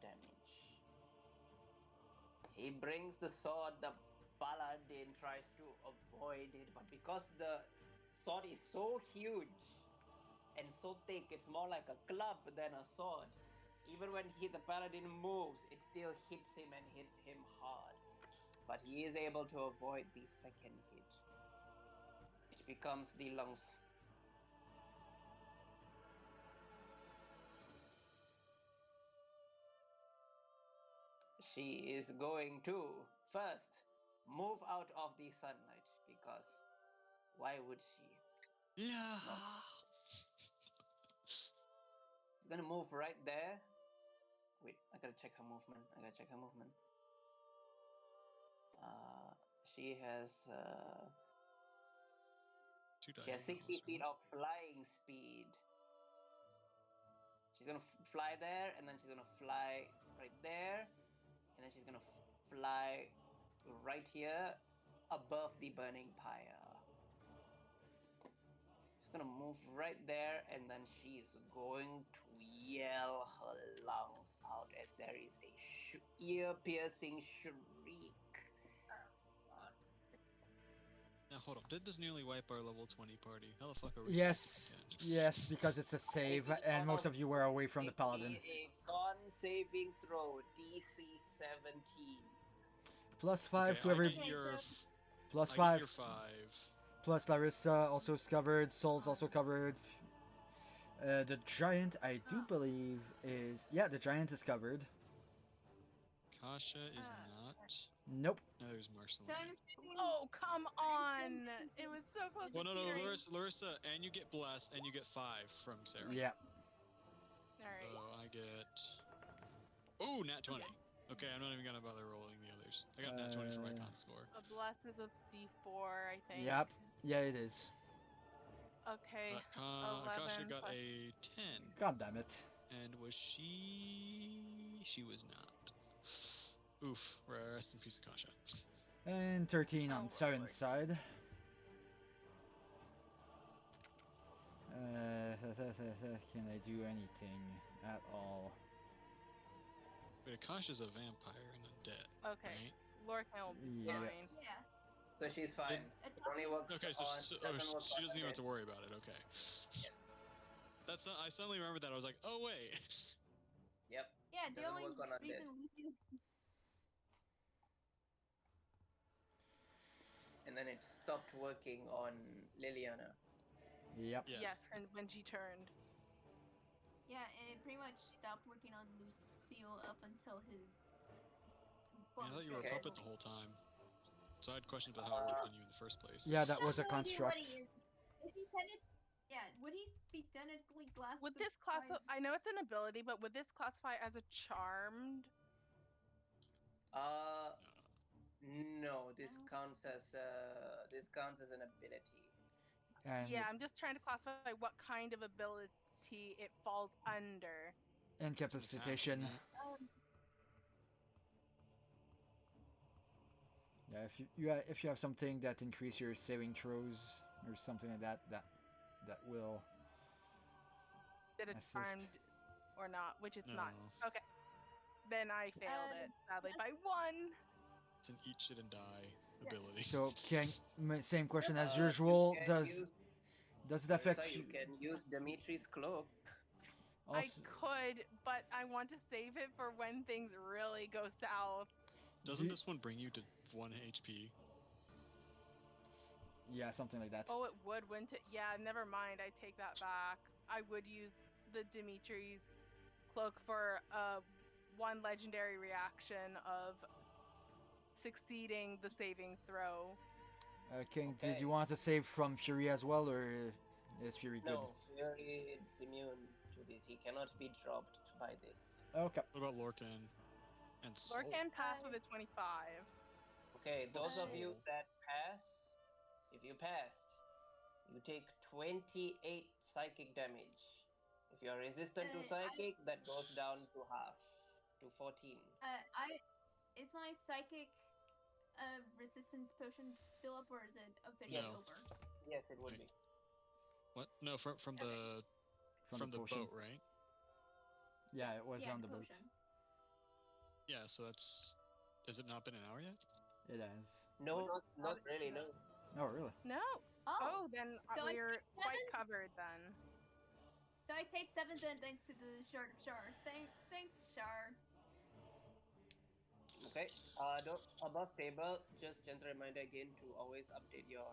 damage. He brings the sword. The paladin tries to avoid it, but because the sword is so huge and so thick, it's more like a club than a sword. Even when the paladin moves, it still hits him and hits him hard. But he is able to avoid the second hit, which becomes the long. She is going to first move out of the sunlight because why would she? Yeah. No. She's gonna move right there. Wait, I gotta check her movement. She has Two she has 60 feet of flying speed. She's gonna fly there, and then she's gonna fly right there, and then she's gonna fly right here above the burning pyre. She's gonna move right there, and then she's going to yell her lungs out as there is a ear-piercing shriek. Now hold on. Did this nearly wipe our level 20 party? How the fuck are we? Yes, yes, because it's a save, and most of you were away from the paladin. A con saving throw, DC 17. +5 Okay, to every. I get your, Plus I 5. get your 5. Plus Larissa also is covered. Soul's also covered. The giant, I do believe, is. Yeah, the giant is covered. Akasha is Uh, not. Nope. Neither is So I'm Marceline. assuming. Oh, come on! It was so close Well, to no, teetering. Larissa, and you get blessed, and you get 5 from Sarah. Yeah. All right. So I get. Oh, nat 20. Okay, I'm not even gonna bother rolling the others. I got nat 20 for my con score. A bless is a D4, I think. Yep. Yeah, it is. Okay. Akasha 11 got plus- a 10. God damn it. And was she? She was not. Oof. Rest in peace, Akasha. And 13 on Oh, Saren's Lord. side. Can I do anything at all? But Akasha's a vampire and undead. Okay. Right? Lorcan will be Yeah. fine. Yeah. So she's fine. It only works Okay, so, on. she doesn't work she on doesn't even have to undead. worry about it. Okay. Yes. That's I suddenly remembered that. I was like, oh wait. Yep. Yeah, the Doesn't only work on undead. reason Lucy. And then it stopped working on Liliana. Yep. Yeah. Yes, and when she turned. Yeah, and it pretty much stopped working on Lucille up until his. I thought you were a Okay. puppet the whole time. So I had questions about how it worked on you in the first place. Yeah, that was a I have no idea what construct. he is. Is he technically? Yeah, would he be technically glass? Would this class? I know it's an ability, but would this classify as a charmed? No. This No. counts as an ability. And Yeah, I'm just trying to classify what kind of ability it falls under. It's an attack, incapacitation. isn't it? Yeah, if you have something that increase your saving throws or something like that will Did it assist. charmed or not? Which it's not. No. Okay. Then I failed it sadly by 1. It's an eat shit and die Yes. ability. So same question as You usual. can Does use- it affect Marissa, you can use Dimitri's cloak. Also, I could, but I want to save it for when things really go south. Doesn't this one bring you to 1 HP? Yeah, something like that. Oh, it would, wouldn't it? Yeah, never mind. I take that back. I would use the Dimitri's cloak for 1 legendary reaction of succeeding the saving throw. King, Okay. did you want to save from Fury as well, or is Fury good? No, Fury is immune to this. He cannot be dropped by this. Okay. What about Lorcan and Soul? Lorcan passed with a 25. Okay, those of you Soul. that pass, if you passed, you take 28 psychic damage. If you're resistant to psychic, that goes down to half, to 14. Is my psychic resistance potion still up, or is it officially No. over? Yes, it would be. What? No, from the from the potion. boat, right? Yeah, it was Yeah, on the the boat. potion. Yeah. So that's. Has it not been an hour yet? It has. No, not really, no. Oh, really? No. Oh, Oh, then So I we're take quite 7? covered then. So I take 7 then, thanks to the short Char. Thanks, Char. Okay, above table, just gentle reminder again to always update your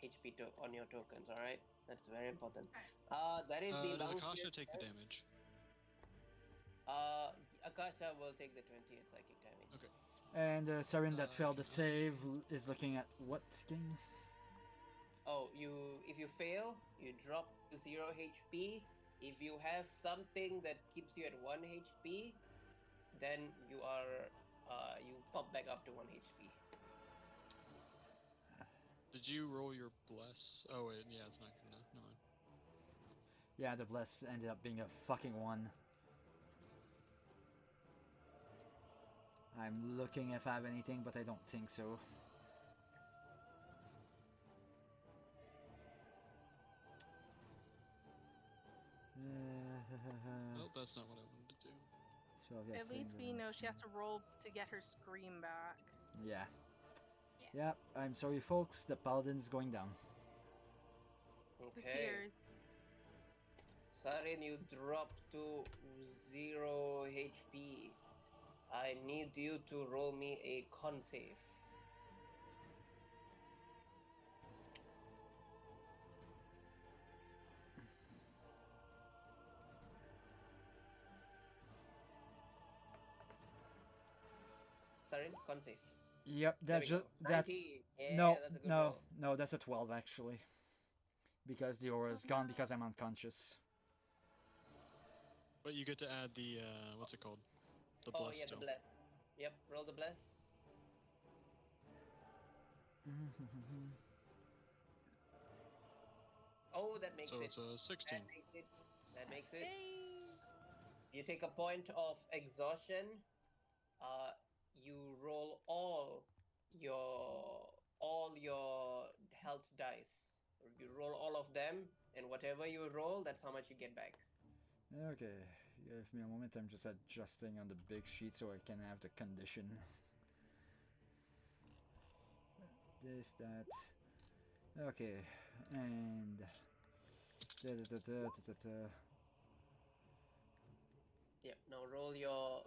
HP on your tokens, alright? That's very important. That is the Does long Akasha shield take the test. damage? Akasha will take the 28 psychic damage. Okay. And Saren that failed the okay. save is looking at what, King? Oh, if you fail, you drop to 0 HP. If you have something that keeps you at 1 HP, then you pop back up to 1 HP. Did you roll your bless? Oh wait, yeah, it's not gonna. No. Yeah, the bless ended up being a fucking 1. I'm looking if I have anything, but I don't think so. Nope, that's not what I wanted to do. So, At least we know she has to roll to get her scream back. Yeah. Yeah. Yeah, I'm sorry, folks. The paladin's going down. The Okay. tears. Saren, you dropped to 0 HP. I need you to roll me a con save. Sarin? Con save. Yep, There we go. that's 19. Yeah, no, that's a good no, roll. no. That's a 12 actually, because the aura's gone because I'm unconscious. But you get to add the what's it called? The Oh, bless yeah, still. the bless. Yep, roll the bless. Oh, that makes So it. it's a That 16. makes it. That makes it. Yay! You take a point of exhaustion. You roll all your health dice. You roll all of them, and whatever you roll, that's how much you get back. Okay, give me a moment. I'm just adjusting on the big sheet so I can have the condition. This, that. Okay, and Yep. Now roll your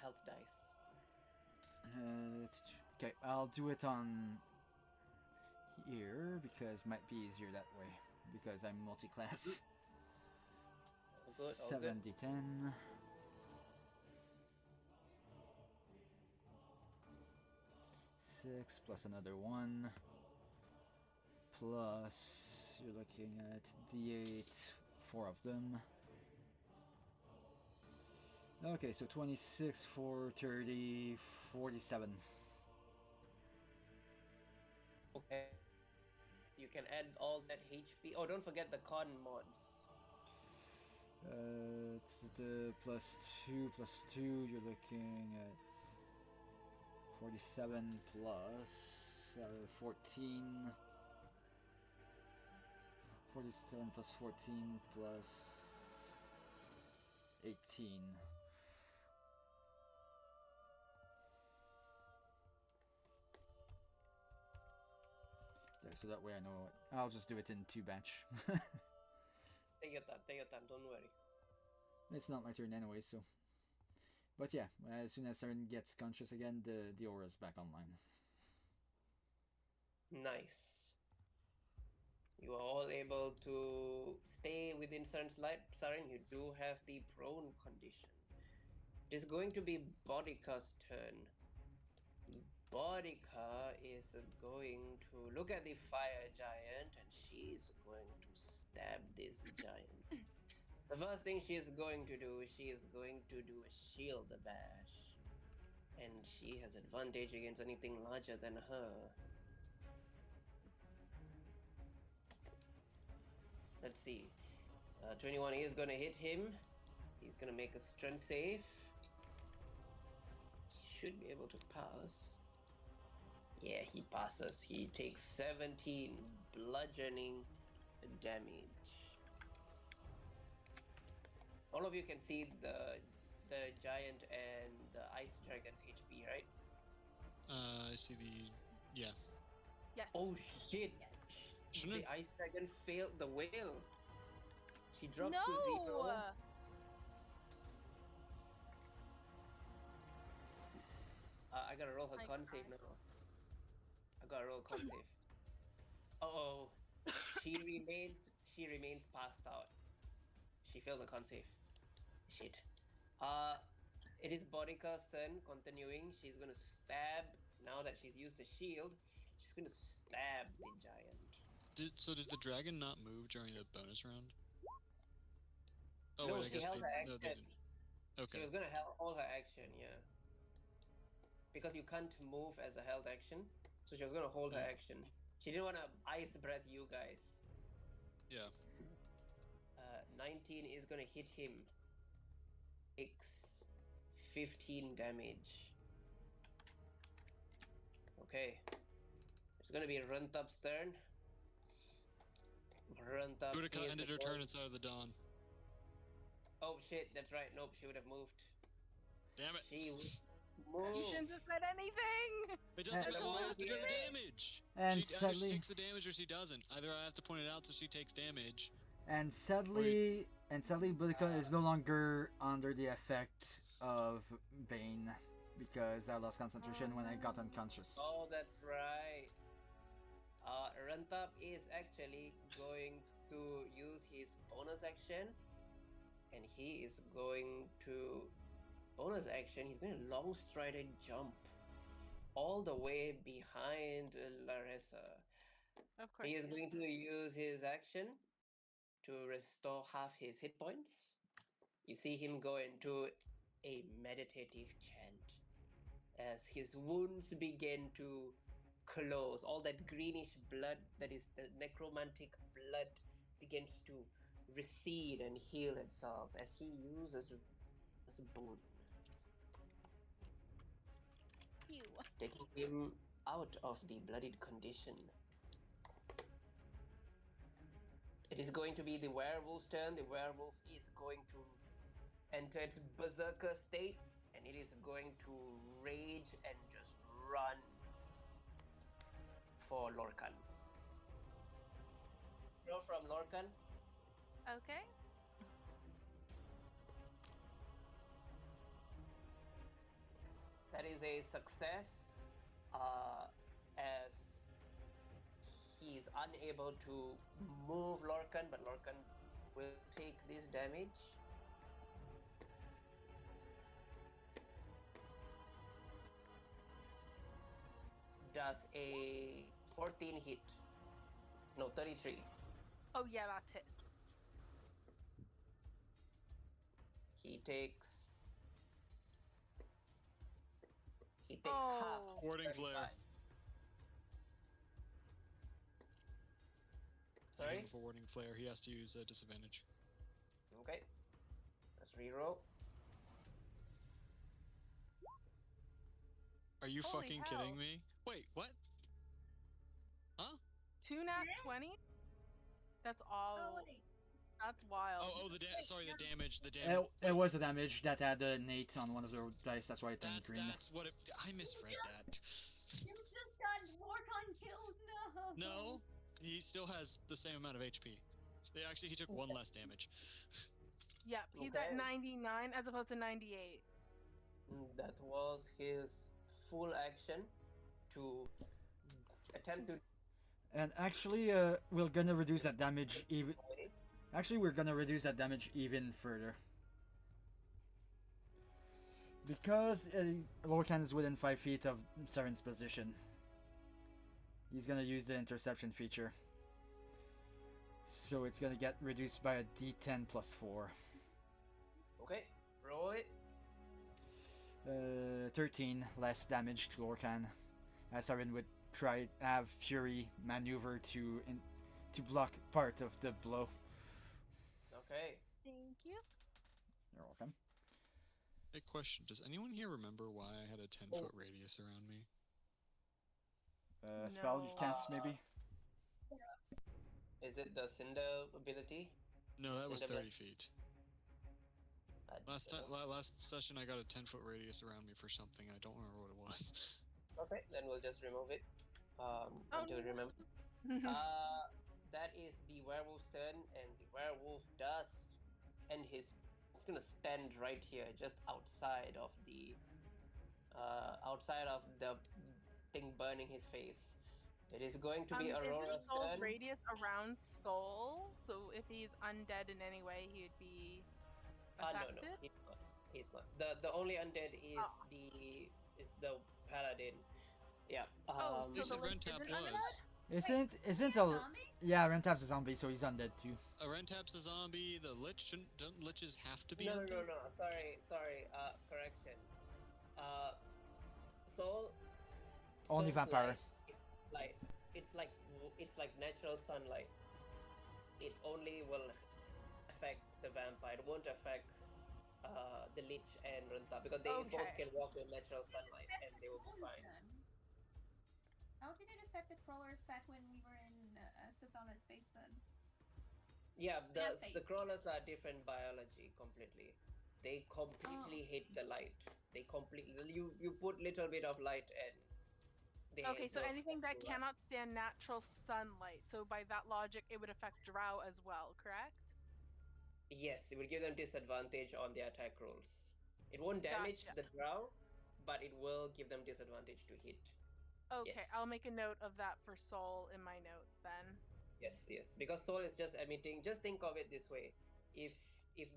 health dice. okay, I'll do it on here because it might be easier that way because I'm multi-class. All good. All good. 7d10. Six plus another one. Plus, you're looking at d8, 4 of them. Okay, so 26 for 30, 47. Okay. You can add all that HP. Oh, don't forget the con mods. Plus 2, you're looking at 47 plus 14. 47 plus 14 plus 18. There, so that way I know. I'll just do it in 2 batch. Take your time. Don't worry. It's not my turn anyway, so. But yeah, as soon as Saren gets conscious again, the aura's back online. Nice. You are all able to stay within Saren's light. Saren, you do have the prone condition. It is going to be Bodica's turn. Bodica is going to look at the fire giant and she's going to stab this giant. The first thing she is going to do, she is going to do a shield bash. And she has advantage against anything larger than her. Let's see. 21 is going to hit him. He's going to make a strength save. He should be able to pass. Yeah, he passes. He takes 17 bludgeoning damage. All of you can see the giant and the ice dragon's HP, right? I see the yeah. Yes. Oh shit! Yes. Shouldn't The it? ice dragon failed the whale. She dropped to No! 0. I gotta roll her My con save God. now. I gotta roll con save. Uh-oh. She remains passed out. She failed the con save. Shit. It is Bodica's turn. Continuing, she's gonna stab. Now that she's used the shield, she's gonna stab the giant. Did the dragon not move during the bonus round? Oh No, wait, I she guess held they her no they action. didn't. She Okay. was gonna hold her action, yeah. Because you can't move as a held action, so she was gonna hold her Yeah. action. She didn't wanna ice breath you guys. Yeah. 19 is gonna hit him. Takes 15 damage. Okay. It's gonna be Runtup's turn. Runtup Boudica is ended her turn inside of the dawn. Oh shit, that's right. Nope, she would have moved. Damn it. She would You move. shouldn't have said anything! It doesn't And- well, I have to do the Yeah. damage. And She either she sadly, takes the damage or she doesn't. Either I have to point it out so she takes damage. sadly, Boudica is no longer under the effect of Bane because I lost concentration when I got unconscious. Oh, that's right. Runtup is actually going to use his bonus action, and he is going to bonus action. He's going to long stride and jump all the way behind Larissa. Of course He is he is. going to use his action to restore half his hit points. You see him go into a meditative chant as his wounds begin to close. All that greenish blood, that is the necromantic blood, begins to recede and heal itself as he uses Rita's boon, Ew. taking him out of the bloodied condition. It is going to be the werewolf's turn. The werewolf is going to enter its berserker state, and it is going to rage and just run for Lorcan. Roll from Lorcan. Okay. That is a success, as he's unable to move Lorcan, but Lorcan will take this damage. Does a 14 hit? No, 33. Oh yeah, that's it. He takes. He takes half. Oh. Warding flare. 35. I hit him Sorry? with a warding flare. He has to use a disadvantage. Okay. Let's reroll. Are you Holy fucking hell. kidding me? Wait, what? Huh? 2 nat 20? That's all. Oh wait. That's wild. Oh, the sorry, the damage, the It, damage. it was a damage that had an 8 on one of the dice, that's why it turned green. That's what it. I misread that. You just got Lorcan killed. No. No, he still has the same amount of HP. He took one less damage. Yep, he's Okay. at 99 as opposed to 98. That was his full action to attempt to. And actually, we're gonna reduce that damage even. Actually, we're gonna reduce that damage even further. Because Lorcan is within 5 feet of Saren's position, he's gonna use the interception feature. So it's gonna get reduced by a d10 plus 4. Okay, roll it. 13 less damage to Lorcan, as Saren would have Fury maneuver to block part of the blow. Okay. Thank you. You're welcome. Hey, question: does anyone here remember why I had a 10-foot radius around me? Spell you No. cast maybe? Is it the Cinder ability? No, that was Cinder 30 feet. Blast? Last session, I got a 10-foot radius around me for something. I don't remember what it was. Okay, then we'll just remove it until we no. remember. That is the werewolf's turn, and the werewolf does end his. It's gonna stand right here, just outside of the thing burning his face. It is going to be Is Aurora's Soul's turn. radius around Skull? So if he's undead in any way, he would be affected? No, he's not. He's not. The only undead is Oh. the paladin. Yeah. Oh, They so said the lich Rentap isn't was. undead? Isn't a Zombie? yeah? Rentap's a zombie, so he's undead too. A Rentap's a zombie. The lich don't liches have to be No, undead? no. Sorry. Correction. Soul. Only Soul's vampire. light, it's like natural sunlight. It only will affect the vampire. It won't affect the lich and Ranta, because they both Okay. can walk in natural sunlight and they will be fine. How did it affect the crawlers back when we were in Sathana space then? Yeah, Yeah, the face. crawlers are different biology completely. They completely hate the light. They completely you put little bit of light and they Okay, so they'll anything that have to cannot stand natural sunlight. So by that logic, it would affect Drow as well, correct? Yes, it will give them disadvantage on their attack rolls. It won't damage Gotcha. the drow, but it will give them disadvantage to hit. Okay, Yes. I'll make a note of that for Soul in my notes then. Yes. Because soul is just emitting. Just think of it this way: if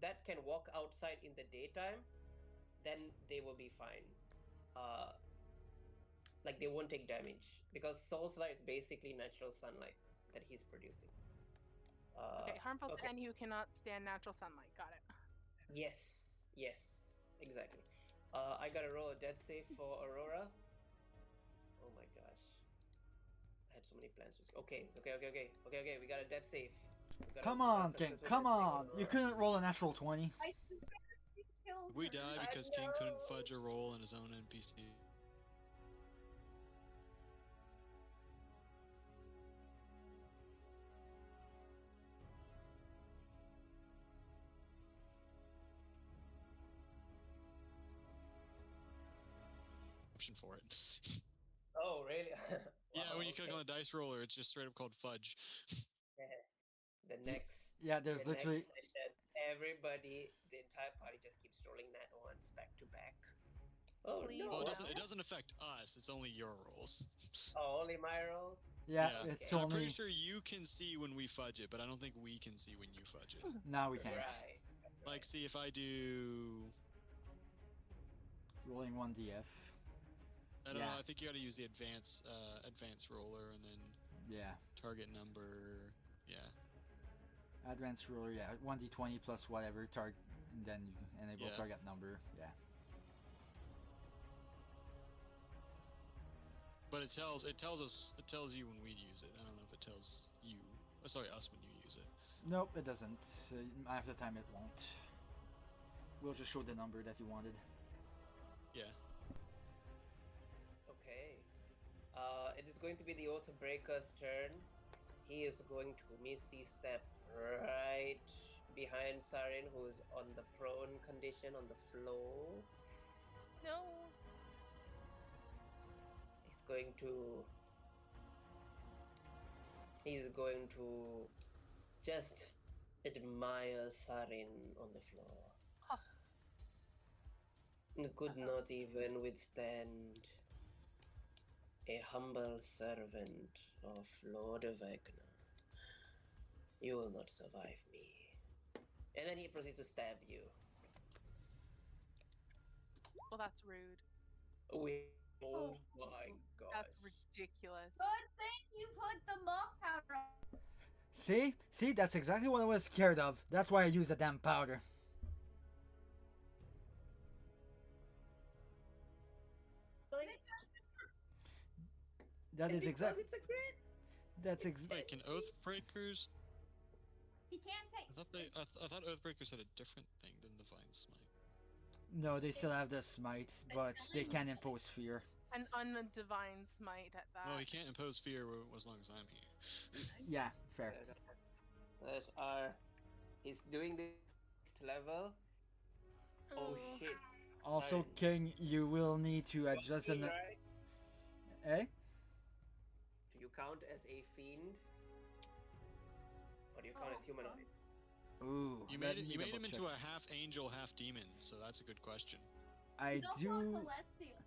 that can walk outside in the daytime, then they will be fine. Like they won't take damage because soul's light is basically natural sunlight that he's producing. Okay, harmful to Okay. any who cannot stand natural sunlight. Got it. Yes, exactly. I gotta roll a death save for Aurora. Oh my gosh, I had so many plans. Okay. We got a death save. Come We got a on, King. successful Come death save on on. You Aurora. couldn't roll a natural 20. I killed We her. die I because King couldn't know. fudge a roll in his own NPC. Option for it. Oh really? Yeah, Wow. when you click Okay. on the dice roller, it's just straight up called fudge. The next, Yeah, there's the literally. next session, everybody, the entire party just keeps rolling nat ones back to back. Oh Please no! Well, What's no. it that? doesn't affect us. It's only your rolls. Oh, only my rolls. Yeah, Yeah, it's Okay. I'm pretty only. sure you can see when we fudge it, but I don't think we can see when you fudge it. Now we can't. Right. Like, see if I do. Rolling 1DF. I don't know. Yeah. I think you got to use the advanced roller and then Yeah. target number. Yeah. Advanced roller, yeah. 1d20 plus whatever target, and then you enable Yeah. target number. Yeah. But it tells you when we use it. I don't know if it tells you. Sorry, us when you use it. Nope, it doesn't. Half the time it won't. We'll just show the number that you wanted. Yeah. Okay. It is going to be the Auto Breaker's turn. He is going to Misty Step right behind Sarin, who is on the prone condition on the floor. No. He's going to just admire Sarin on the floor. Huh. Could not even withstand a humble servant of Lord of Vecna. You will not survive me. And then he proceeds to stab you. Well, that's rude. Oh my That's gosh. ridiculous. Good thing you put the moth powder on. See? See? That's exactly what I was scared of. That's why I used the damn powder. That is exactly. It's a crit. That's Wait, can Oathbreakers? He can't take. I thought Oathbreakers had a different thing than Divine Smite. No, they still have the smite, but they can impose fear. An undivine smite at that. Well, he can't impose fear as long as I'm here. Yeah, fair. There's our. He's doing the level. Oh shit. Also, Sarin. King, you will need to adjust Fiend, the. right? Eh? Do you count as a fiend? Or do you count as humanoid? Ooh. You let made me him double into check. a half angel, half demon, so that's a good question. I He's also a do. celestial.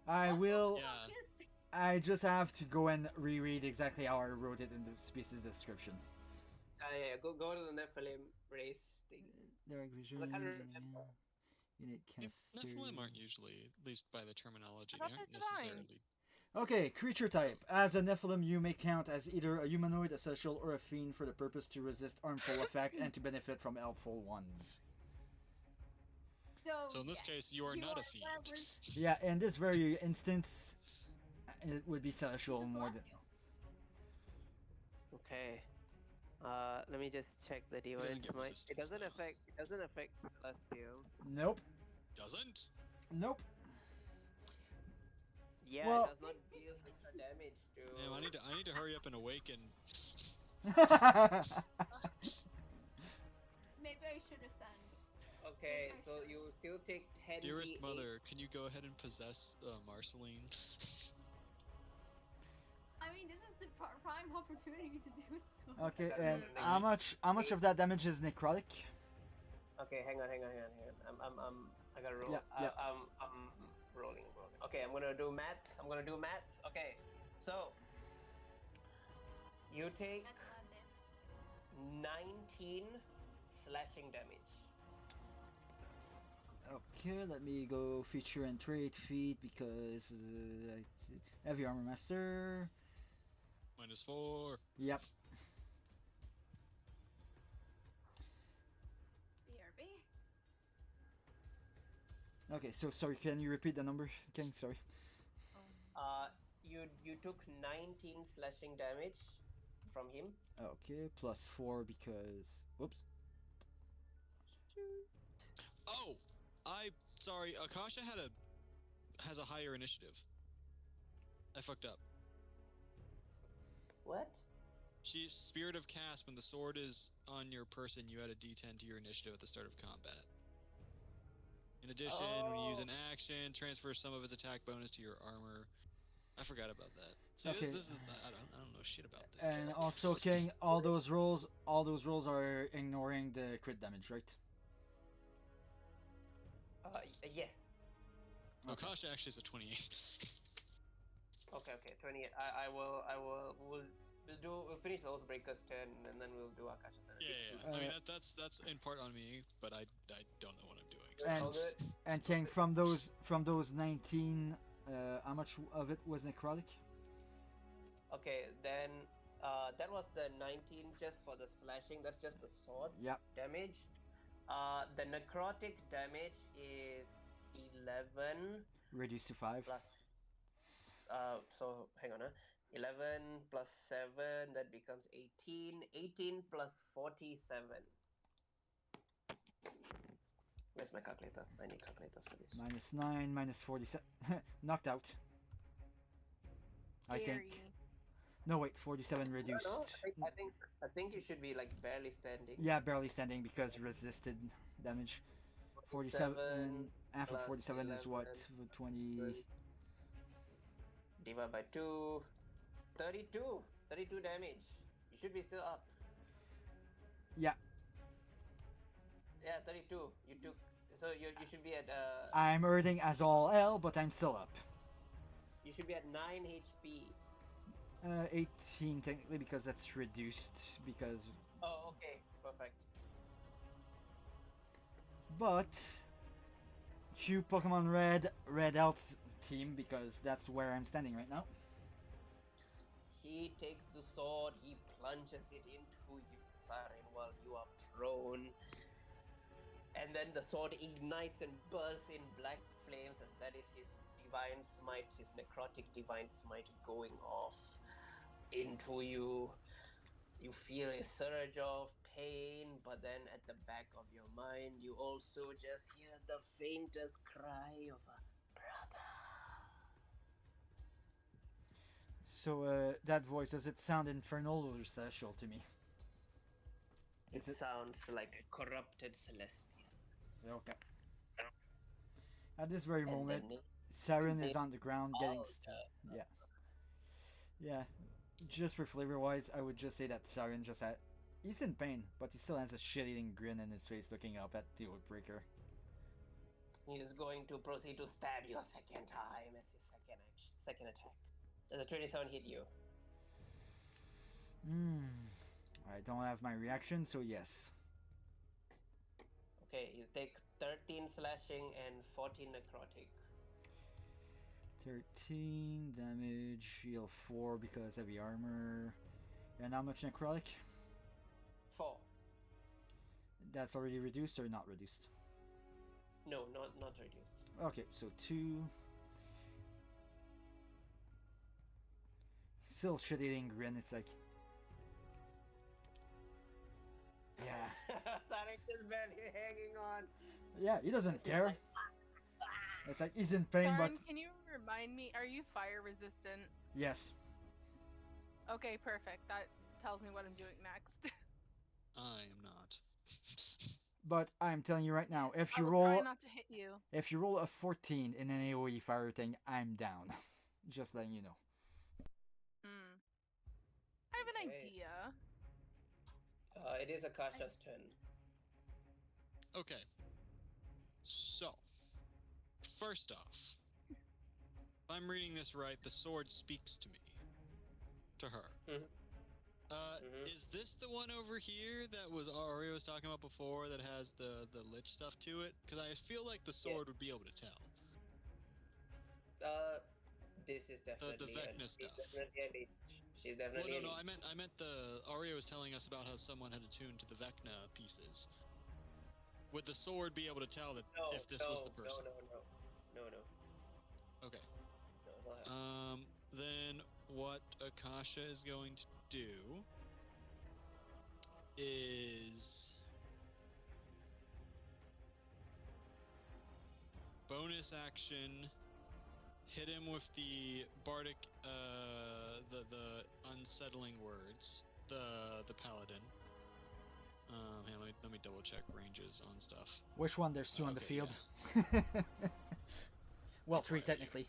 I What the will. Yeah. fuck is- I just have to go and reread exactly how I wrote it in the species description. Yeah. Go to the Nephilim race thing. Direct I visual can't remember. unit caster. Nephilim aren't usually, at least by the terminology, I they thought aren't they're divine. necessarily. Okay, creature type. As a Nephilim, you may count as either a humanoid, a celestial, or a fiend for the purpose to resist harmful effect and to benefit from helpful ones. So in this case, you are not a fiend. Yeah, in this very instance, it would be celestial He's a more than. celestial. Okay. Let me just check the doesn't divine get smite. It resistance, doesn't though. affect. It doesn't affect celestials. Nope. Doesn't? Nope. Yeah, Well- it does not deal extra damage to. Damn, I need to hurry up and awaken. Maybe I should have sent. Okay, so you still take 10 Dearest D8. mother, can you go ahead and possess Marceline? I mean, this is the prime opportunity to do so. Okay, and how much of that damage is necrotic? Okay, hang on. I gotta roll. Yeah. I'm rolling. Okay, I'm gonna do math. Okay, so you take That's not it. 19 slashing damage. Okay, let me go feature and trait feat because heavy armor master. -4. Yep. BRB. Okay, so sorry, can you repeat the number, King? Sorry. You took 19 slashing damage from him. Okay, +4 because. Whoops. Oh, sorry. Akasha has a higher initiative. I fucked up. What? She Spirit of Cast. When the sword is on your person, you add a D10 to your initiative at the start of combat. In addition, when you use an action, transfer some of its attack bonus to your armor. I forgot about that. See, Okay. this is I don't know shit about this. And character. also, King, all those rolls are ignoring the crit damage, right? Yes. Akasha actually is a 28. Okay. 28. We'll finish those breakers turn and then we'll do Akasha turn. Yeah. I mean that's in part on me, but I don't know what I'm doing. So. And All good. and King, from those 19, how much of it was necrotic? Okay, then that was the 19 just for the slashing. That's just the sword Yep. damage. The necrotic damage is 11 Reduced to 5. plus. So hang on. 11 plus 7, that becomes 18. 18 plus 47. Where's my calculator? I need calculator for this. -9, -47. Knocked out. I think. Scary. No, wait, 47 reduced. No, I think you should be like barely standing. Yeah, barely standing because resisted damage. 47 after 47 is what? 20. Divide by 2. 32. 32 damage. You should be still up. Yeah, Yeah, 32. You took. So you should be at I'm hurting as all hell, but I'm still up. you should be at 9 HP. 18 technically because that's reduced because. Oh, okay. Perfect. But cue Pokemon Red Health team because that's where I'm standing right now. He takes the sword, he plunges it into you, Siren, while you are prone. And then the sword ignites and bursts in black flames as that is his divine smite, his necrotic divine smite going off into you. You feel a surge of pain, but then at the back of your mind, you also just hear the faintest cry of a brother. So that voice, does it sound infernal or celestial to me? It sounds like a corrupted celestial. Okay. At this very And moment, then Siren is on the ground getting. yeah. Yeah. Just for flavor wise, I would just say that Siren just had. He's in pain, but he still has a shit-eating grin in his face looking up at the Oathbreaker. He is going to proceed to stab you a second time as his second attack. Does a 27 hit you? I don't have my reaction, so yes. Okay, you take 13 slashing and 14 necrotic. 13 damage, heal 4 because heavy armor. And how much necrotic? 4. That's already reduced or not reduced? No, not reduced. Okay, so 2. Still shit-eating grin, it's like. Yeah. Sonic is barely hanging on. Yeah, he doesn't care. It's like he's in pain, Karen, but. can you remind me, are you fire resistant? Yes. Okay, perfect. That tells me what I'm doing next. I am not. But I'm telling you right now, if I you will roll try not to hit you. if you roll a 14 in an AoE fire thing, I'm down. Just letting you know. Hmm. I have an Okay. idea. It is Akasha's turn. Okay. So, first off, if I'm reading this right, the sword speaks to me. To her. Mhm. Is this the one over here that was Ari was talking about before that has the lich stuff to it? Because I feel like the sword would be able to tell. This is The definitely Vecna she's stuff. definitely a leech. She's Well, definitely no, a leech. I meant the Aria was telling us about how someone had attuned to the Vecna pieces. Would the sword be able to tell that No, if this was the person? no. Okay. No, it's not her. Then what Akasha is going to do is bonus action, hit him with the bardic, the unsettling words, the paladin. Hey, let me double check ranges on stuff. Which one? There's two on the okay, field. yeah. Well, three technically.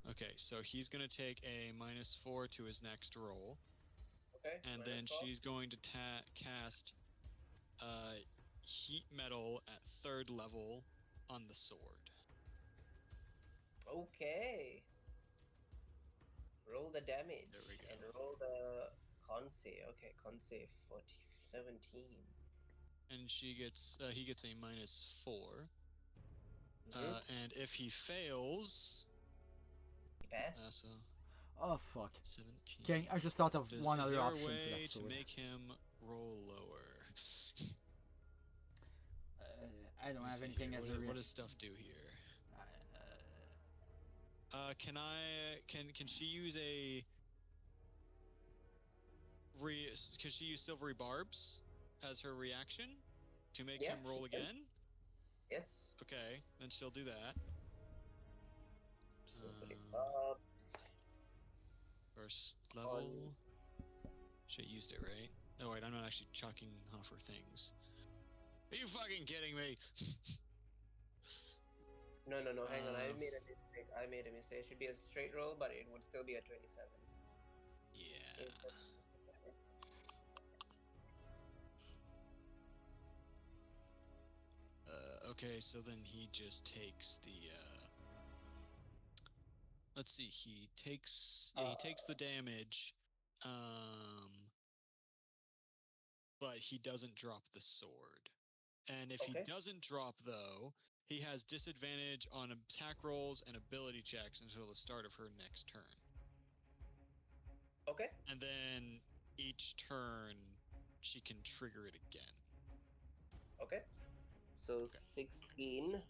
Okay, so he's gonna take a -4 to his next roll, Okay. and then -4. she's going to cast heat metal at 3rd level on the sword. Okay. Roll the damage. There we go. And roll the con save. Okay, con save 17. And she gets he gets a -4. And if he fails, He passed. so Oh fuck. 17. Okay, I just thought of one is other there option a for way that to sword. make him roll lower? I don't have anything as a what does stuff do here? Can she use can she use silvery barbs as her reaction to make him roll again? Yes. Okay, then she'll do that. Silvery barbs. First level. She used it, right? No, wait, I'm not actually chucking off her things. Are you fucking kidding me? No, hang on. I made a mistake. It should be a straight roll, but it would still be a 27. Yeah. Okay, so then he just takes the let's see, he takes the damage, but he doesn't drop the sword. And if he doesn't drop, though, he has disadvantage on attack rolls and ability checks until the start of her next turn. Okay. And then each turn, she can trigger it again. Okay. So 16.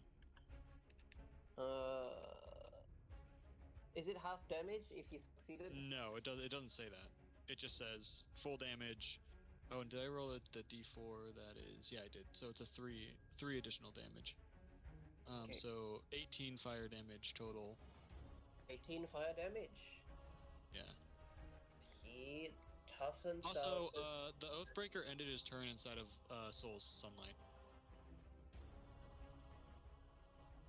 Is it half damage if he succeeded? No, it doesn't say that. It just says full damage. Oh, and did I roll the d4? That is, yeah, I did. So it's a three additional damage. Okay. So 18 fire damage total. 18 fire damage. Yeah. He toughens Also, out. the Oathbreaker ended his turn inside of Soul's sunlight.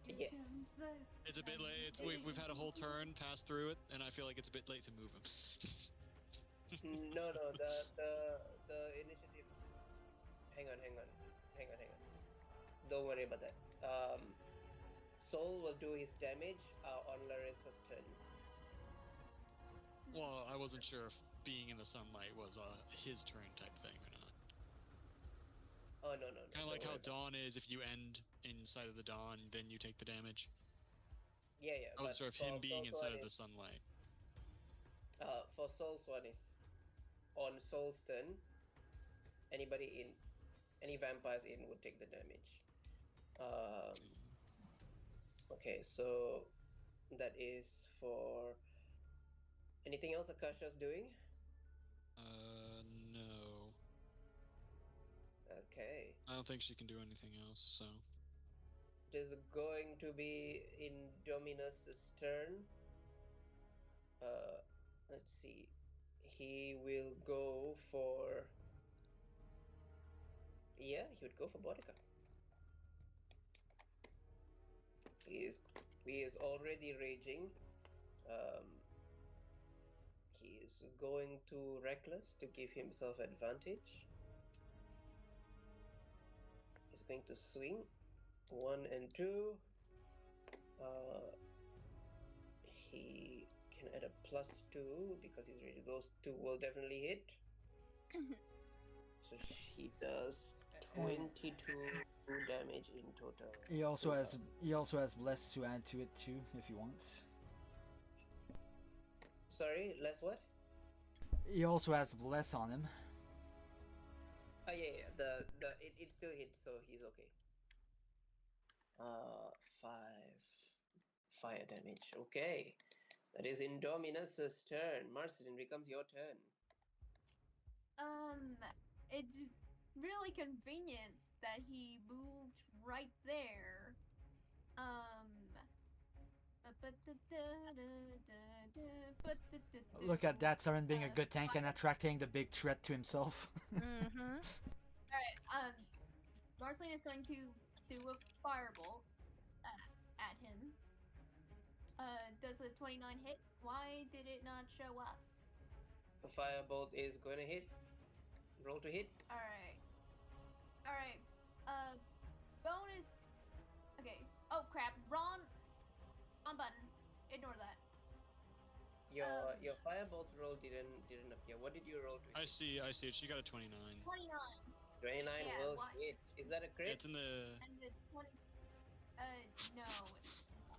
Yes. It's a bit late. We've had a whole turn pass through it, and I feel like it's a bit late to move him. No, the initiative. Hang on. Don't worry about that. Soul will do his damage on Larissa's turn. Well, I wasn't sure if being in the sunlight was his turn type thing or not. Oh, no. Kind of like how Dawn is, if you end inside of the Dawn, then you take the damage. Yeah. I wasn't sure if him being inside of the sunlight. For Soul's one is on Soul's turn. Any vampires in would take the damage. Okay, so that is for anything else Akasha's doing? No. Okay. I don't think she can do anything else, so. It is going to be in Dominus's turn. Let's see. He will go for. Yeah, he would go for Bodica. He is already raging. He is going to Reckless to give himself advantage. He's going to swing 1 and 2. He can add a +2 because he's ready. Those two will definitely hit. So she does 22 damage in total. He also has bless to add to it too if he wants. Sorry, less what? He also has bless on him. Oh yeah. It still hits, so he's okay. 5 fire damage. Okay, that is Indominus's turn. Marcelin, becomes your turn. It's just really convenient that he moved right there. Look at that, Siren being a good tank and attracting the big threat to himself. Mm-hmm. Alright, Marceline is going to do a firebolt at him. Does a 29 hit? Why did it not show up? The firebolt is going to hit. Roll to hit. Alright. Bonus. Okay. Oh crap. Wrong button. Ignore that. Your firebolt roll didn't appear. What did you roll to hit? I see it. She got a 29. 29. 29 Yeah, will what? hit. Is that a crit? It's in the. And the 20. No.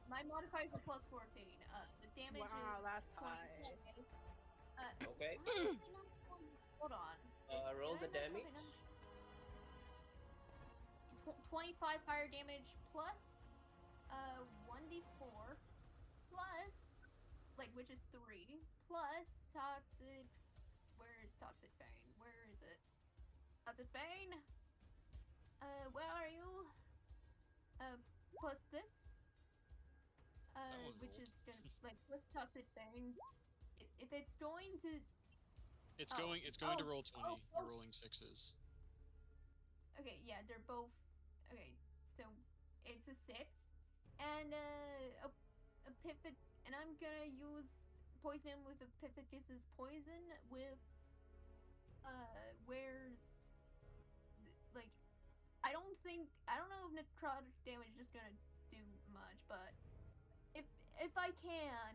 My modifiers are plus 14. The damage Wow, is that's 20. high. Okay. Hold on. Roll Did the I mess damage. something up? 25 fire damage plus 1d4 plus which is 3 plus toxic. Where is toxic bane? Where is it? Toxic bane. Where are you? Plus this. Which rolled. is gonna plus toxic bane. If it's going to. It's going to roll 20. You're rolling 6s. Okay, yeah, they're both. Okay, so it's a 6, and a pivot, and I'm gonna use poison him with Epiphycus's poison with where's I don't know if necrotic damage is gonna do much, but if I can,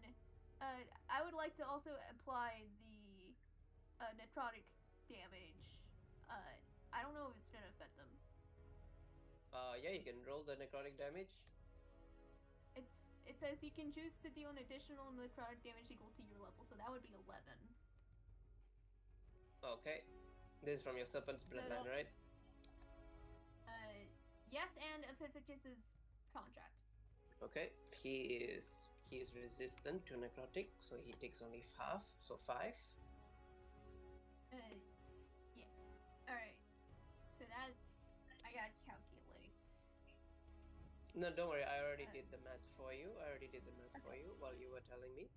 I would like to also apply the necrotic damage. I don't know if it's gonna affect them. Yeah, you can roll the necrotic damage. It says you can choose to deal an additional necrotic damage equal to your level, so that would be 11. Okay. This is from your serpent's bloodline, right? Yes, and Epiphycus's contract. Okay. He is resistant to necrotic, so he takes only half, so 5. Yeah. Alright. So that's I gotta calculate. No, don't worry. I already did the math for you. While you were telling me.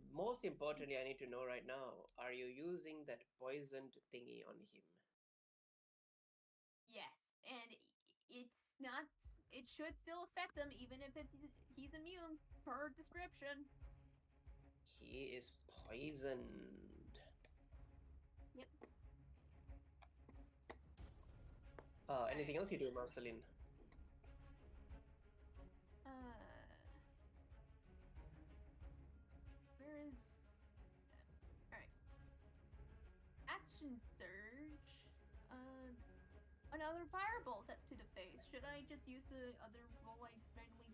Most importantly, I need to know right now, are you using that poisoned thingy on him? Yes, and it's not. It should still affect him, even if he's immune per description. He is poisoned. Yep. Anything else you do, Marceline? Where is? All right. Action surge. Another firebolt to the face. Should I just use the other roll I randomly?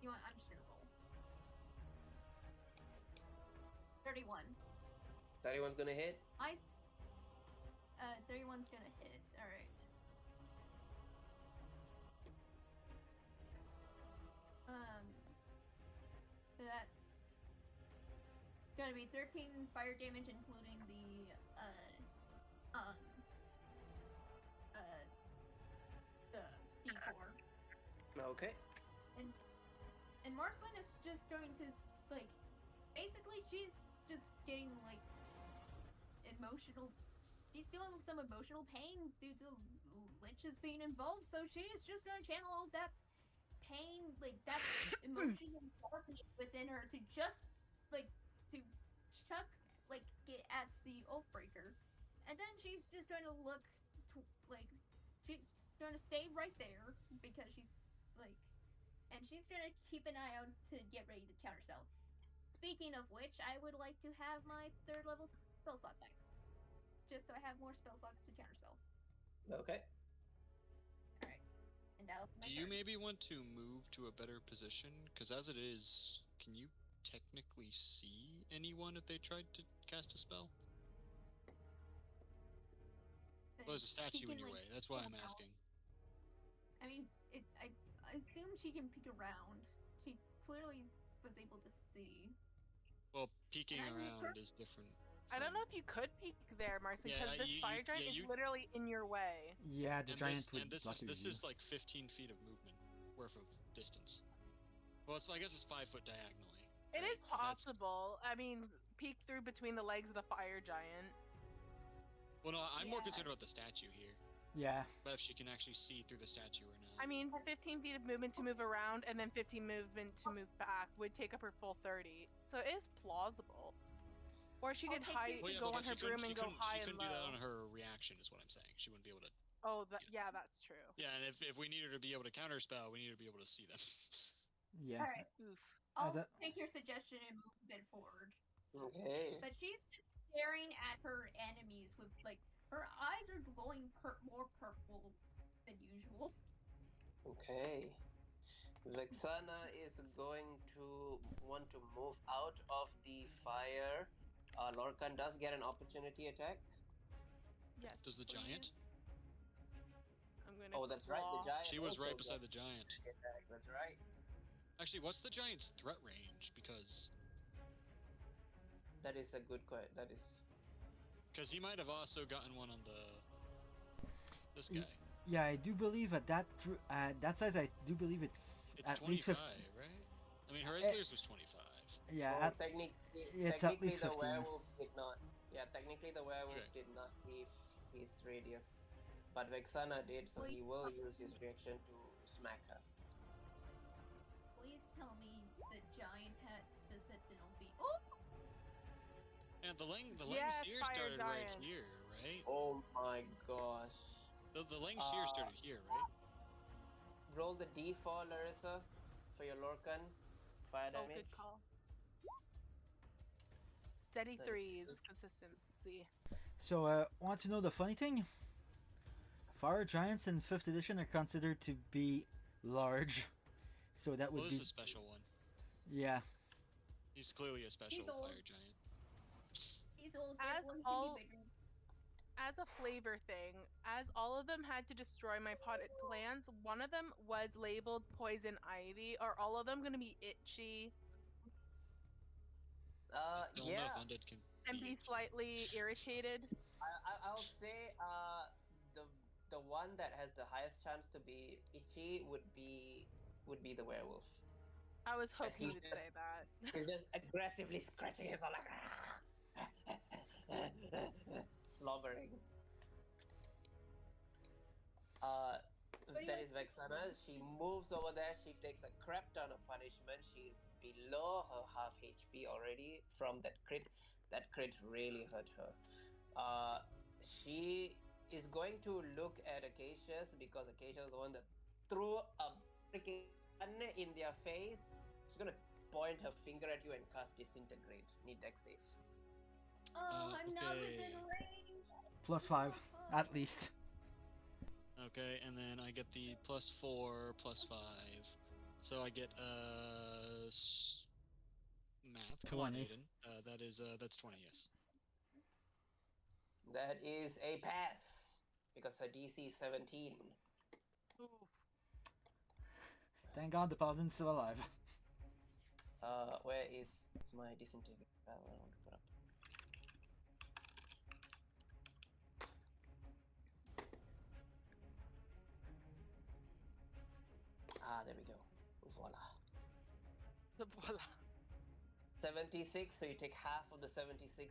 You know what? I'm just gonna roll. 31. 31's gonna hit. 31's gonna hit. All right. So that's gonna be 13 fire damage, including the D4. Okay. And Marceline is just going to basically she's just getting emotional. She's dealing with some emotional pain due to Lich's being involved, so she is just gonna channel all that pain, that emotion and darkness within her to just to chuck get at the Oathbreaker, and then she's just going to look she's going to stay right there because she's and she's going to keep an eye out to get ready to counterspell. Speaking of which, I would like to have my 3rd level spell slot back. Just so I have more spell slots to counterspell. Okay. Alright. And that'll be my Do you turn. maybe want to move to a better position? Because as it is, can you technically see anyone if they tried to cast a spell? Well, there's a She statue can, in your like, way. That's why I'm around. asking. I mean, I assume she can peek around. She clearly was able to see. Well, peeking And I moved her. around is different. I don't know if you could peek there, Marcy, because this fire giant is literally in your way. Yeah, the And giant would this block your this view. is like 15 feet of movement worth of distance. Well, I guess it's 5 foot diagonally. It right? is possible. I mean, peek through between the legs of the fire giant. Well, no, I'm more Yeah. concerned about the statue here. Yeah. But if she can actually see through the statue or not. I mean, 15 feet of movement to move around and then 15 movement to move back would take up her full 30. So it is plausible. Or she I'll could take hide, your Well, yeah, go but on her she couldn't. broom She and go couldn't. high She and couldn't do that low. on her reaction, is what I'm saying. She wouldn't be able to. Oh, yeah, that's true. Yeah, and if we need her to be able to counterspell, we need her to be able to see them. Yeah. Alright. Oof. I'll take your suggestion and move a bit forward. Okay. But she's just staring at her enemies with, like, her eyes are glowing more purple than usual. Okay. Vexana is going to want to move out of the fire. Lorcan does get an opportunity attack. Yes. Does the giant? I'm gonna. Oh, that's right. The giant. She was also right beside gets the giant. an attack. That's right. Actually, what's the giant's threat range? Because That is a good question. That is. he might have also gotten one on this guy. Yeah, I do believe at that size, I do believe it's at 25, least 50. right? I mean, her Esler's was 25. Yeah, Well, technically it's at least the 15. werewolf did not. Yeah, technically the werewolf did not leave his radius, but Vexana did, so he will use his reaction to smack her. Please tell me the giant has the sentinel feet. Oh! And the Lang Yes, Seer fire started right giant. here, right? Oh my gosh. The Lang Seer started here, right? Roll the D4, Larissa, for your Lorcan. Fire Oh, damage. good call. Steady Nice. threes, consistency. So, want to know the funny thing? Fire giants in 5th edition are considered to be large. So that would Well, be. this is a special one. Yeah. He's clearly a special old. fire giant. He's old. As a flavor thing, as all of them had to destroy my potted plants, one of them was labeled poison ivy. Are all of them going to be itchy I don't know if Yeah. undead can and be slightly irritated? I'll say the one that has the highest chance to be itchy would be the werewolf. I was hoping he you would just- say that. He's just aggressively scratching his arm like slobbering. That is Vexana. She moves over there. She takes a crap ton of punishment. She's below her half HP already from that crit. That crit really hurt her. She is going to look at Acacius because Acacius is the one that threw a freaking gun in their face. She's gonna point her finger at you and cast Disintegrate. Need dex save. Oh, I'm not okay. within range. +5, at least. Okay, and then I get the +4, +5. So I get math. Come on, 20. Aiden. That's 20. Yes. That is a pass because her DC is 17. Oof. Thank God the paladin's still alive. Where is my Disintegrate spell I want to put up? There we go. Voila. Voila. 76, so you take half of the 76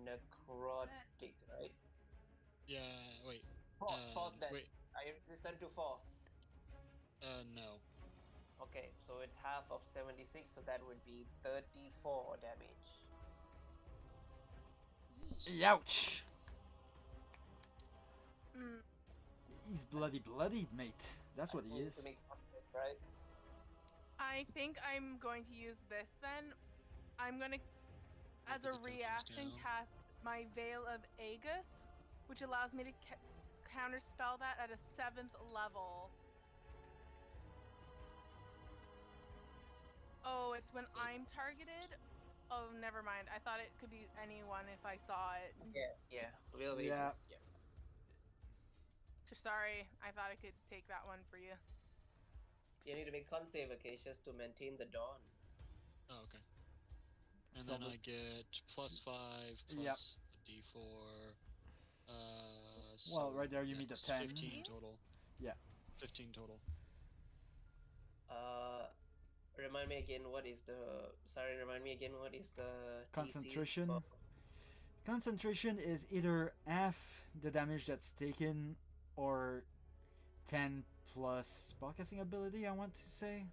necrotic, right? Yeah. Wait. Force damage. Wait. Are you resistant to force? No. Okay, so it's half of 76, so that would be 34 damage. Ouch! Mm, He's bloodied, mate. That's what he Need is. to make contact, right? I think I'm going to use this then. I'm as put a the tokens reaction, down. cast my Veil of Aegis, which allows me to counterspell that at a 7th level. Oh, it's when I'm targeted? Oh, never mind. I thought it could be anyone if I saw it. Yeah. Real Yeah. wages. Yeah. So sorry, I thought I could take that one for you. You need to make con save Acacias to maintain the dawn. Oh, okay. And So then we- I get +5 Yep. plus the D4. So Well, right there you meet the that's 10. 15 total. Yeah. 15 total. Remind me again what is the. Sorry, remind me again what is the DC Concentration. for- Concentration is either half the damage that's taken or 10 plus spellcasting ability, I want to say.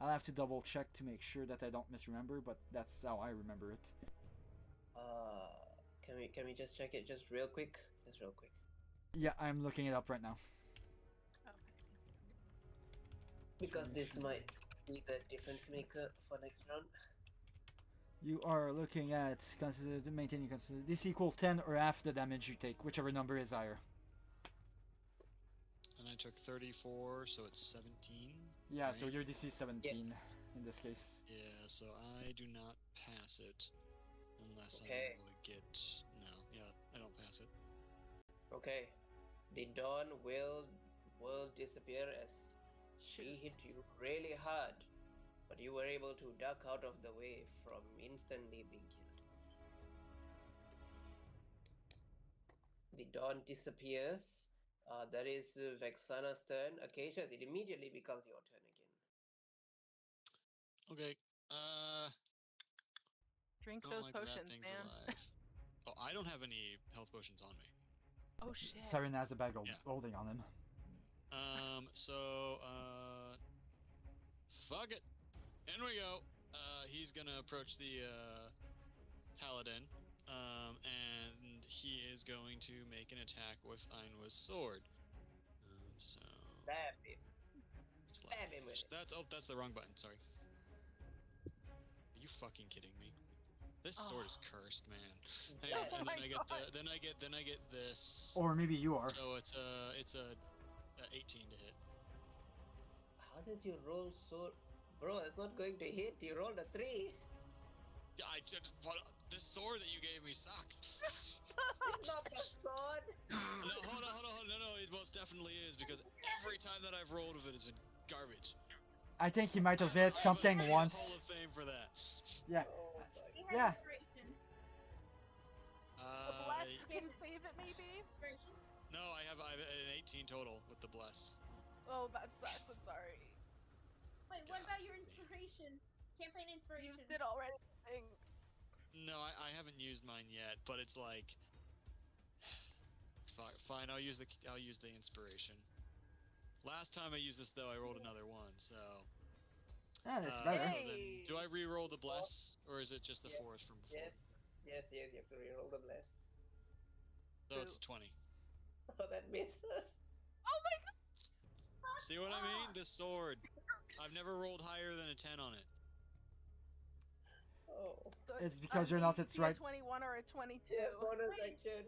I'll have to double check to make sure that I don't misremember, but that's how I remember it. Can we just check it just real quick? Just real quick. Yeah, I'm looking it up right now. Okay. Because this Duration. might be the difference maker for next round. You are looking at maintaining this equals 10 or half the damage you take, whichever number is higher. And I took 34, so it's 17. Yeah, right? so your DC is 17 Yes. in this case. Yeah, so I do not pass it unless Okay. I'm able to get. No, yeah, I don't pass it. Okay. The dawn will disappear as she hit you really hard, but you were able to duck out of the way from instantly being killed. The dawn disappears. That is Vexana's turn. Acacias, it immediately becomes your turn again. Okay. Drink Don't those like potions, that thing's man. alive. Oh, I don't have any health potions on me. Oh shit. Siren has the bag Yeah. holding on him. So, fuck it. In we go. He's gonna approach the, paladin. And he is going to make an attack with Ainwa's sword. So. Stab him. Stab him with it. That's the wrong button, sorry. Are you fucking kidding me? This sword is cursed, man. Hang on, Oh and then my I get God. then I get this. Or maybe you are. So it's a 18 to hit. How did you roll so? Bro, it's not going to hit. You rolled a 3. This sword that you gave me sucks. It's not the sword. No, hold on. No, it most definitely is because every time that I've rolled with it has been garbage. I think he might have I hit have something a once. Hall of Fame for that. Yeah. Oh my. He has Yeah. inspiration. The bless can save it, maybe? Inspiration. No, I have an 18 total with the bless. Oh, that sucks. I'm sorry. Wait, what about your inspiration? Campaign inspiration. Used it already. I think. No, I haven't used mine yet, but it's like, fine. I'll use the inspiration. Last time I used this though, I rolled another one. So. It's better. So then, do I re-roll the bless, or is it just the Yes, forest from before? Yes. You have to reroll the bless. So it's a 20. Oh, that misses. Oh my God. See what I mean? This sword. I've never rolled higher than a 10 on it. Oh. So It's because you're not its a right. 21 or a 22. Yeah, bonus Wait. action.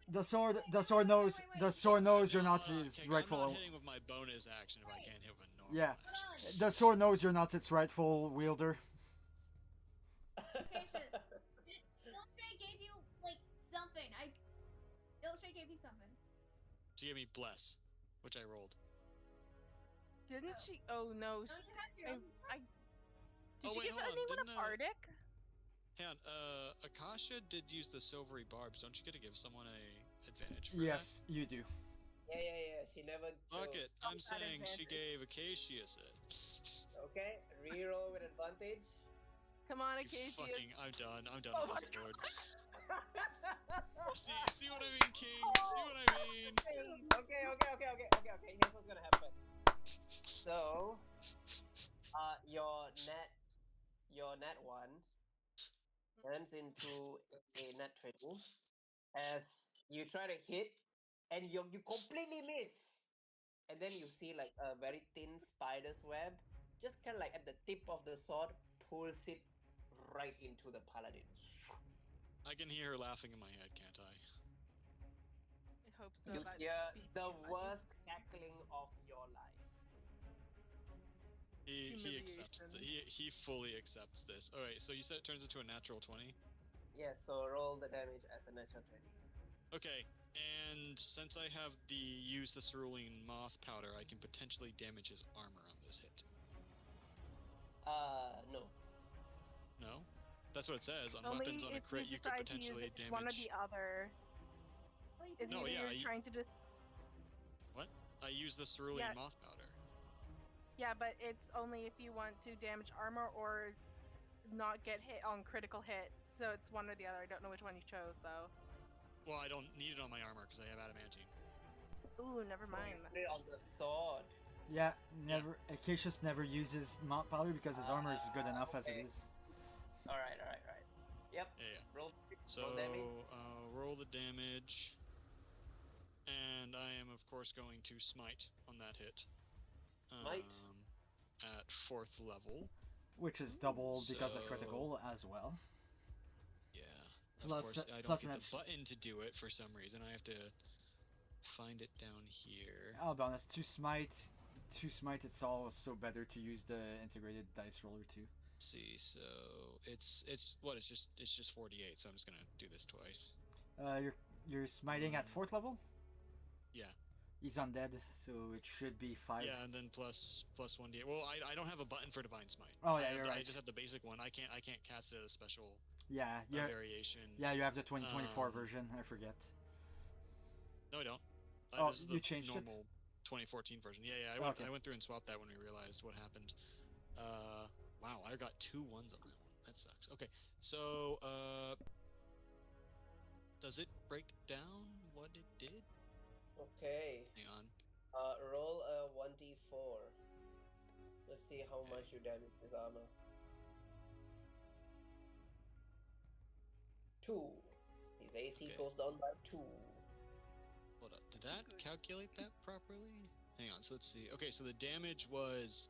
The sword knows you're not its Okay, rightful. I'm not hitting with my bonus action if I can't hit with a normal Yeah. action. The sword knows you're not its rightful wielder. Acacias, Illustrate gave you like something. Illustrate gave you something. She gave me bless, which I rolled. Didn't she? Oh no. Don't you have your own? Did Oh, she wait, give hold on. anyone Didn't, a bardic? Hang on, Akasha did use the silvery barbs. Don't you get to give someone a advantage for Yes, you do. Yeah. She never chose. Fuck it. I'm that saying she advantage. gave Acacius it. Okay, reroll with advantage. Come on, You Acacia. fucking, I'm done Oh with my this sword. Okay. See what I mean, King? See what I mean? Okay. Here's what's gonna happen. So, your net one turns into a net 20 as you try to hit, and you completely miss. And then you see like a very thin spider's web, just kind of like at the tip of the sword, pulls it right into the paladin. I can hear her laughing in my head, can't I? I hope so. You That's hear be the funny. worst cackling of your life. He accepts. Humiliation. He fully accepts this. All right. So you said it turns into a natural 20. Yes, so roll the damage as a natural 20. Okay. And since I have the use the cerulean moth powder, I can potentially damage his armor on this hit. No. No? That's what it says. On Only weapons on a if crit, you you could decide to use potentially it, one or damage. the other. Oh, you It's can No, either yeah, you're trying to just What? I use the cerulean Yeah. moth powder. yeah, but it's only if you want to damage armor or not get hit on critical hits. So it's one or the other. I don't know which one you chose though. Well, I don't need it on my armor because I have adamantine. Ooh, never You mind. put it on the sword. Yeah, never. Acacius never uses moth powder because his armor is good enough as it okay. is. Alright. Yep. Yeah. Roll So damage. roll the damage, and I am of course going to smite on that hit. Smite. At 4th level. Which is double because of So- critical as well. Yeah. Plus- of course, I don't plus get an the button to do it for some reason. I have to find it down here. I'll be honest, to smite, it's also better to use the integrated dice roller too. Let's see, so it's what? It's just 48. So I'm just gonna do this twice. You're smiting at 4th level. Yeah. He's undead, so it should be 5. Yeah, and then plus 1d8. Well, I don't have a button for divine smite. Oh yeah, you're right. I just have the basic one. I can't cast it as a special Yeah, variation. Yeah, you have the 2024 version. I forget. No, I don't. Oh, this is you the changed normal 2014 version. Yeah, I went through and swapped that when we realized what happened. Wow, I got 2 1s on that one. That sucks. Okay, so does it break down what it did? Okay. Hang on. Roll a 1d4. Let's see how Okay. much you damage his armor. 2. His AC Okay. goes down by 2. Hold up. Did that calculate that properly? Hang on. So let's see. Okay, so the damage was.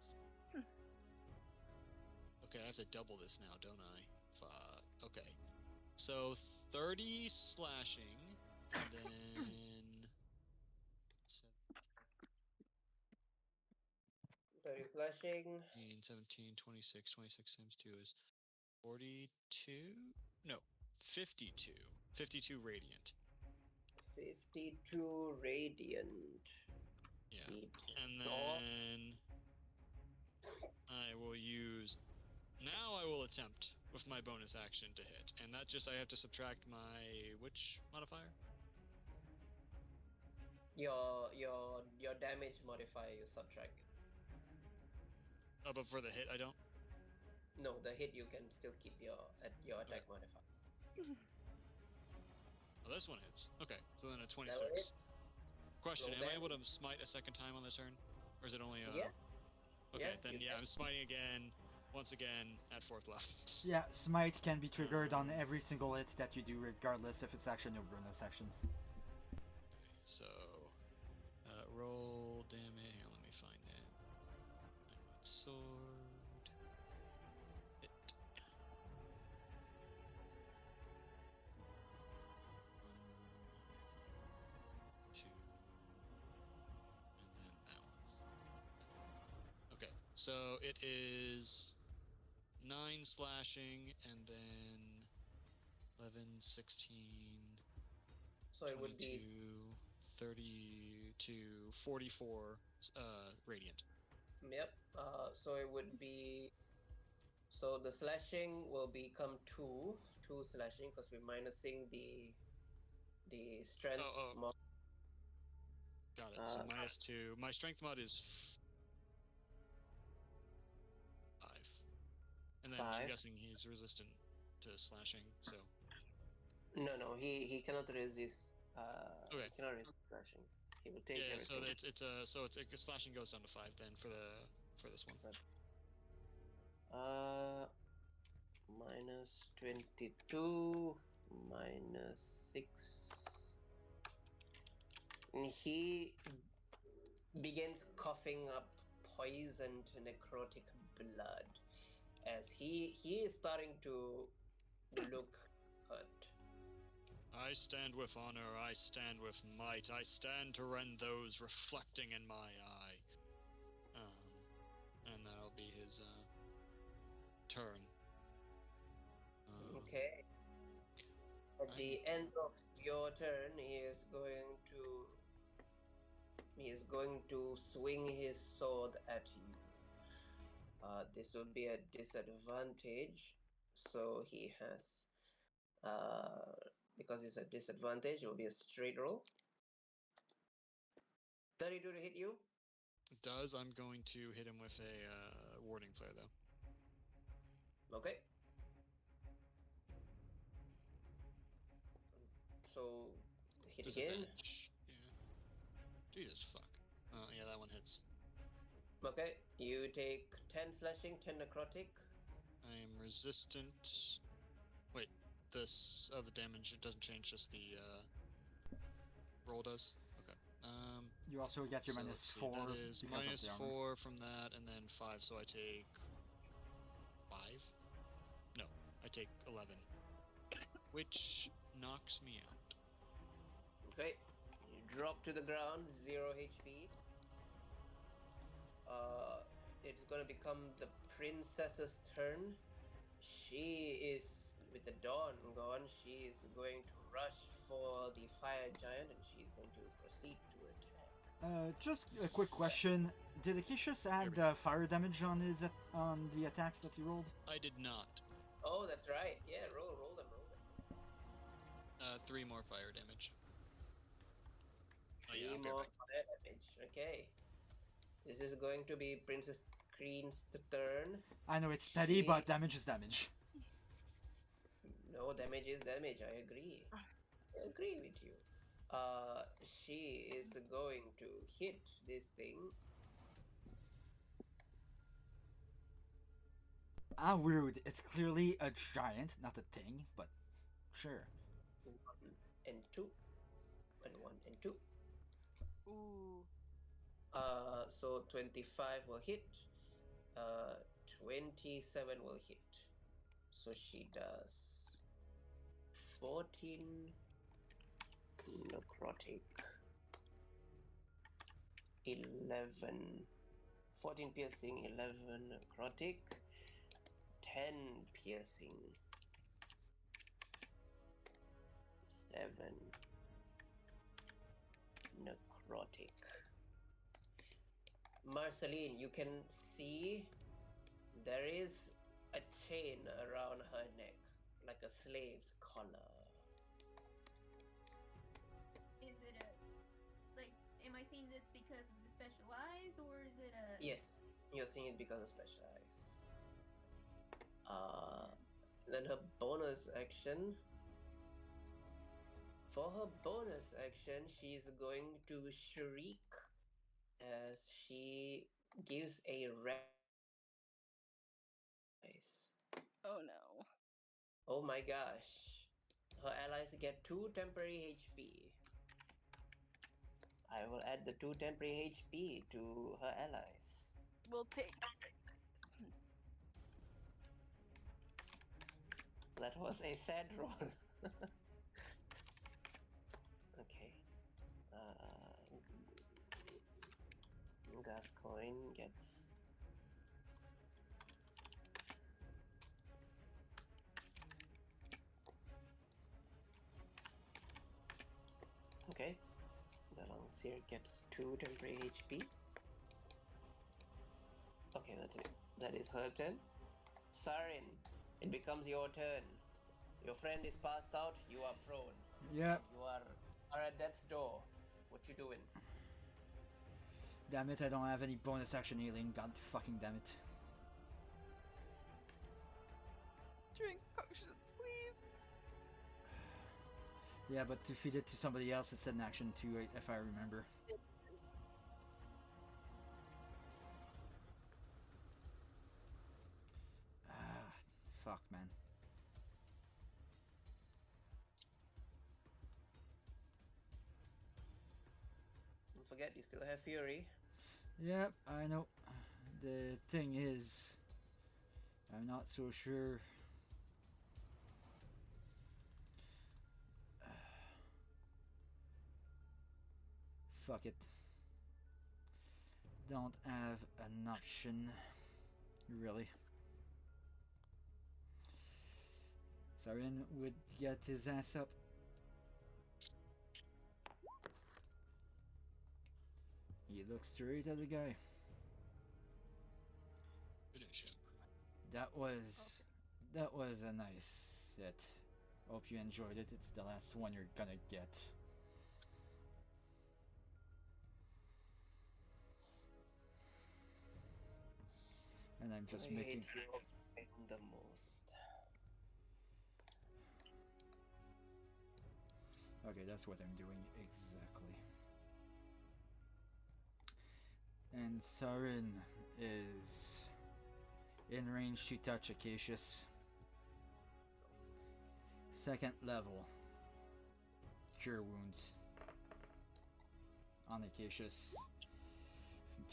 Okay, I have to double this now, don't I? Fuck. Okay. So 30 slashing, and then 30 slashing. 17, 26 times 2 is 42? No, 52. 52 radiant. 52 radiant. Yeah. It And saw- then I will use. Now I will attempt with my bonus action to hit, and that just I have to subtract my which modifier? Your damage modifier, you subtract it. Oh, but for the hit I don't. No, the hit you can still keep your attack modifier. Oh, this one hits. Okay, so then a That 26. one hits. Question: Roll am I able to damage. smite a second time on this turn, or is it only? Yeah. Okay, Yeah, then you yeah, can. I'm smiting again, once again at 4th level. Yeah, smite can be triggered on every single hit that you do, regardless if it's action or bonus action. Okay, so roll damage. Here, let me find it. Dynamite sword. Hit. 1, 2, and then that one. Okay, so it is 9 slashing, and then 11, 16, So it would 22, be 32, 44 radiant. Yep. So it would be. So the slashing will become 2 slashing because we're minusing the strength Oh. mod. Got it. So -2. My strength mod is 5. And then I'm 5. guessing he's resistant to slashing, so. No, he cannot resist. Okay. He cannot resist slashing. He will take Yeah, everything. so it's slashing goes down to 5 then for this one. Minus 22 minus 6. And he begins coughing up poisoned necrotic blood, as he is starting to look hurt. I stand with honor, I stand with might, I stand to rend those reflecting in my eye. And that'll be his turn. Okay. At the end of your turn, he is going to swing his sword at you. This will be a disadvantage, so he has because it's a disadvantage, it will be a straight roll. 32 to hit you. It does. I'm going to hit him with a warding flare, though. Okay. So hit again. Disadvantage. Yeah. Jesus fuck. Yeah, that one hits. Okay, you take 10 slashing, 10 necrotic. I am resistant. Wait, this other damage, it doesn't change, just the roll does? Okay. You also get your so minus let's see, 4 that is because minus of the armor. 4 from that, and then 5, so I take 5? No, I take 11. Which knocks me out. Okay, you drop to the ground, 0 HP. It's gonna become the princess's turn. She is, with the dawn gone, she is going to rush for the fire giant and she's going to proceed to attack. Just a quick question. Did Acacius add fire damage on on the attacks that he rolled? I did not. Oh, that's right. Yeah, roll them. 3 more fire damage. Three Yeah, I'll be more right back. fire damage. Okay. This is going to be Princess Green's turn. I know it's petty, but damage is damage. No, damage is damage. I agree. I agree with you. She is going to hit this thing. Rude. It's clearly a giant, not a thing, but sure. 1 and 2. And 1 and 2. Ooh. So 25 will hit. 27 will hit. So she does 14 necrotic. 14 piercing, 11 necrotic, 10 piercing, 7 necrotic. Marceline, you can see there is a chain around her neck, like a slave's collar. Is it like, am I seeing this because of the special eyes, or is it a... Yes, you're seeing it because of special eyes. Then her bonus action. For her bonus action, she's going to shriek as she gives a Oh no. Oh my gosh. Her allies get 2 temporary HP. I will add the 2 temporary HP to her allies. We'll take. That was a sad roll. Okay. Gascoigne gets... Okay. The Longseer gets 2 temporary HP. Okay, that's it. That is her turn. Sarin, it becomes your turn. Your friend is passed out, you are prone. Yep. You are at death's door. What you doing? Damn it, I don't have any bonus action healing. God fucking damn it. Drink potions, please. Yeah, but to feed it to somebody else, it's an action too, if I remember. Fuck, man. Don't forget, you still have Fury. Yep, I know. The thing is, I'm not so sure. Fuck it. Don't have an option, really. Sarin would get his ass up. He looks straight at the guy. Finish him. That was a nice hit. Hope you enjoyed it. It's the last one you're gonna get. And I'm just I making. hate your pain the most. Okay, that's what I'm doing exactly. And Sarin is in range to touch Acacius. Second level. Cure wounds on Acacius.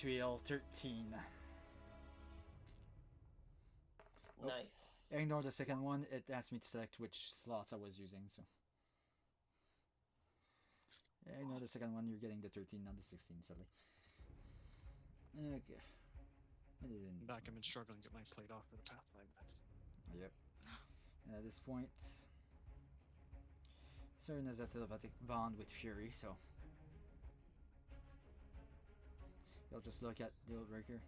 2L 13. Oh. Nice. Ignore the second one, it asked me to select which slots I was using, so. Ignore the second one, you're getting the 13, not the 16, silly. Okay. I didn't. Back, I've been struggling to get my plate off for the past 5 minutes. Yep. And at this point, Sarin has a telepathic bond with Fury, so. He'll just look at the old breaker.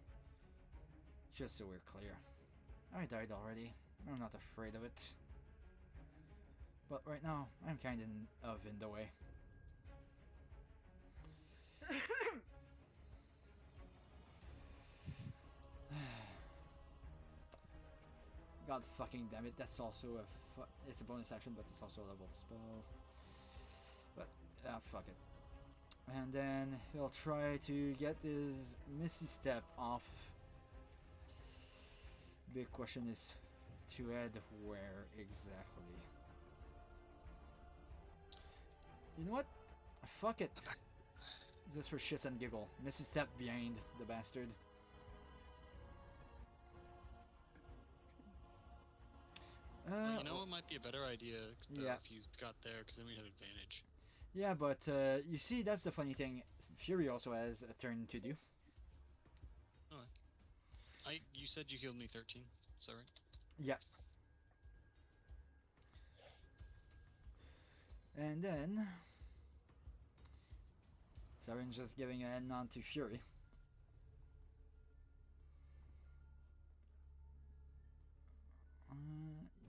Just so we're clear. I died already. I'm not afraid of it. But right now, I'm kind of in the way. God fucking damn it, that's also it's a bonus action, but it's also a level spell. But, fuck it. And then he'll try to get his Misty Step off. Big question is to head where exactly? You know what? Fuck it. Just for shits and giggle. Misty Step behind the bastard. Well, you know what might be a better idea though, yeah. if you got there, because then we'd have advantage. Yeah, but you see, that's the funny thing. Fury also has a turn to do. Okay. You said you healed me 13, is that right? Yeah. And then Sarin's just giving a hand nod to Fury.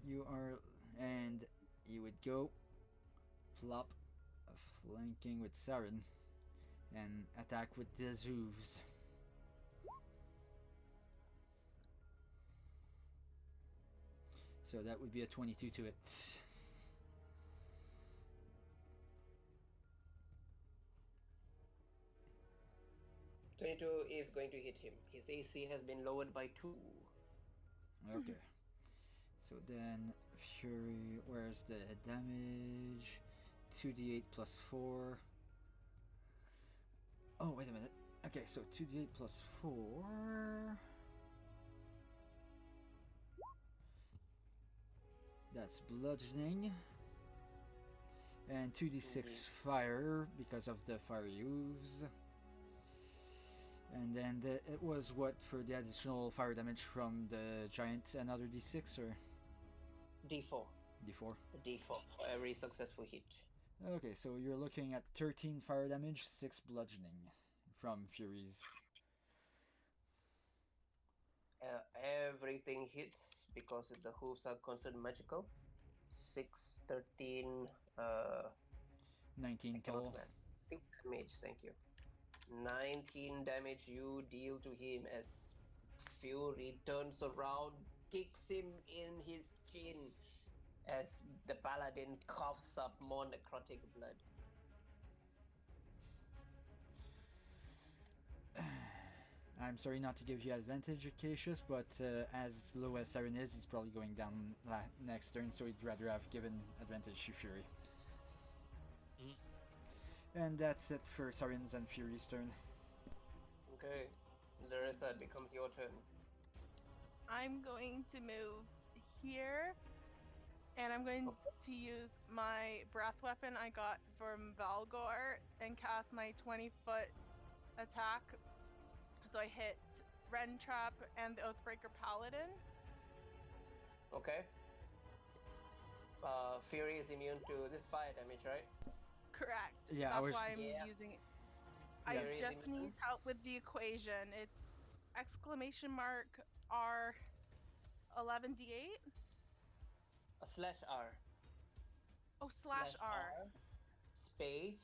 You are, and you would go flop, flanking with Sarin, and attack with his hooves. So that would be a 22 to it. 22 is going to hit him. His AC has been lowered by 2. Okay. So then, Fury, where's the damage? 2d8 plus 4. Oh, wait a minute. Okay, so 2d8 plus 4. That's bludgeoning. And 2d6 fire because of the fire hooves. And then it was what for the additional fire damage from the giant? Another d6 or? D4. D4. D4 for every successful hit. Okay, so you're looking at 13 fire damage, 6 bludgeoning from Fury's. Everything hits because the hooves are considered magical. 6, 13, 19 total. Damage, thank you. 19 damage you deal to him as Fury turns around, kicks him in his chin as the paladin coughs up more necrotic blood. I'm sorry not to give you advantage, Acacius, but as low as Sarin is, he's probably going down next turn, so he'd rather have given advantage to Fury. And that's it for Sarin's and Fury's turn. Okay, Larissa, it becomes your turn. I'm going to move here, and I'm going to use my breath weapon I got from Valgor and cast my 20-foot attack. So I hit Ren Trap and the Oathbreaker Paladin. Okay. Fury is immune to this fire damage, right? Correct. Yeah, I That's was- why I'm Yeah. using it. Yeah. I Fury is just immune. need help with the equation. It's exclamation mark R 11d8. Slash R. Oh, slash R. Space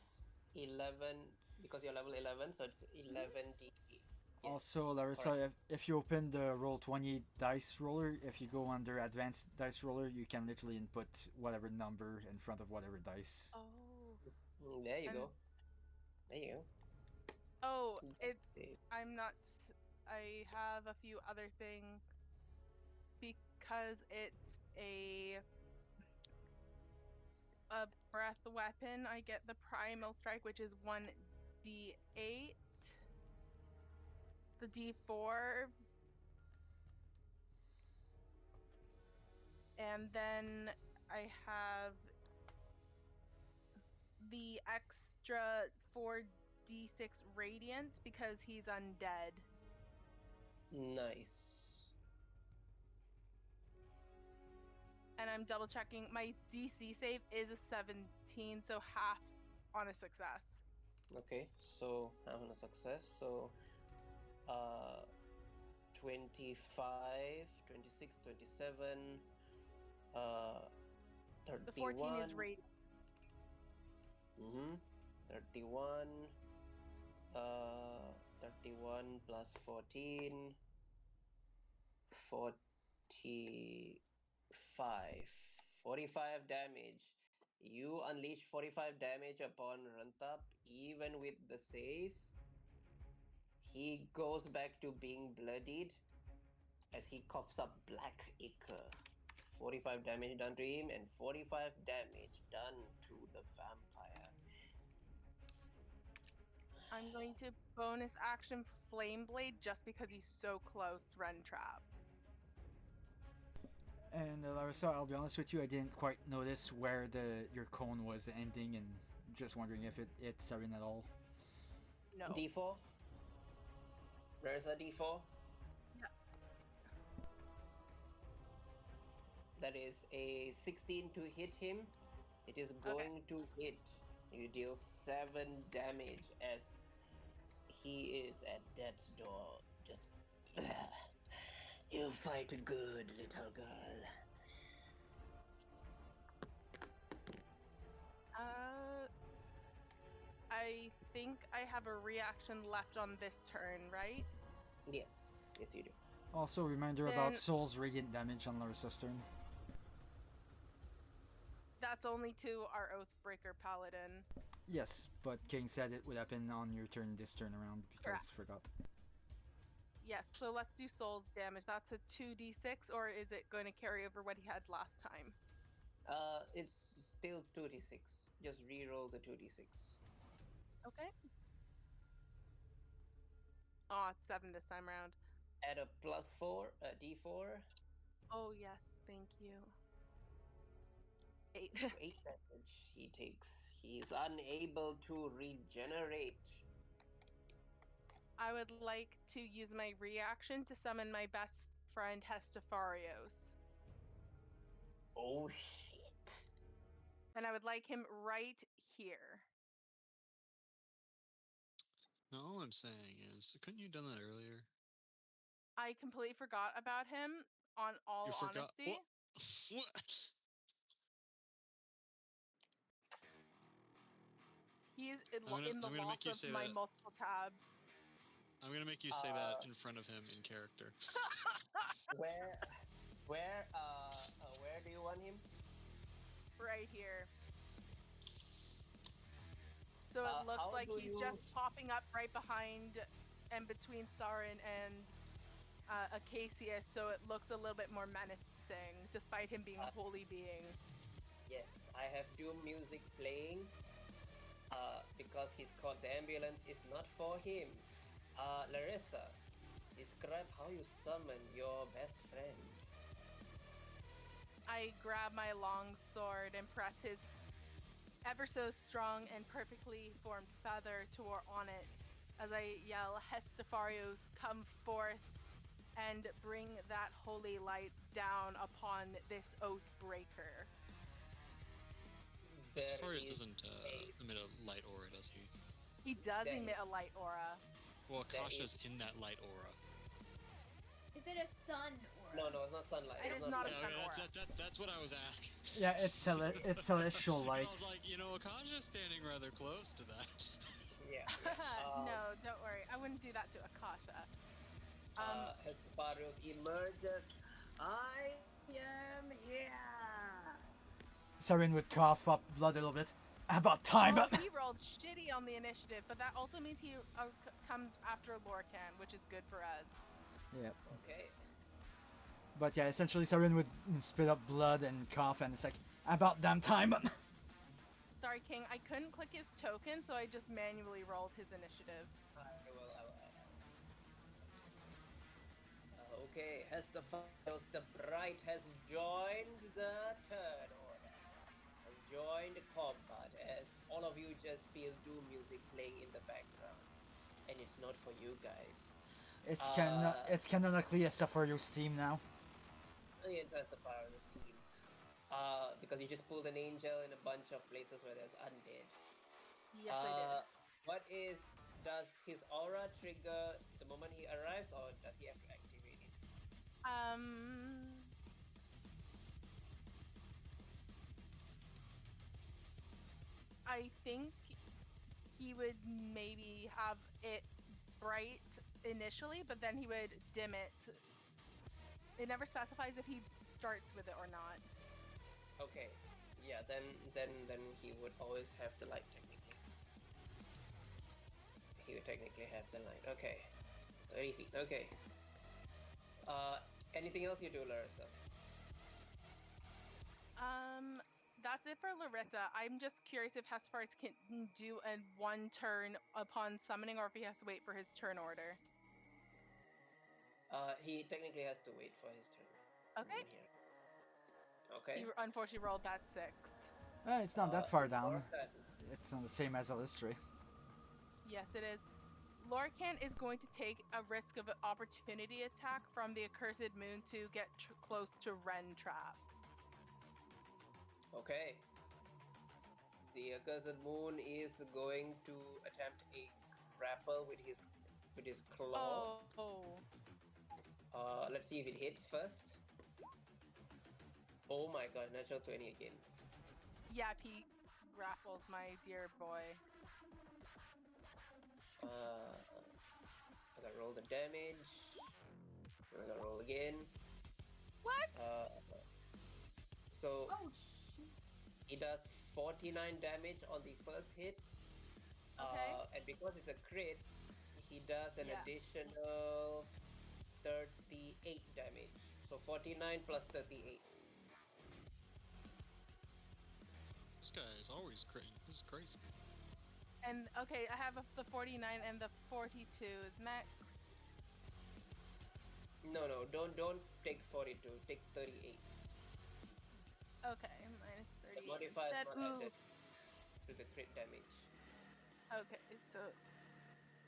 11 because you're level 11, so it's 11d. Yes. Also, Larissa, if you open the Roll20 dice roller, if you go under Advanced Dice Roller, you can literally input whatever number in front of whatever dice. Oh. There you And- go. There you go. Oh, it. Save. I'm not. I have a few other things because it's a breath weapon. I get the primal strike, which is 1d8. The d4. And then I have the extra 4d6 radiant because he's undead. Nice. And I'm double checking. My DC save is a 17, so half on a success. Okay, so I'm on a success. So, 25, 26, 27, The 14 is 31. radiant. 31. 31 plus 14. 45. 45 damage. You unleash 45 damage upon Rantap, even with the save. He goes back to being bloodied as he coughs up black ichor. 45 damage done to him and 45 damage done to the vampire. I'm going to bonus action Flame Blade just because he's so close, Ren Trap. And Larissa, I'll be honest with you, I didn't quite notice where your cone was ending, and just wondering if it hit Sarin at all. No. D4? There's a D4? Yeah. That is a 16 to hit him. It is going to hit. You deal 7 damage as he is at death's door. Just. You fight good, little girl. I think I have a reaction left on this turn, right? Yes, yes, you do. Also, reminder Then- about Soul's radiant damage on Larissa's turn. That's only to our Oathbreaker Paladin. Yes, but King said it would happen on your turn this turn around because Correct. forgot. Yes, so let's do Soul's damage. That's a 2d6, or is it going to carry over what he had last time? It's still 2d6. Just re-roll the 2d6. Okay. Oh, it's 7 this time around. Add a +4, a d4. Oh, yes, thank you. 8. So 8 damage he takes. He's unable to regenerate. I would like to use my reaction to summon my best friend Hestafarios. Oh shit. And I would like him right here. No, all I'm saying is, couldn't you have done that earlier? I completely forgot about him, on all You forgot honesty. what? What? He is in, I'm in the gonna make lock you of say my that. multiple tabs. I'm gonna make you say that in front of him in character. Where do you want him? Right here. So it looks how like do he's you- just popping up right behind and between Sarin and Acacia, so it looks a little bit more menacing, despite him being a holy being. Yes, I have Doom music playing. Because he's called the ambulance is not for him. Larissa, Describe how you summon your best friend. I grab my long sword and press his ever so strong and perfectly formed feather on it as I yell, Hestafarios, come forth and bring that holy light down upon this oath breaker. There Safarius is doesn't emit a light aura, does he? He does There emit is- a light aura. Well, There Akasha's in that light aura. Is it a sun or? No, it's not sunlight. It It's is not a Yeah, sun okay, aura. that's what I was asking. Yeah, it's celestial And light. I was like, Akasha's standing rather close to that. Yeah. No, don't worry. I wouldn't do that to Akasha. Hesperios emerges. I am here. Sarin would cough up blood a little bit. About time. Oh, he rolled shitty on the initiative, but that also means he comes after Lorcan, which is good for us. Yeah. Okay. But yeah, essentially Sarin would spit up blood and cough, and it's like, about damn time. Sorry, King, I couldn't click his token, so I just manually rolled his initiative. I will. Okay, Hesperios the Bright has joined the Third Order. Has joined combat as all of you just feel doom music playing in the background. And it's not for you guys. It's canonically a Safario's team now. It's Hesperios' team. Because you just pulled an angel in a bunch of places where there's undead. Yes, I Does his aura trigger the moment he arrives, or does he have to activate it? did. I think he would maybe have it bright initially, but then he would dim it. It never specifies if he starts with it or not. Okay, yeah, then he would always have the light technically. He would technically have the light. Okay, 30 feet. Okay. Anything else you do, Larissa? That's it for Larissa. I'm just curious if Hesperus can do a one turn upon summoning, or if he has to wait for his turn order. He technically has to wait for his turn. Okay. Here. Okay. He unfortunately rolled that 6. It's not that far down. Lorcan. It's not the same as Illustrate. Yes, it is. Lorcan is going to take a risk of an opportunity attack from the accursed moon to get close to Ren Trap. Okay. The accursed moon is going to attempt a grapple with his claw. Oh. Let's see if it hits first. Oh my god, natural 20 again. Yeah, he grapples my dear boy. I gotta roll the damage. I gotta roll again. What? So Oh shoot. he does 49 damage on the first hit. Okay. And because it's a crit, he does an additional 38 damage. So 49 plus 38. This guy is always critting. This is crazy. And okay, I have the 49 and the 42 is max. No, don't take 42. Take 38. Okay, minus The 38. modifier is Instead, not ooh. added to the crit damage. Okay, so it's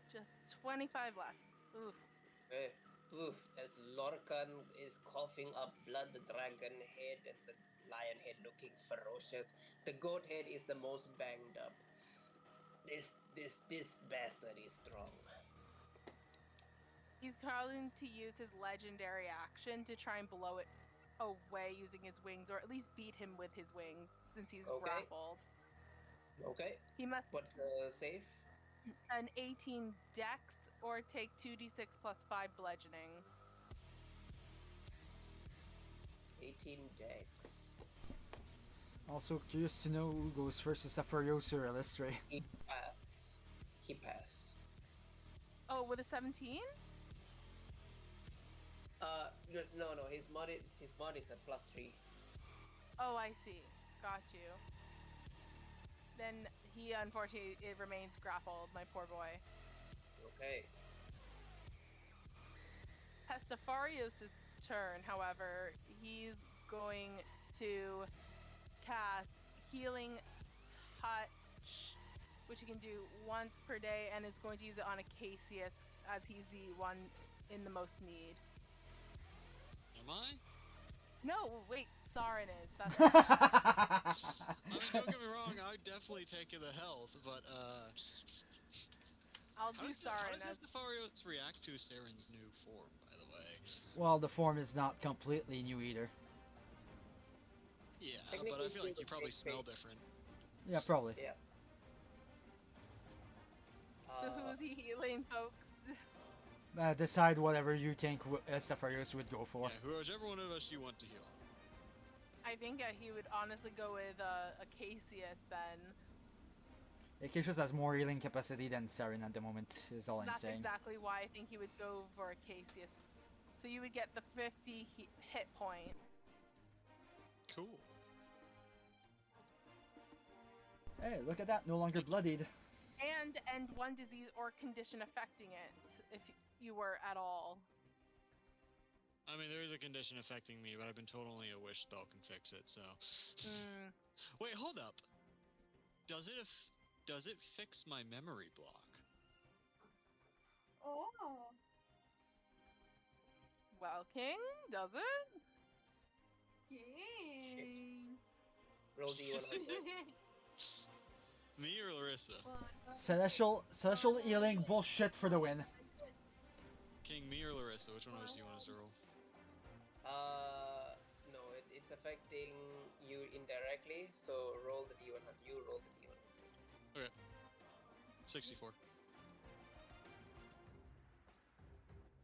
just 25 left. Oof. Okay. Oof, as Lorcan is coughing up blood, the dragon head and the lion head looking ferocious. The goat head is the most banged up. This bastard is strong. He's going to use his legendary action to try and blow it away using his wings, or at least beat him with his wings, since he's Okay. grappled. Okay. He must What's the save? an 18 dex or take 2d6 plus 5 bludgeoning. 18 dex. Also curious to know who goes first, is Safarios or Illustrate. He pass. Oh, with a 17? No. His mod is a +3. Oh, I see. Got you. Then he unfortunately remains grappled, my poor boy. Okay. Estefarios' turn, however, he's going to cast Healing Touch, which he can do once per day, and is going to use it on Acacius as he's the one in the most need. Am I? No, wait, Sarin is. That's I mean, don't get me wrong, I'd definitely take the health, but I'll how do does Sarin as Nefarios react to Saren's new form, by the way? Well, the form is not completely new either. Yeah, but I Technically, feel he like you would probably take smell fate. different. Yeah, probably. Yeah. so who's he healing, folks? Decide whatever you think Estefarios would go for. Yeah, whichever one of us you want to heal. I think he would honestly go with Acacius then. Acacius has more healing capacity than Saren at the moment, is all I'm That's saying. exactly why I think he would go for Acacius. So you would get the 50 hit points. Cool. Hey, look at that, no longer bloodied. And one disease or condition affecting it, if you were at all. I mean, there is a condition affecting me, but I've been told only a wish spell can fix it, so... Wait, hold up. Does it fix my memory block? Oh. Well, King, does it? Yay. Roll D100. Me or Larissa? Celestial healing bullshit for the win. King, me or Larissa? Which one of us do you want us to roll? No, it's affecting you indirectly, so roll the D100. You roll the D100. Okay. 64.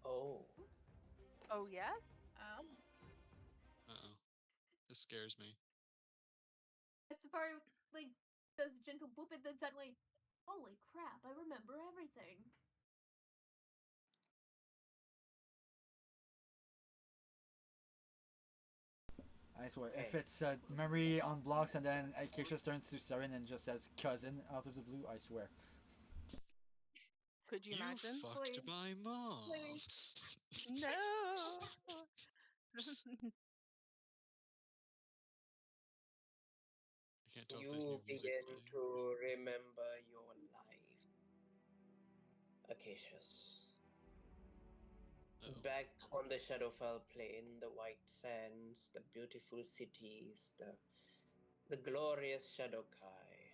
Oh. Oh, yes? Uh-oh. This scares me. Safari like does a gentle boop and then suddenly, holy crap! I remember everything. I swear, Okay. if it's memory unblocks and then Acacius turns to Saren and just says cousin out of the blue, I swear. Could you imagine? You fucked Please. my mom. Please. No. I can't tell if there's You new music begin playing. to remember your life, Acacius. Uh-oh. Back on the Shadowfell plain, the white sands, the beautiful cities, the glorious Shadowkai.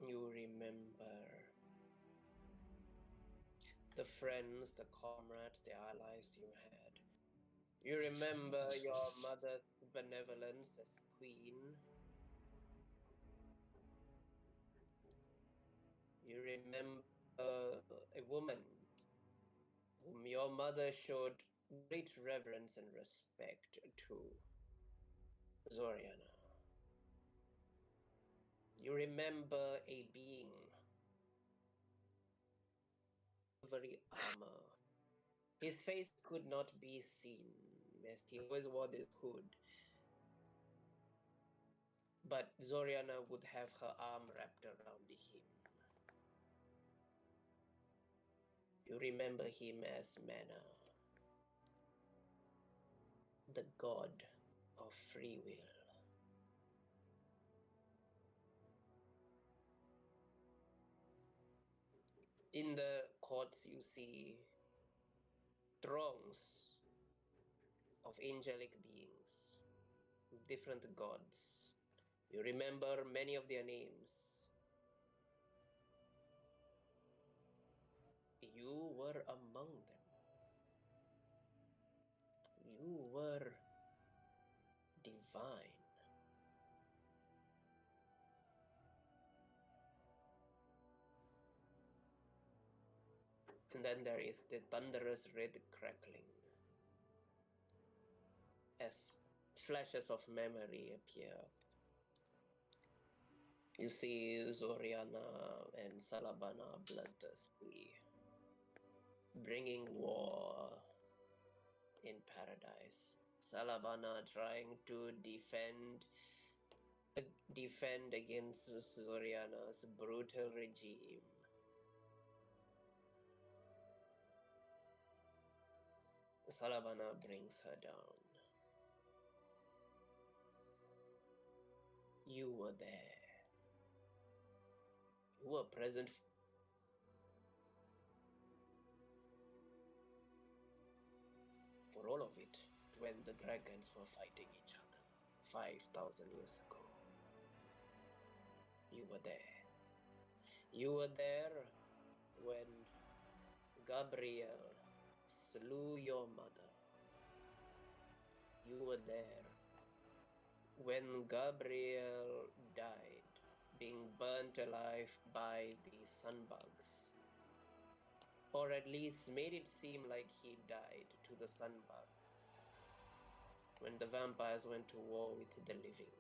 You remember the friends, the comrades, the allies you had. You remember your mother's benevolence as queen. You remember a woman whom your mother showed great reverence and respect to, Zoriana. You remember a being, silvery armor. His face could not be seen, as he always wore this hood. But Zoriana would have her arm wrapped around him. You remember him as Mana, the god of free will. In the courts, you see throngs of angelic beings, different gods. You remember many of their names. You were among them. You were divine. And then there is the thunderous red crackling as flashes of memory appear. You see Zoriana and Salabana bloodthirsty, bringing war in paradise. Salabana trying to defend defend against Zoriana's brutal regime. Salavana brings her down. You were there. You were present for all of it when the dragons were fighting each other 5,000 years ago. You were there. You were there when Gabriel slew your mother. You were there when Gabriel died, being burnt alive by the sunbugs. Or at least made it seem like he died to the sunbugs when the vampires went to war with the living.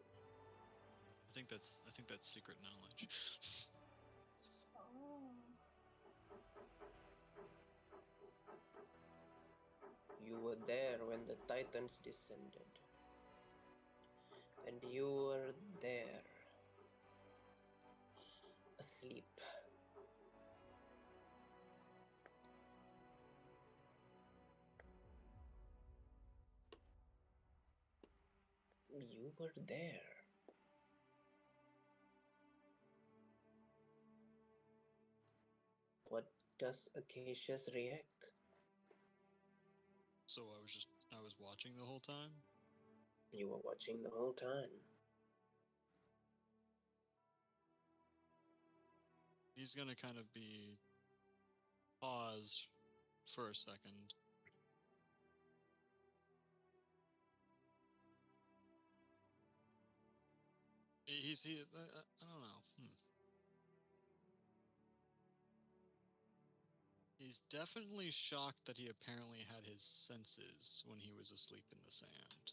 I think that's secret knowledge. Oh. You were there when the Titans descended. And you were there, asleep. You were there. What does Acacius react? So I was watching the whole time. You were watching the whole time. He's gonna kind of be pause for a second. I don't know. He's definitely shocked that he apparently had his senses when he was asleep in the sand.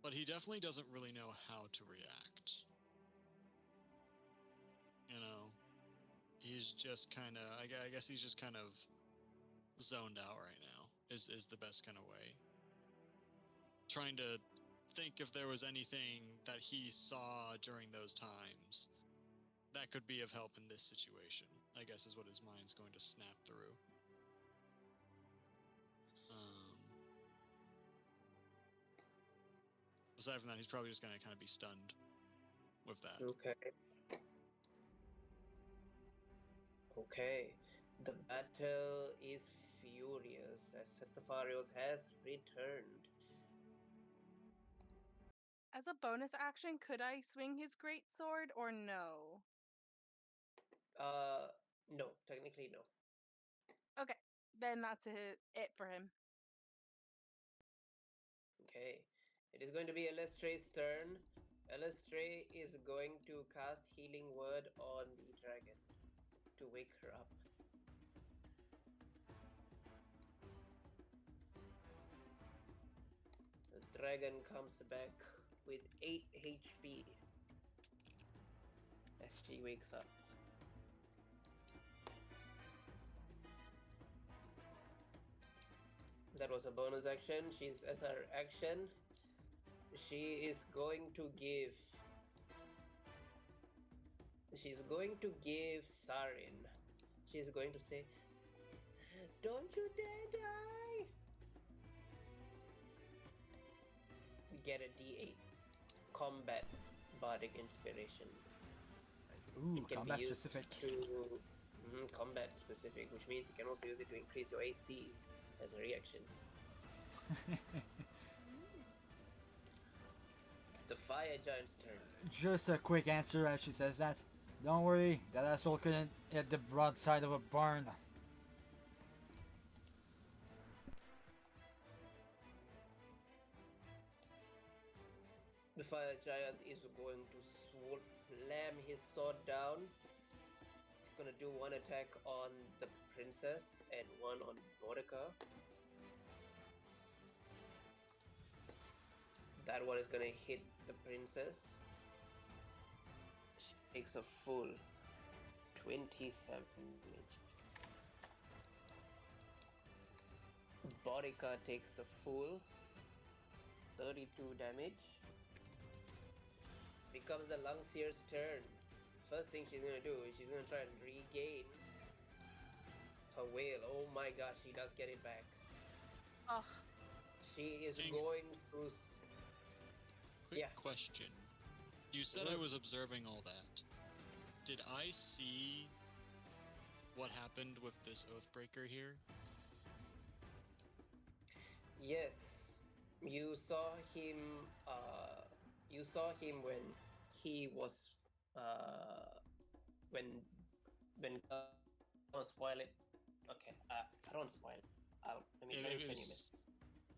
But he definitely doesn't really know how to react. You know, he's just kind of, I guess he's just kind of zoned out right now, is the best kind of way. Trying to think if there was anything that he saw during those times that could be of help in this situation, I guess is what his mind's going to snap through. Aside from that, he's probably just going to kind of be stunned with that. Okay. Okay. The battle is furious as Hestafarios has returned. As a bonus action, could I swing his great sword or no? No, technically no. Okay, then that's it for him. Okay. It is going to be Elestre's turn. Elestre is going to cast Healing Word on the dragon to wake her up. The dragon comes back with 8 HP as she wakes up. That was a bonus action. As her action, she is going to give Sarin. She's going to say, "Don't you dare die!" Get a D8 combat bardic inspiration. Ooh, It can combat be used specific. to combat specific, which means you can also use it to increase your AC as a reaction. It's the fire giant's turn. Just a quick answer as she says that. Don't worry, that asshole couldn't hit the broadside of a barn. The fire giant is going to slam his sword down. He's going to do one attack on the princess and one on Borica. That one is going to hit the princess. She takes a full 27 damage. Borica takes the full 32 damage. becomes the Lungseer's turn. First thing she's gonna do is she's gonna try and regain her whale. Oh my gosh, she does get it back. Ugh. She is Dang it. going through. Quick Yeah. question. You said I was observing all that. Did I see what happened with this Oathbreaker here? Yes, you saw him. You saw him when he was. When don't spoil it. Okay. I don't spoil it. Let me It send you a was...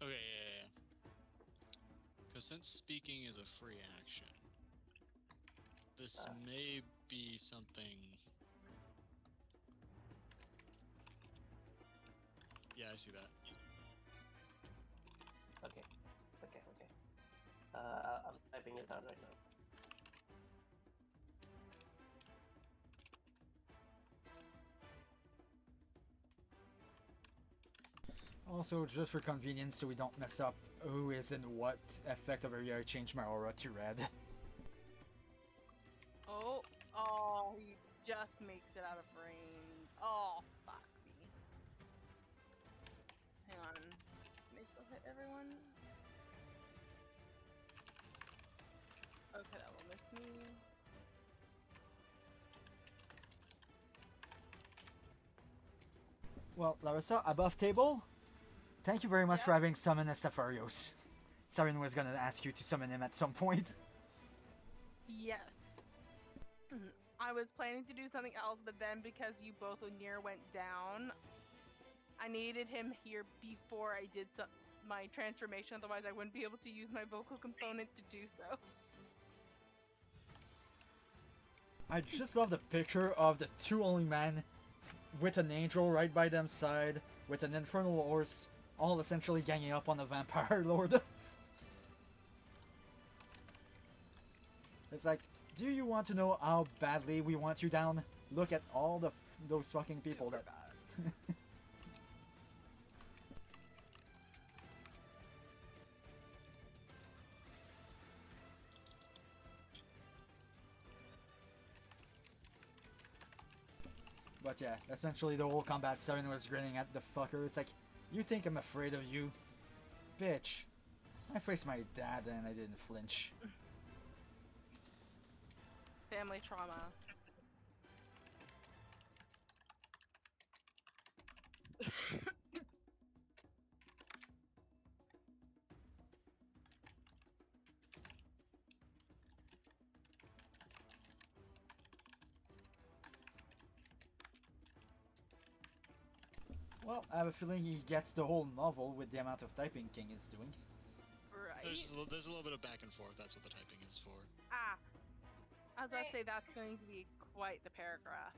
Okay, yeah. Because since speaking is a free action, this may be something... Yeah, I see that. Okay. I'm typing it out right now. Also, just for convenience, so we don't mess up who is in what effect of area, I changed my aura to red. Oh, he just makes it out of range. Oh, fuck me. Hang on. Can I still hit everyone? Okay, that will miss me. Well, Larissa, above table, thank you very much for having summoned Estefarios. Sarin was gonna ask you to summon him at some point. Yes. I was planning to do something else, but then because you both near went down, I needed him here before I did my transformation, otherwise I wouldn't be able to use my vocal component to do so. I just love the picture of the two only men with an angel right by them side, with an infernal horse, all essentially ganging up on the vampire lord. It's like, do you want to know how badly we want you down? Look at all those fucking people Super that... bad. But yeah, essentially the whole combat Sarin was grinning at the fucker. It's like, you think I'm afraid of you? Bitch. I faced my dad and I didn't flinch. Family trauma. Well, I have a feeling he gets the whole novel with the amount of typing King is doing. Right. There's a little bit of back and forth. That's what the typing is for. I was about to say that's going to be quite the paragraph.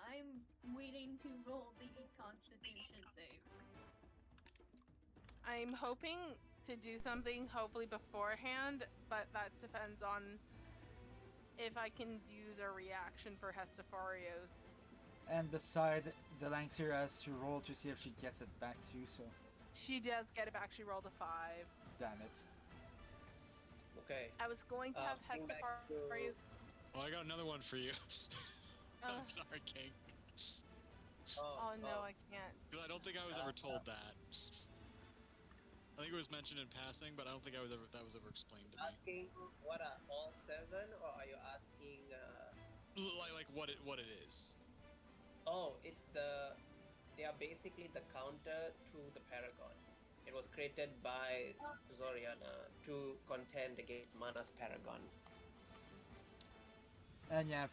I'm waiting to roll the Constitution save. I'm hoping to do something hopefully beforehand, but that depends on if I can use a reaction for Hestafarios. And beside, the Langseer has to roll to see if she gets it back too, so... She does get it back. She rolled a 5. Damn it. Okay. I was going to have Getting back Hestafarios. Well, I got another one for you. I'm sorry, King. Oh no, I can't. Because I don't think I was ever told that. I think it was mentioned in passing, but I don't think that was ever explained to me. Asking what are all 7, or are you asking? Like what it is. Oh, they are basically the counter to the Paragon. It was created by Zoriana to contend against Mana's Paragon. And yeah,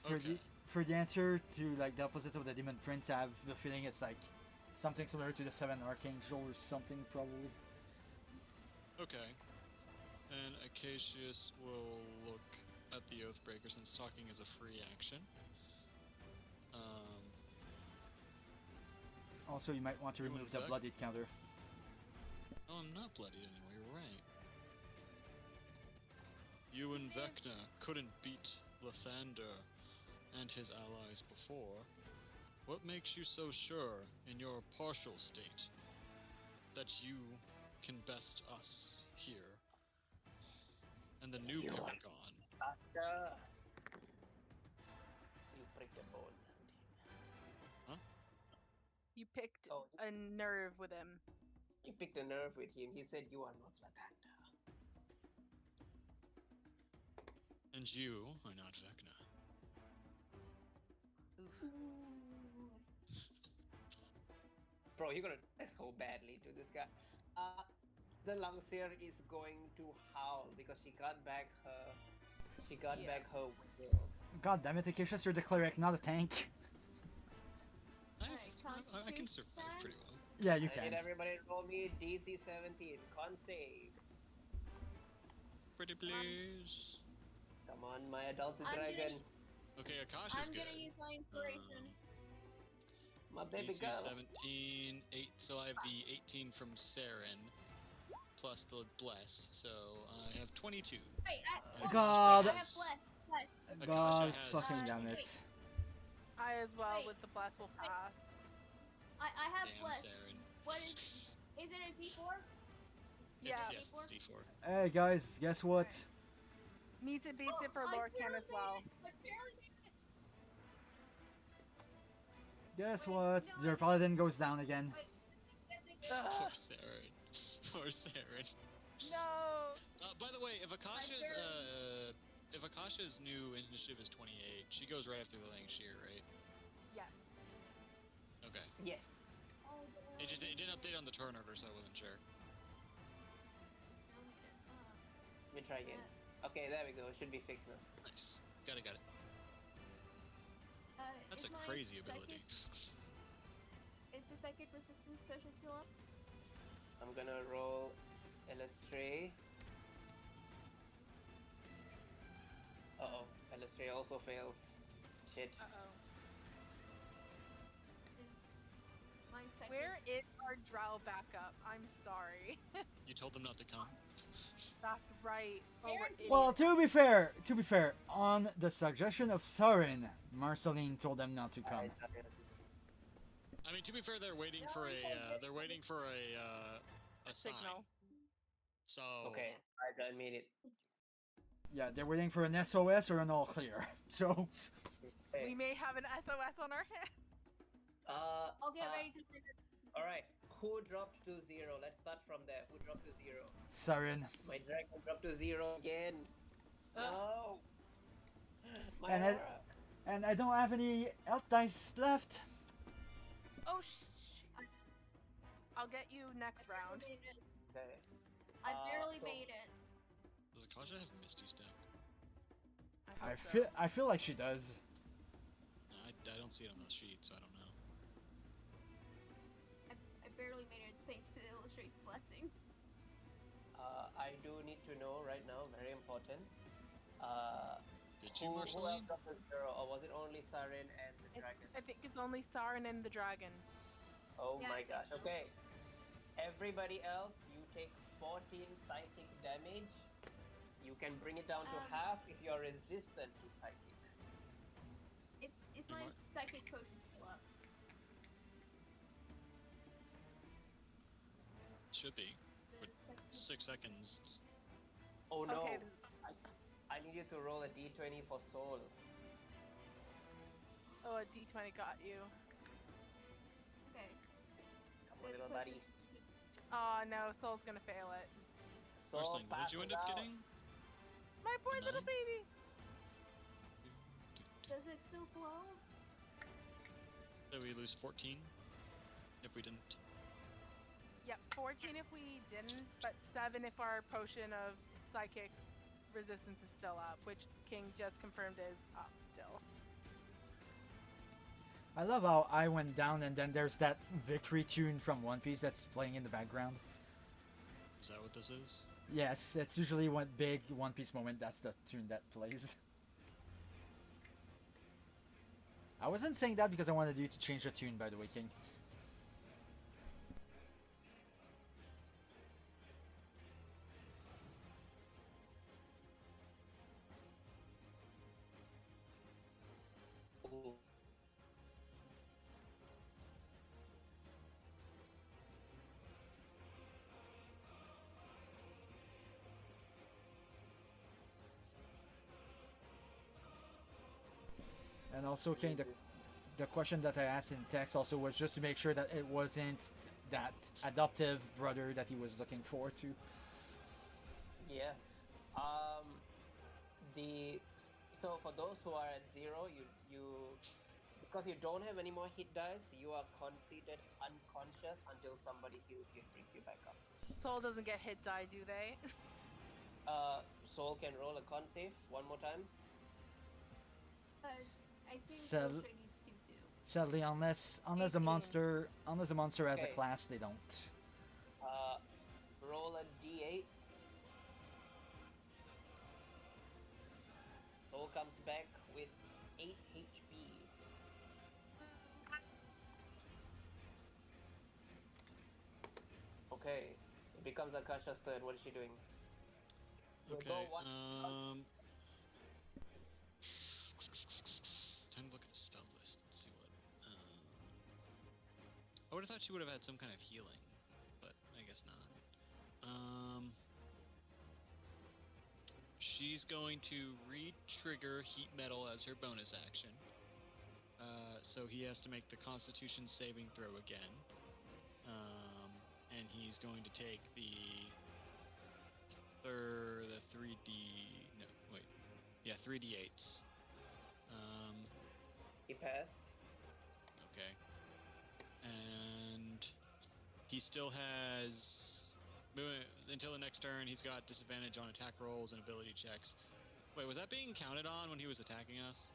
for the answer to like the opposite of the Demon Prince, I have the feeling it's like something similar to the 7 Archangel or something, probably. Okay. And Acacius will look at the Oathbreaker since talking is a free action. Also, you might want to remove the bloodied counter. Oh, I'm not bloodied anymore, you're right. You and Vecna couldn't beat Lathander and his allies before. What makes you so sure in your partial state that you can best us here And the noob You are gone. After you pricked a bone. You picked Oh, a nerve with him. you picked a nerve with him. He said you are not Latanda. And you are not Vecna. Oof. Bro, you're gonna try so badly to this guy. The Langseer is going to howl because she got back her will. God damn it, Acacius, you're the cleric, not a tank. I can survive pretty well. Yeah, you I need can. everybody to roll me DC 17 con saves. Pretty please. Come on, my adult I'm dragon. Okay, Akasha's I'm good. gonna use my inspiration. My baby DC girl. 17, 8, so I have the 18 from Saren, plus the bless, so I have 22. Wait, And God. I Akasha have bless. Akasha God has fucking damn 20. it. I as well Wait. with the bless will pass. I have Damn, bless. Saren. What is it a D4? Yeah. Yes, it's D4. Hey guys, guess what? Meets it, beats it for I Lorcan barely as well. made it. I barely made it. Guess Wait, what? no, Your I- paladin goes down again. Wait, Ugh. Poor Saren. Poor Saren. No. By the way, if Akasha's new initiative is 28, she goes right after the Lang Shear, right? Yes. Okay. Yes. Oh, It didn't update on the turn order, so I wasn't sure. Let me try again. Okay, there we go. It should be fixed now. Nice. Got it. That's is a my crazy psychic- ability. Is the psychic resistance potion still up? I'm gonna roll Illustrate. Uh-oh. Illustrate also fails. Shit. Uh-oh. Is my psychic... Where is our drow backup? I'm sorry. You told them not to come. That's right. Oh, we're idiots. Well, to be fair, on the suggestion of Sarin, Marceline told them not to come. I mean, to be fair, they're waiting for a sign. signal. So Okay, I made it. Yeah, they're waiting for an SOS or an all clear. So, Hey, We may have an SOS on our hands. I'll get ready to send it. Alright, who dropped to 0? Let's start from there. Who dropped to 0? Sarin. My dragon dropped to 0 again. Ugh. No! My And aura. And I don't have any elf dice left. Oh, I'll get you next round. Okay. I barely so- made it. does Akasha have Misty Step? hope so. I feel like she does. I don't see it on the sheet, so I don't know. I barely made it thanks to Illustrate's blessing. I do need to know right now, very important. Did you, Who else Marceline? dropped to 0? Or was it only Siren and the dragon? I think it's only Sarin and the dragon. Oh Yeah, I my think gosh. so. Okay. Everybody else, you take 14 psychic damage. You can bring it down to half if you're resistant to psychic. Is my Mark? psychic potion still up? Should be. The But psychic- 6 seconds. Oh no. Okay. I need you to roll a d20 for soul. Oh, a D20 got you. Okay. Come The on, little potion buddy. should- Oh no, Soul's gonna fail it. Soul Marceline, what did you end up passes out. getting? My poor little Nine? baby. Does it still glow? So we lose 14 if we didn't. Yep, 14 if we didn't, but 7 if our potion of psychic resistance is still up, which King just confirmed is up still. I love how I went down and then there's that victory tune from One Piece that's playing in the background. Is that what this is? Yes, it's usually one big One Piece moment. That's the tune that plays. I wasn't saying that because I wanted you to change the tune, by the way, King. Ooh. And also, Kane, the question that I asked in text also was just to make sure that it wasn't that adoptive brother that he was looking forward to. Yeah. The so for those who are at 0, you because you don't have any more hit dice, you are considered unconscious until somebody heals you and brings you back up. Soul doesn't get hit die, do they? Soul can roll a con save one more time. I think So- Illustrate needs to too. Sadly, unless the 18. monster has a Okay. class, they don't. Roll a d8. Soul comes back with 8 HP. Okay, it becomes Akasha's turn. What is she doing? We'll Okay. go one- Time to look at the spell list and see what. I would have thought she would have had some kind of healing, but I guess not. She's going to re-trigger heat metal as her bonus action. So he has to make the Constitution saving throw again. And he's going to take the 3D. No, wait. Yeah, 3d8s. He passed. Okay. And he still has until the next turn. He's got disadvantage on attack rolls and ability checks. Wait, was that being counted on when he was attacking us?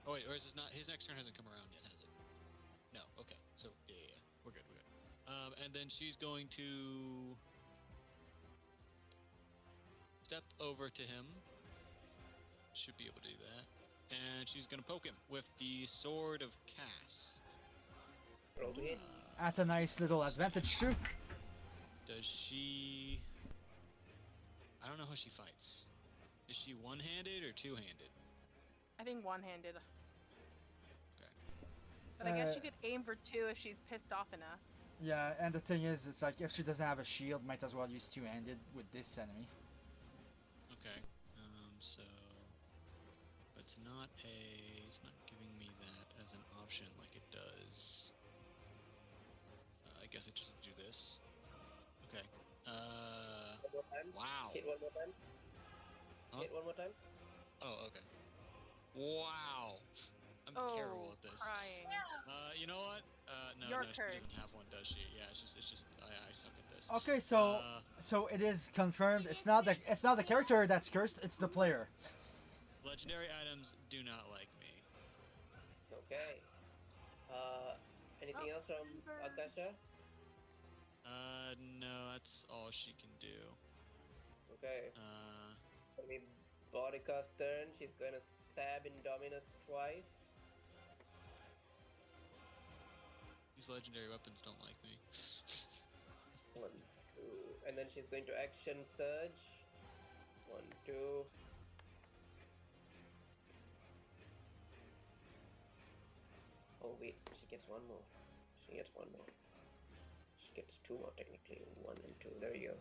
Oh wait, or is this not? His next turn hasn't come around yet, has it? No. Okay. So yeah, we're good. We're good. And then she's going to step over to him. Should be able to do that. And she's gonna poke him with the Sword of Cass. Roll to hit. At a nice little advantage too. Does she? I don't know how she fights. Is she one-handed or two-handed? I think one-handed. Okay. But I guess you could aim for 2 if she's pissed off enough. Yeah, and the thing is, it's like if she doesn't have a shield, might as well use two-handed with this enemy. Okay. So it's not giving me that as an option like it does. I guess I just do this. Okay. One more time. Wow. Hit one more time. Huh? Hit one more time. Oh, okay. Wow. I'm terrible at this. Crying. You know what? No, You're she cursed. doesn't have one, does she? Yeah, it's just I suck at this. Okay, so it is confirmed. It's not the character that's cursed. It's the player. Legendary items do not like me. Okay. Anything else from Akasha? No, that's all she can do. Okay. Gonna be Borica's turn. She's gonna stab Indominus twice. These legendary weapons don't like me. 1, 2, and then she's going to action surge. 1, 2. Oh wait, she gets one more. She gets one more. She gets 2 more technically. 1 and 2. There you go.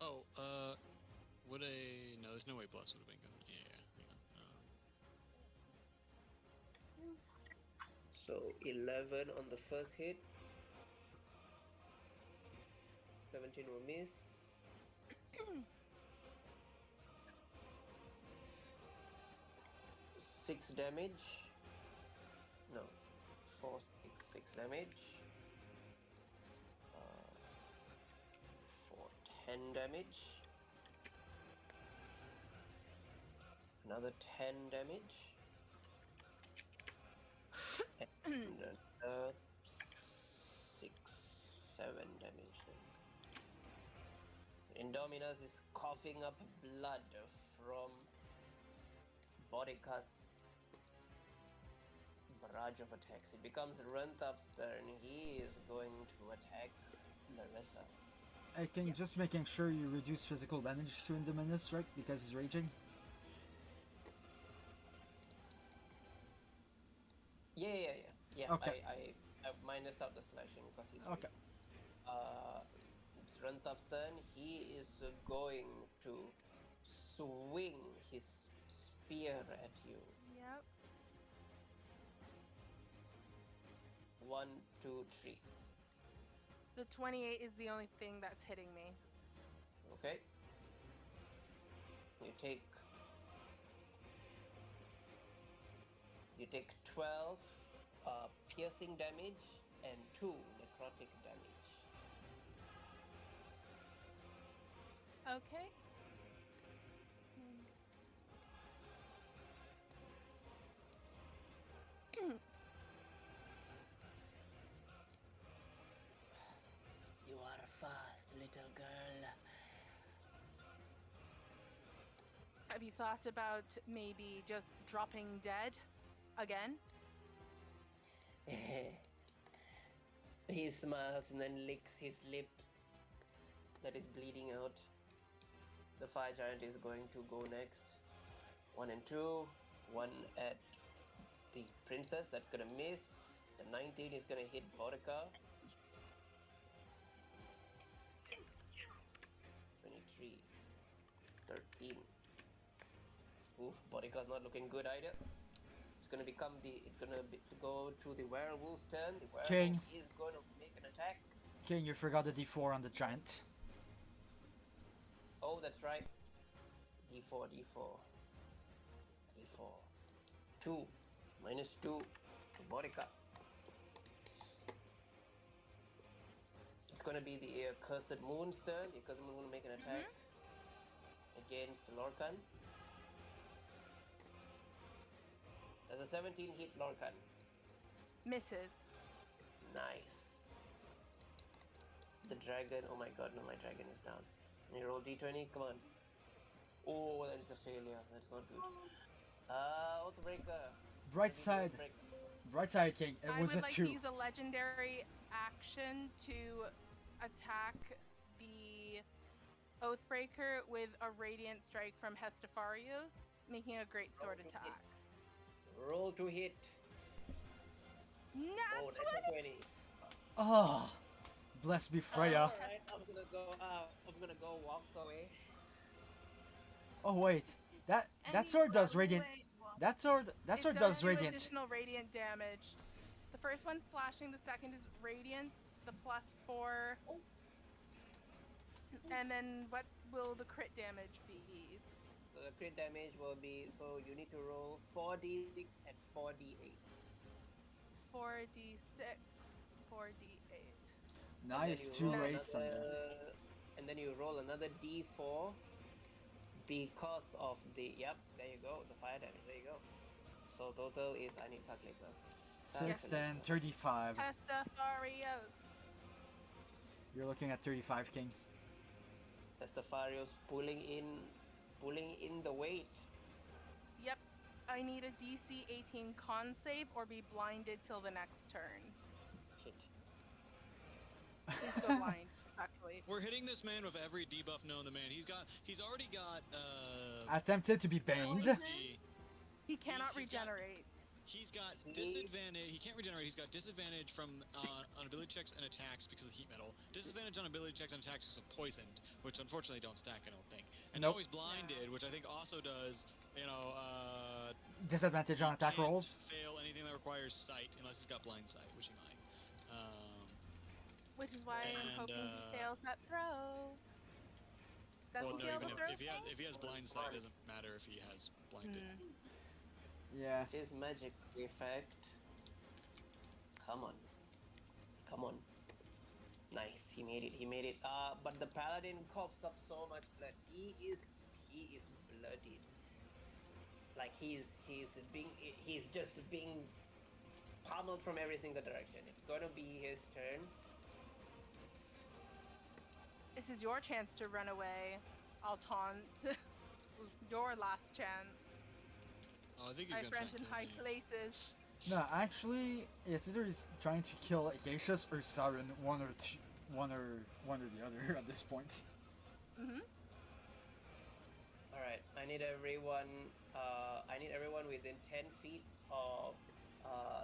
Oh, no, there's no way Bless would have been good. Yeah, hang on. So 11 on the first hit. 17 will miss. 6 damage. No, 4, 6 damage. 4, 10 damage. Another 10 damage. And 6, 7 damage. Indominus is coughing up blood from Borica's barrage of attacks. It becomes Renthap's turn. He is going to attack Larissa. I can just making sure you reduce physical damage to Indominus, right? Because he's raging. Yeah. Okay. I minused out the slashing because he's Okay. It's Renthap's turn. He is going to swing his spear at you. Yep. 1, 2, 3. The 28 is the only thing that's hitting me. Okay. You take 12 piercing damage and 2 necrotic damage. Okay. You are fast, little girl. Have you thought about maybe just dropping dead again? He smiles and then licks his lips that is bleeding out. The fire giant is going to go next. 1 and 2. 1 at the princess, that's gonna miss. The 19 is gonna hit Borica. 23. 13. Oof, Borica's not looking good either. It's gonna go to the werewolf's turn. The werewolf King. is gonna make an attack. King, you forgot the D4 on the giant. Oh, that's right. D4, D4. 2. Minus 2 to Borica. It's gonna be the Cursed Moon's turn. The Cursed Moon will make an attack against Lorcan. There's a 17 hit Lorcan. Misses. Nice. The dragon. Oh my god, no, my dragon is down. Can you roll d20? Come on. Oh, that is a failure. That's not good. Oathbreaker. Bright side. Bright side, King. It I was would a like 2. to use a legendary action to attack the Oathbreaker with a radiant strike from Hestafarios, making a great sword attack. Roll to hit. Nat Oh, that's 20! a 20. Oh, blessed be Freya. Alright, I'm gonna go walk away. Oh wait, that Any sword does level radiant. way- well, That sword It does do radiant. additional radiant damage. The first one's slashing, the second is radiant, the +4. And then what will the crit damage be? So the crit damage will be, so you need to roll 4d6 and 4d8. 4d6, 4d8. Nice, 2 rates on there. And then you roll another d4 because of the, yep, there you go, the fire damage, there you go. So total is, I need calculator. 6, 10, 35. Hestafarios. You're looking at 35, King. Estefarios pulling in the weight. Yep. I need a DC 18 con save or be blinded till the next turn. Shit. Please go blind, actually. We're hitting this man with every debuff known to man. He's already got Attempted to be baned. He cannot He's got- regenerate. He's got disadvantage. He can't regenerate. He's got disadvantage from on ability checks and attacks because of heat metal. Disadvantage on ability checks and attacks because of poisoned, which unfortunately don't stack, I don't think. And Nope. now he's blinded, which I think also does, Disadvantage on attack can't rolls. fail anything that requires sight unless he's got blind sight, which he might. Which is why I'm hoping he fails that throw. Does Well, he no, fail even the throw? if he has blind sight, it doesn't matter if he has blinded. Yeah. His magic effect. Come on. Nice, he made it. But the paladin coughs up so much blood. He is bloodied. Like he's just being pummeled from every single direction. It's gonna be his turn. This is your chance to run away. I'll taunt. Your last chance. Oh, I think he's My gonna try friends and in kill high me. places. No, actually, it's either he's trying to kill Acacius or Siren, one or the other at this point. Mm-hmm. All right, I need everyone within 10 feet of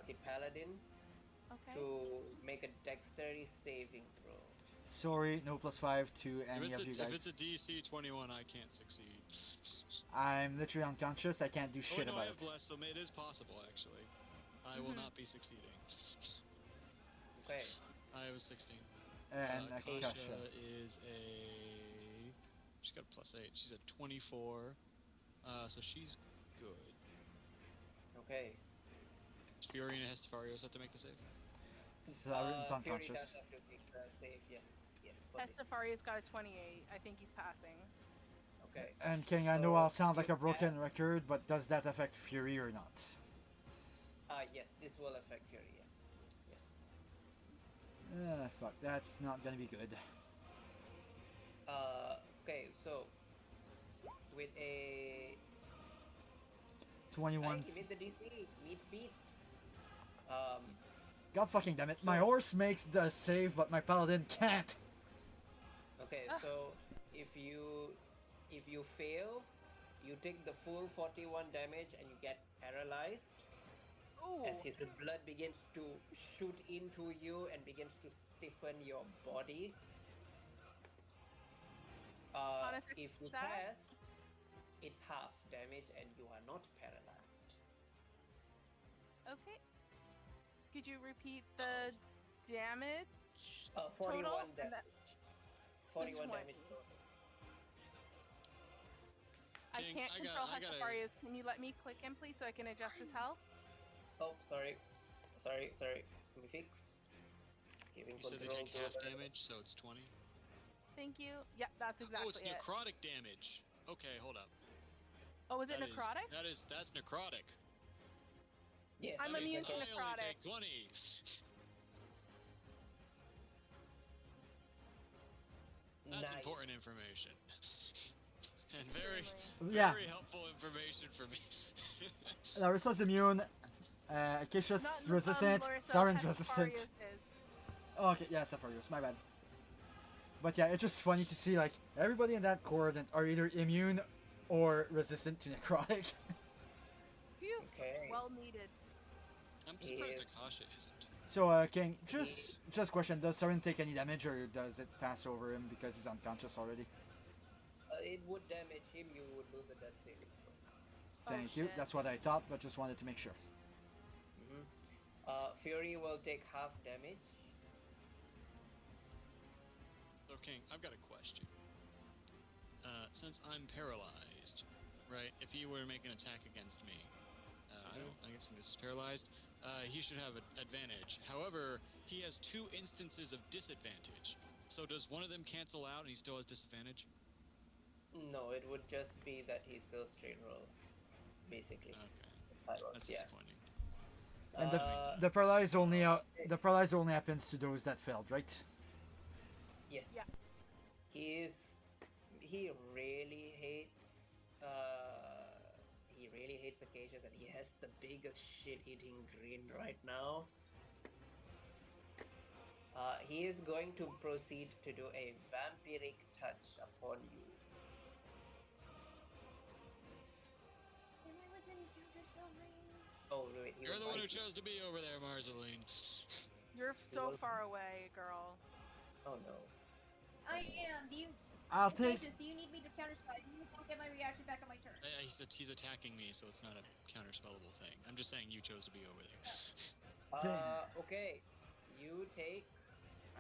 the paladin Okay. to make a dexterity saving throw. Sorry, no +5 to any of you If guys. it's a DC 21, I can't succeed. I'm literally unconscious. I can't do Oh, shit no, I about have it. bless, so it is possible actually. I will not be succeeding. Okay. I was 16. And Kasha Akasha. is a. She's got a +8. She's at 24. So she's good. Okay. Fury and Hestafarios have to make the save. Saren's Fury unconscious. does have to make the save. Yes. Yes. For this. Safari's got a 28. I think he's passing. Okay. And King, I know I'll sound like you a broken record, but does that affect Fury or not? Yes, this will affect Fury. Yes. Yes. Fuck, that's not gonna be good. Okay. So with a 21. he made the DC. Meets beats. God fucking damn it. My horse makes the save, but my paladin can't. Okay. So if you fail, you take the full 41 damage and you get paralyzed. Ooh. As his blood begins to shoot into you and begins to stiffen your body. On a If you success? pass, it's half damage and you are not paralyzed. Okay. Could you repeat the damage 41 total? damage. 41 20. damage total. I King, can't I control gotta- Hestafarius. Can you let me click him, please, so I can adjust his health? Oh, sorry. Let me fix. Giving You said they control take to half the- damage, so it's 20. Thank you. Yep, that's exactly Oh, it's it. necrotic damage. Okay, hold up. Oh, is it That is- necrotic? That's necrotic. Yes, I'm That means immune to I only necrotic. take 20. That's Nice. important information. And very, Extremely. Yeah. very helpful information for me. Larissa's immune. Akasha's Not resistant. Larissa, Saren's resistant. Hestafarius is. Okay, yeah, Sapharius, my bad. But yeah, it's just funny to see, like, everybody in that quadrant are either immune or resistant to necrotic. Phew. Okay. Well needed. I'm surprised Yeah. Akasha isn't. So, King, just question, does Saren take any damage or does it pass over him because he's unconscious already? It would damage him. You would lose a death saving throw. Thank you, shit. that's what I thought, but just wanted to make sure. Fury will take half damage. So, King, I've got a question. Since I'm paralyzed, right? If he were to make an attack against me, I guess this is paralyzed. He should have an advantage. However, he has 2 instances of disadvantage. So does one of them cancel out and he still has disadvantage? No, it would just be that he's still straight roll, basically. Okay, that's Yeah. disappointing. And Uh, the paralyzed only happens to those that failed, right? Yes. Yeah. He really hates Acacias, and he has the biggest shit-eating grin right now. He is going to proceed to do a vampiric touch upon you. Am I within counter spell range? Oh wait, he You're will the one who bite you. chose to be over there, Marceline. You're so will- far away, girl. Oh no. I am. Do you? I'll take. Acacius, do you need me to counter spell? You don't get my reaction back on my turn. He's attacking me, so it's not a counterspellable thing. I'm just saying you chose to be over there. Okay. You take.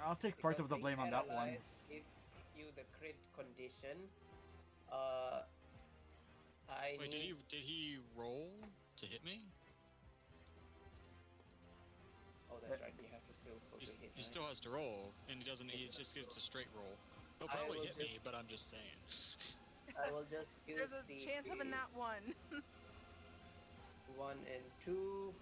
I'll take part of the because blame being on that one. paralyzed gives you the crit condition. I Wait, need. did he roll to hit me? Oh, that's right. You have to still go to hit. He right? still has to roll, and he doesn't. He just gets a straight roll. He'll I probably will hit me, but I'm just saying. I will just use There's a the chance of a nat 1. 1 and 2.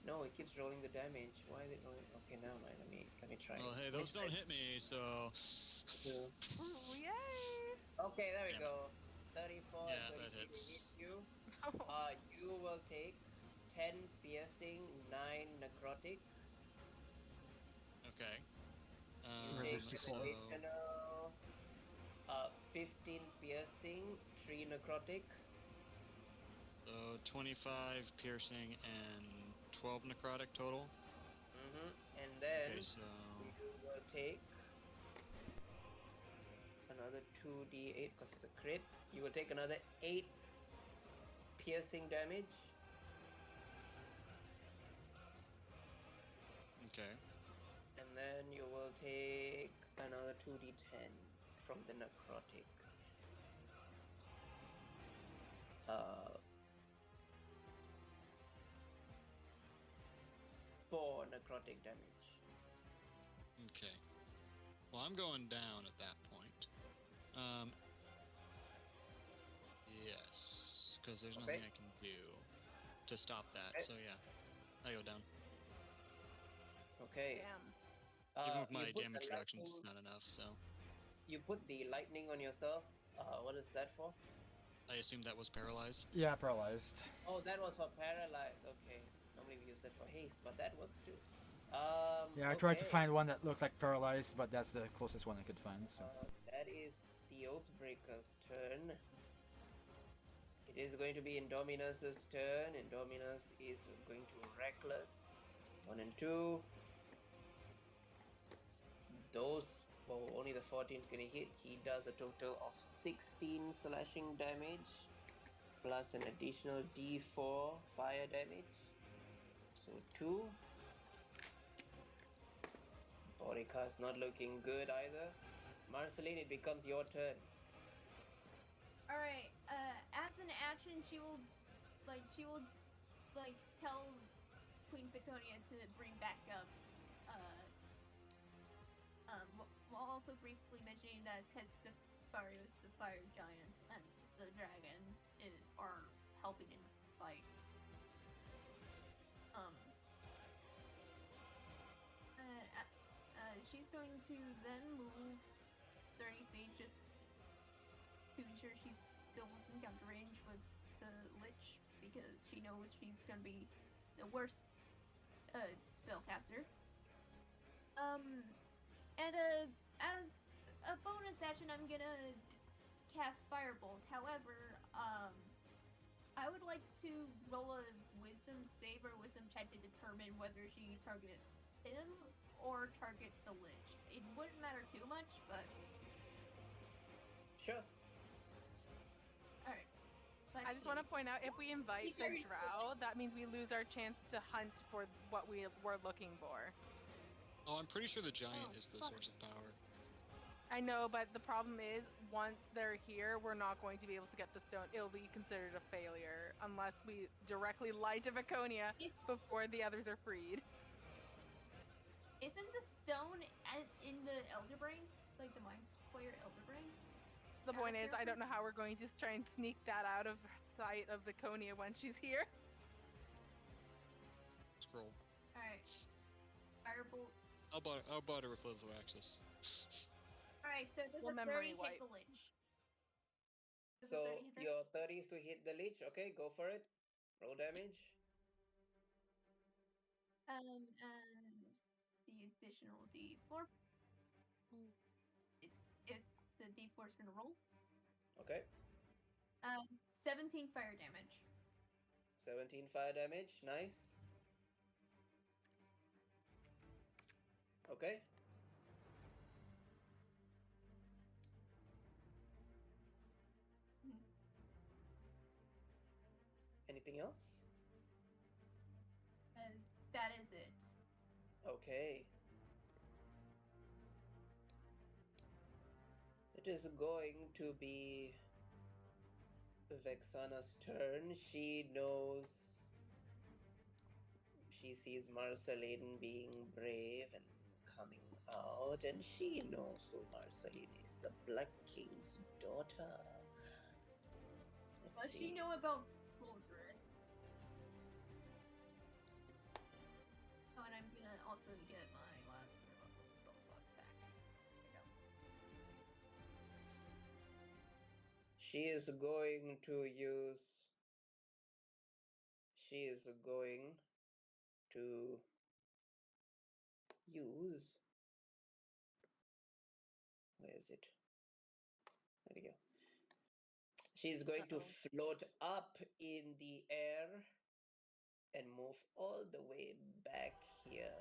No, it keeps rolling the damage. Why is it rolling? Okay, never mind. Let me try. Well, hey, those don't hit me, so. Ooh, yay! Okay, there we Damn it. go. 34. Yeah, so that it hits. hits you. You will take 10 piercing, 9 necrotic. Okay. You take Reverse So, additional 15 piercing, 3 necrotic. so 25 piercing and 12 necrotic total. And then Okay, so you will take another 2d8 because it's a crit. You will take another 8 piercing damage. Okay. And then you will take another 2d10 from the necrotic. 4 necrotic damage. Okay. Well, I'm going down at that point. Yes, because there's Okay. nothing I can do to stop that. Okay. So yeah, I go down. Okay. Damn. Even with my you put damage the reduction, it's lightning- not enough. So You put the lightning on yourself. What is that for? I assume that was paralyzed. Yeah, paralyzed. Oh, that was for paralyzed. Okay. Normally we use that for haste, but that works too. Yeah, I tried to Okay. find one that looks like paralyzed, but that's the closest one I could find. So That is the Oathbreaker's turn. It is going to be Indominus's turn. Indominus is going to Reckless. 1 and 2. Those, only the 14th gonna hit. He does a total of 16 slashing damage, plus an additional d4 fire damage. So 2. Orica's not looking good either. Marceline, it becomes your turn. Alright, as an action, she will tell Queen Ficonia to bring back up, while also briefly mentioning that Hestafarius, the fire giant, and the dragon are helping in the fight. She's going to then move 30 feet just to ensure she's still within counter range with the Lich, because she knows she's gonna be the worst spellcaster. And as a bonus action, I'm gonna cast Firebolt. However, I would like to roll a Wisdom save or Wisdom check to determine whether she targets him or targets the Lich. It wouldn't matter too much, but Sure. alright. I just want to point out, if we invite the drow, that means we lose our chance to hunt for what we were looking for. Oh, I'm pretty sure the giant is the fuck. source of power. I know, but the problem is, once they're here, we're not going to be able to get the stone. It'll be considered a failure unless we directly lie to Viconia before the others are freed. Isn't the stone in the Elder Brain? Like the Mind Flayer Elder Brain? The point is, I don't know how we're going to try and sneak that out of sight of Viconia when she's here. Scroll. Alright. Firebolt. I'll butter with level access. Alright, so does We'll a 30 memory hit wipe. the Lich? Does a So 30 hit her? your 30 is to hit the Lich. Okay, go for it. Roll damage. And the additional D4. If the D4 is gonna roll. Okay. 17 fire damage. 17 fire damage. Nice. Okay. Anything else? That is it. Okay. It is going to be Vexana's turn. She knows. She sees Marceline being brave and coming out, and she knows who Marceline is, the Black King's daughter. Let's Does see. she know about Floldred? Oh, and I'm gonna also get my last 3 level spell slot back. There you go. She is going to use. She is going to use. Where is it? There we go. She's going to float up in the air and move all the way back here.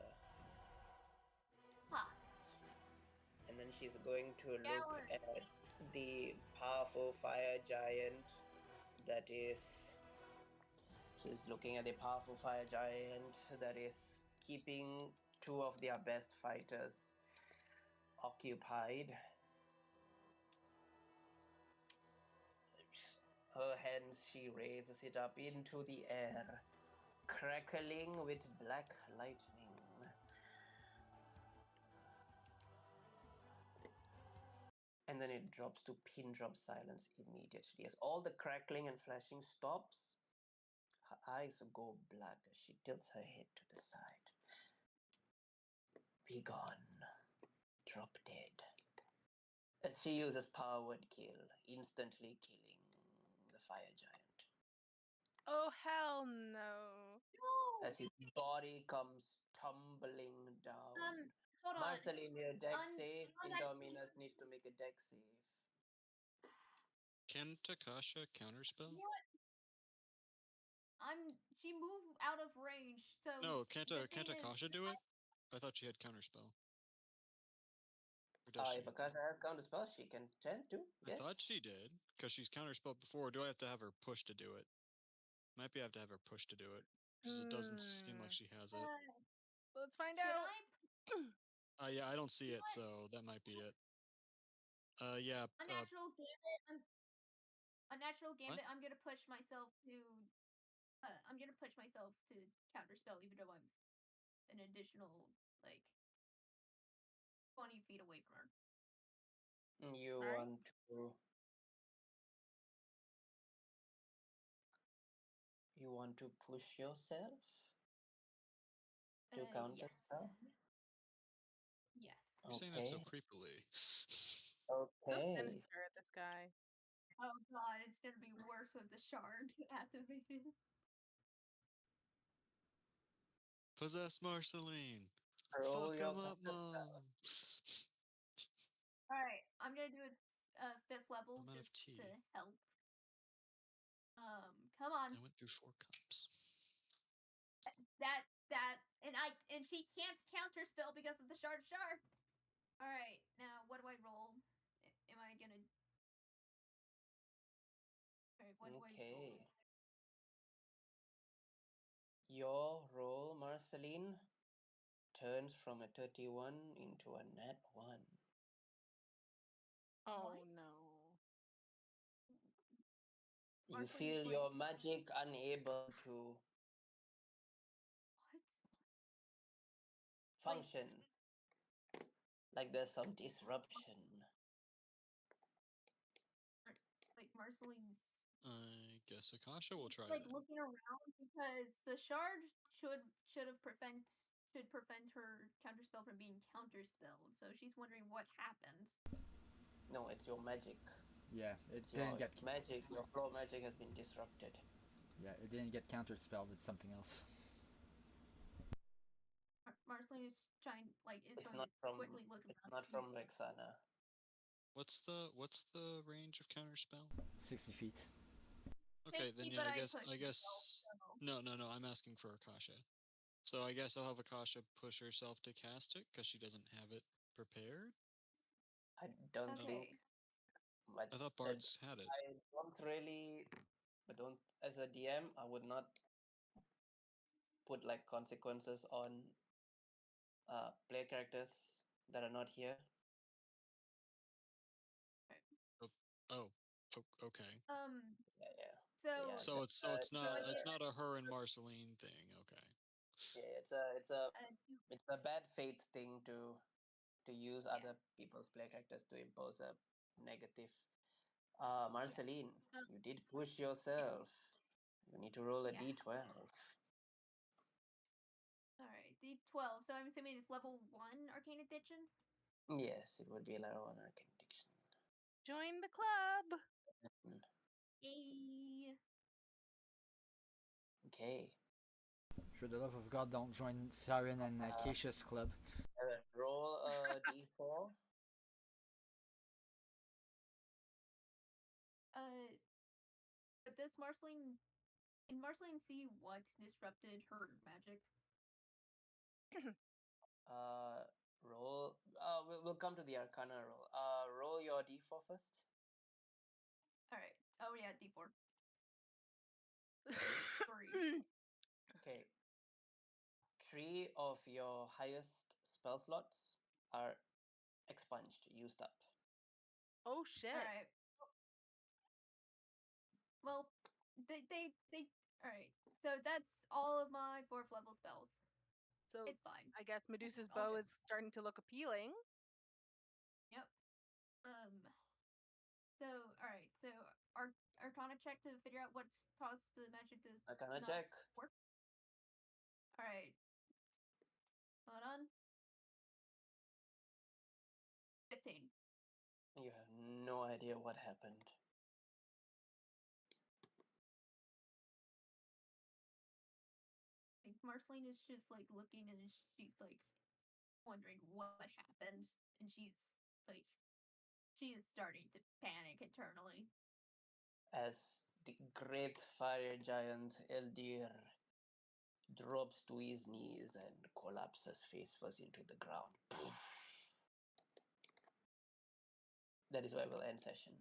Ha! And then she's going to look Gallant. at the powerful fire giant that is. She's looking at the powerful fire giant that is keeping two of their best fighters occupied. Her hands, she raises it up into the air, crackling with black lightning. And then it drops to pin drop silence immediately. As all the crackling and flashing stops, her eyes go black as she tilts her head to the side. Be gone. Drop dead. As she uses power word kill, instantly killing the fire giant. Oh, hell no. No. As his body comes tumbling down. Hold on. Marceline, your deck save. Unnatural- Indominus needs to make a deck save. Can Takasha counterspell? What? She moved out of range, so No, can't the thing is, Akasha do it? I thought she had counterspell. Or does If she? Akasha has counterspell, she can tend to. I Yes. thought she did, because she's counterspelled before. Or do I have to have her push to do it? Might be I have to have her push to do it, because it doesn't seem like she has it. Let's find should out. Yeah, I don't see it, so that might be it. Yeah. Unnatural gambit. Unnatural What? gambit. I'm gonna push myself to. I'm gonna push myself to counterspell, even though I'm an additional like 20 feet away from her. You Alright. want to. You want to push yourself to counterspell? Yes. You're saying that so Okay. creepily. So Okay. sinister, this guy. Oh god, it's gonna be worse with the shard activated. Possess Marceline! Roll Fuck your him up, counterspell. Mom! Alright, I'm gonna do a 5th level I'm out of just tea. to help. Come on. I went through 4 cups. And she can't counterspell because of the shard. Alright, now what do I roll? Am I gonna... Alright, what do I Okay. roll? Your roll, Marceline, turns from a 31 into a nat 1. Oh What? no. You Marceline's feel like, your magic unable to what? function. Like there's some disruption. Like Marceline's I guess Akasha will try like that. looking around because the shard should prevent her counterspell from being counterspelled. So she's wondering what happened. No, it's your magic. Yeah, it Your didn't get magic, your flow magic has been disrupted. yeah, it didn't get counterspelled. It's something else. Marceline is trying It's going not to from quickly look it's around. not from Vexana. What's the range of counterspell? 60 feet. Okay, 60, then yeah, but I guess myself, so. no, I'm asking for Akasha. So I guess I'll have Akasha push herself to cast it because she doesn't have it prepared. I don't Okay. think. But I thought Bart's had it. I don't really. But don't as a DM, I would not put like consequences on player characters that are not here. Oh, okay. Yeah. So Yeah. So it's not I a her and Marceline thing. Okay. Yeah, it's a bad fate thing to use Yeah. other people's player characters to impose a negative. Marceline, you did push yourself. You need to roll a Yeah. d12. Alright, D12. So I'm assuming it's level 1 Arcane Addiction? Yes, it would be a level 1 arcane addiction. Join the club. Yay! Okay. For the love of God, don't join Siren and Acacia's club. Roll a d4. But does Marceline... Can Marceline see what disrupted her magic? Roll. We'll come to the Arcana roll. Roll your d4 first. Alright. Oh yeah, D4. 3. Okay. 3 of your highest spell slots are expunged, used up. Oh shit. Alright. Well, they. Alright. So that's all of my 4th level spells. So It's fine. I guess Medusa's All bow good. is starting to look appealing. Yep. So, alright. So, Arcana check to figure out what's caused the magic to Arcana not check. work. Alright. Hold on. 15. You have no idea what happened. Like, Marceline is just like looking and she's like wondering what happened, and she's like, she is starting to panic internally. As the great fire giant Eldir drops to his knees and collapses face first into the ground. That is where we'll end session.